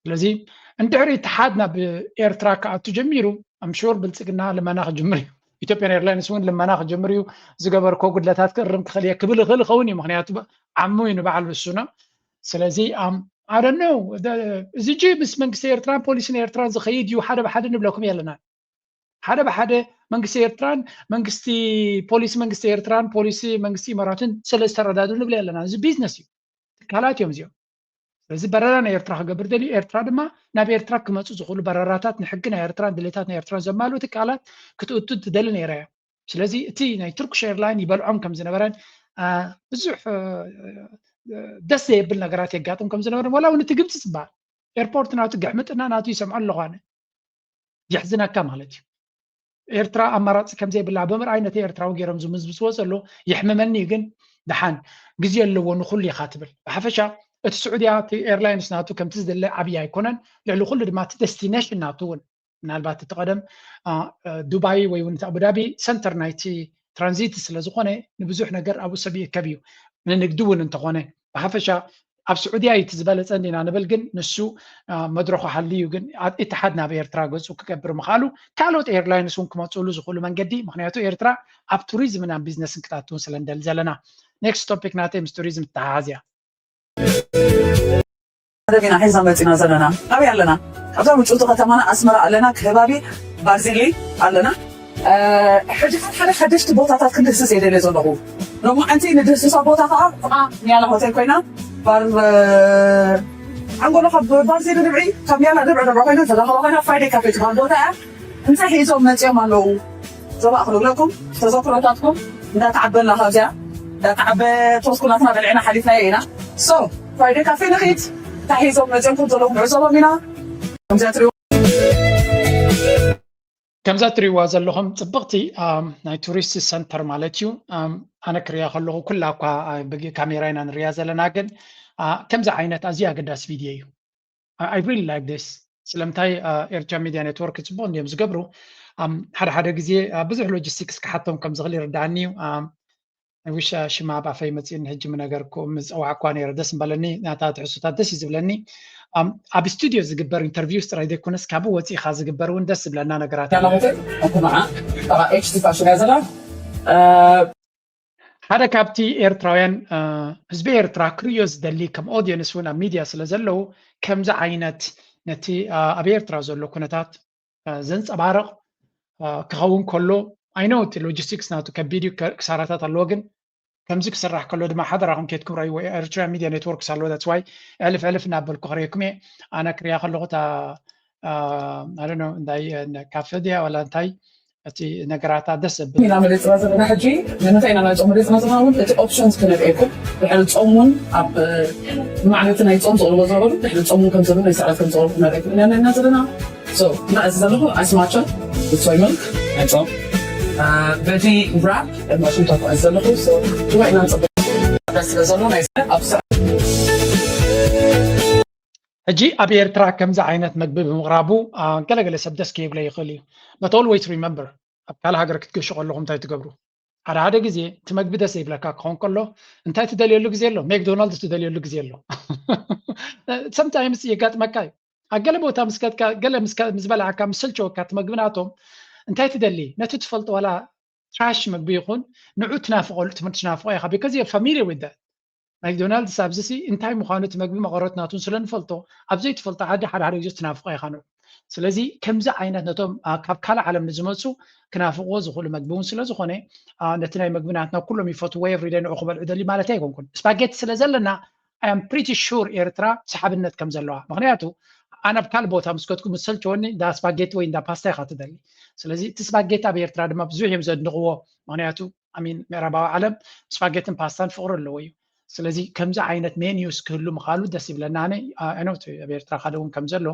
لذي أنت عري اتحادنا بإير تراك تجميرو أم شور بلتقنا لما ناخذ جمريو إثيوبيان إيرلاينز وين لما ناخذ جمريو زقبر كوكود لا تذكر خليها كبل غل خوني مخنياتو عموين بعل بالسنة سلازي I don't know زي جيب اسم منقسي إيرتران بوليسين إيرتران زخيديو حدا بحدا نبلوكم يلنا حدا بحدا منقسي إيرتران منقسي بوليس منقسي إيرتران بوليسي منقسي إماراتن سلسة ردادو نبلا يلنا زي بيزنسي كالات يوم زيو زي بررانا إيرترا قبر دلي إيرترا دما نابي إيرترا كما تزخولو برراتات نحقنا إيرتران دليتاتنا إيرتران زمالو تكالات كتؤتو تدلن إيرايا سلازي تي ناي تركش إيرلاين يبالعوم كم زنبران بزوح دس يبل نقرات يقاتم كم زنبران ولا ونتي قبت صباح إيربورت ناتو قحمتنا ناتو يسمعون اللغانة يحزنا كامالتي إيرترا أمارات كم زي بالله بمر عينة إيرترا وغيرهم زمز بسوس له يحممني جن دحان جزية اللي ونخلي خاتبل حفشة السعودية إيرلاينز ناتو كم تزدل عبيا يكونن لعلو خل ما ديستنيشن ناتون من البات تقدم دبي ويونت أبو دابي سنتر نايتي ترانزيت سلازقونه نبزوح نجر أبو سبي كبيو من نقدون انتقونه حفشة أب سعودية يتزبالت عندنا نبلجن نسو مدرخو حليو جن اتحادنا بإيرترا جزء وكبر مخالو كالوت إيرلاينز ونكم تقولوا زخلوا من قدي مخنياتو إيرترا أب توريزم من بيزنس كتاتون سلندل زلنا next topic ناتي مستوريزم تعازيا هذا بينا حيزان بيتنا زلنا أبي علنا أبدا وجود قتمنا أسمر علنا كهبابي بارزيلي علنا حدا حدشت بوطاتات كنت سيدي اللي زلقوا لو ما أنتي ندرس بوطاتها نيالا هوتيل كوينا بار عنقول خب بارزيلي ربعي كم يلا ربع كوينا تدخلوا فايدي كافي تبان بوطا انت حيزو متى مالو زبا أخلق لكم تذكراتكم دا تعبنا لها جا دا تعبى توسكوناتنا بالعنا حديثنا هنا سو فايدي كافي نخيت تحيزو متى كنت لهم عزوبة منا كمزات ريواز اللهم طبقتي ناي توريست سنتر مالتيو انا كريا خلو كلها بقي كاميراين رياز لنا جن كمزة عينت ازيا قداس فيديو I really like this سلمتاي إيرجا ميديا نتورك تبون يوم زقبرو حدا جزي بزح لوجيستيكس كحتهم كم زغلي ردعني وش شمع بعفي متين هج من أجركم أو عقاني ردس بلني نعتاد حسوتات دس يزبلني أبي ستوديو زقبر انترفيو سترا إذا كنا سكابو وتي خاز زقبرون دس بلنا نقرات يلا ممكن أكون معاه طبعا إيش تفاش نازلة هذا كابتي إيرتراين حزب إيرترا كريوز دلي كم أودينس ونا ميديا سلزلو كم زعينت نتي أبي إيرترا زلو كنتات زنس أبارق كخون كله I know the logistics ناتو كبيديو كساراتات اللوجن كم زك سرح كله دم حدا رقم كيتكم رأي إيرترا ميديا نتورك سالو that's why ألف نابل كهريكم أنا كريا خلو تا I don't know داي كافيديا ولا تاي أتي نقراتا دسب. من عملية رازة نحجي من تينا نايت عملية رازة ناون أنت options كنا بإيكم بحال تأمون أب معنى تنايت أم صور وزارة بحال تأمون كم زمان يساعد كم صور كنا بإيكم لأن نازلنا so ما أزاله ice matcha with soy milk and so veggie wrap ما شو تاكل أزاله so جوا إنا نصب بس أزاله نايس أبصر أجي أبي إيرترا كم زعينت مقبل بمغرابو كلا سبدس كيف لا يخليه but always remember أبقى لها قرك تقول شغل لهم تاي تقبرو ሓደ ግዜ ትመግቢ ደስ ይብለካ ክኾን ከሎ እንታይ ትደልየሉ ግዜ ኣሎ ሜክዶናልድስ ትደልየሉ ግዜ ኣሎ sometimes የጋጥመካ ኣገለ ቦታ ምስከትካ ገለ ምስ በላዕካ ምስ ሰልቸወካ ትመግቢ ናቶም እንታይ ትደሊ ነቲ ትፈልጦ ዋላ ትራሽ መግቢ ይኹን ንዑ ትናፍቆሉ ትናፍቆ ኢኻ because you're familiar with that ማክዶናልድስ ኣብዚሲ እንታይ ምዃኑ ትመግቢ መቐረት ናቱን ስለንፈልጦ ኣብዘይ ትፈልጦ ሓደ ግዜ ትናፍቆ ኢኻ ነው ስለዚ ከምዚ ዓይነት ነቶም ካብ ካልእ ዓለም ንዝመፁ ክናፍቅዎ ዝኽእሉ መግቢ እውን ስለ ዝኾነ ነቲ ናይ መግብናትና ኩሎም ይፈትዎ ኤቭሪ ዴይ ንዑ ክበልዑ ደሊ ማለት ኣይኮንኩን ስፓጌቲ ስለ ዘለና I am pretty sure ኤርትራ ሰሓብነት ከም ዘለዋ ምክንያቱ ኣነ ኣብ ካልእ ቦታ ምስ ከትኩ ምስ ሰልቸወኒ እንዳ ስፓጌቲ ወይ እንዳ ፓስታ ኢኻ ትደሊ ስለዚ እቲ ስፓጌቲ ኣብ ኤርትራ ድማ ብዙሕ እዮም ዘድንቕዎ ምክንያቱ ኣሚን ምዕራባዊ ዓለም ስፓጌትን ፓስታን ፍቅሪ ኣለዎ እዩ ስለዚ ከምዚ ዓይነት ሜኒዩስ ክህሉ ምኻሉ ደስ ይብለና ኣነ ኣነውት ኣብ ኤርትራ ካደ እውን ከም ዘሎ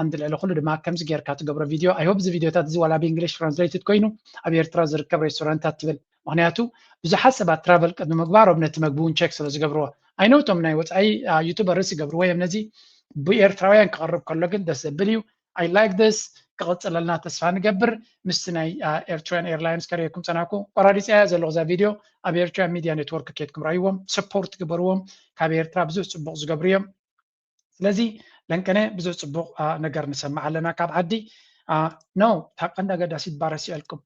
አንድ ልዕሊ ኩሉ ድማ ከምዚ ጌርካ ትገብሮ ቪድዮ ኣይ ሆፕ እዚ ቪድዮታት እዚ ዋላ ብእንግሊሽ ትራንስሌትድ ኮይኑ ኣብ ኤርትራ ዝርከብ ሬስቶራንታት ትብል ምክንያቱ ብዙሓት ሰባት ትራቨል ቅድሚ ምግባሮም ነቲ መግቢ እውን ቼክ ስለ ዝገብርዎ ኣይነውቶም ናይ ወፃኢ ዩቱበርስ ይገብርዎ እዮም ነዚ ብኤርትራውያን ክቐርብ ከሎ ግን ደስ ዘብል እዩ ኣይ ላይክ ስ ክቕፅለልና ተስፋ ንገብር ምስቲ ናይ ኤርትራን ኤርላይንስ ከሪአኩም ፀናኩ ቆራዲፅያ ዘለኹ ዛ ቪድዮ ኣብ ኤርትራ ሚድያ ኔትወርክ ኬትኩም ራእይዎም ሰፖርት ግበርዎም ካብ ኤርትራ ብዙሕ ፅቡቅ ዝገብሩ እዮም ስለዚ ለንቀነ ብዙሕ ፅቡቅ ነገር ንሰማዕ ኣለና ካብ ዓዲ ኖ ታቀንዳ ገዳሲት ባረሲ ኣልኩም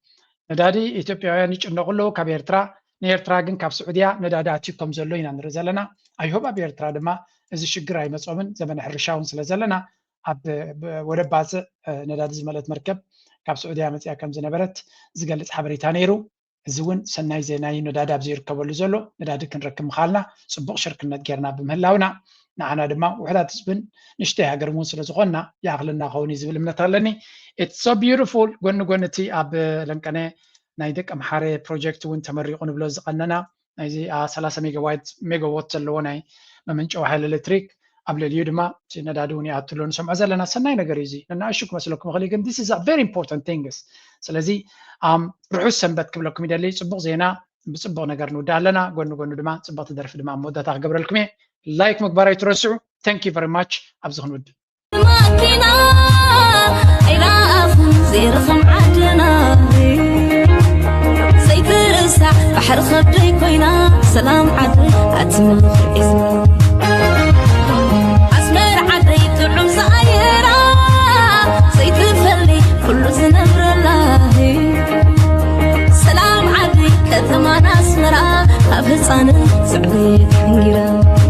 ነዳዲ ኢትዮጵያውያን ይጭነቁ ኣለዉ ካብ ኤርትራ ንኤርትራ ግን ካብ ስዑድያ ነዳዲ ኣትዩ ከም ዘሎ ኢና ንርኢ ዘለና ኣይሆብ ኣብ ኤርትራ ድማ እዚ ሽግር ኣይመፆምን ዘመነ ሕርሻ እውን ስለ ዘለና ኣብ ወደብ ባፅእ ነዳዲ ዝመለት መርከብ ካብ ስዑድያ መፅያ ከም ዝነበረት ዝገልፅ ሓበሬታ ነይሩ እዚ እውን ሰናይ ዜና እዩ ነዳዲ ኣብዚ ይርከበሉ ዘሎ ነዳዲ ክንረክብ ምኻልና ፅቡቅ ሽርክነት ጌርና ብምህላውና ንዓና ድማ ውሕዳት ህዝብን ንሽተይ ሃገር እውን ስለ ዝኾንና ይኣኽልና ኸውን ዝብል እምነት ኣለኒ ኢትስ ሶ ቢዩቲፉል ጎኒ ጎኒ እቲ ኣብ ለንቀነ ናይ ደቂ ኣምሓረ ፕሮጀክት እውን ተመሪቑ ንብሎ ዝቐነና ናይዚ 30 ሜጋዋት ዘለዎ ናይ መመንጨዊ ሓይሊ ኤሌክትሪክ ኣብ ልዕሊኡ ድማ እቲ ነዳዲ እውን ይኣትሎ ንሰምዖ ዘለና ሰናይ ነገር እዩ እዚ ንኣሽቱ ክመስለኩም ይኽእል ግን ዲስ ኢዝ አ ቨሪ ኢምፖርታንት ቲንግስ ስለዚ ርሑስ ሰንበት ክብለኩም ይደሊ ፅቡቅ ዜና ብፅቡቅ ነገር ንውዳእ ኣለና ጎኒ ጎኒ ድማ ፅቡቅቲ ደርፊ ድማ መወዳእታ ክገብረልኩም እየ ላይክ ምግባር ኣይትረስዑ ታንክ ዩ ቨሪ ማች ኣብዚ ክንውድእ زيرخم عدنا سيترسع بحر خبري كوينا سلام عدي أتمنى إذن أسمر عدي تعم صايرة سيتفلي كل زنبر الله سلام عدي كثمان أسمرة أفلسان سعودي تنجرة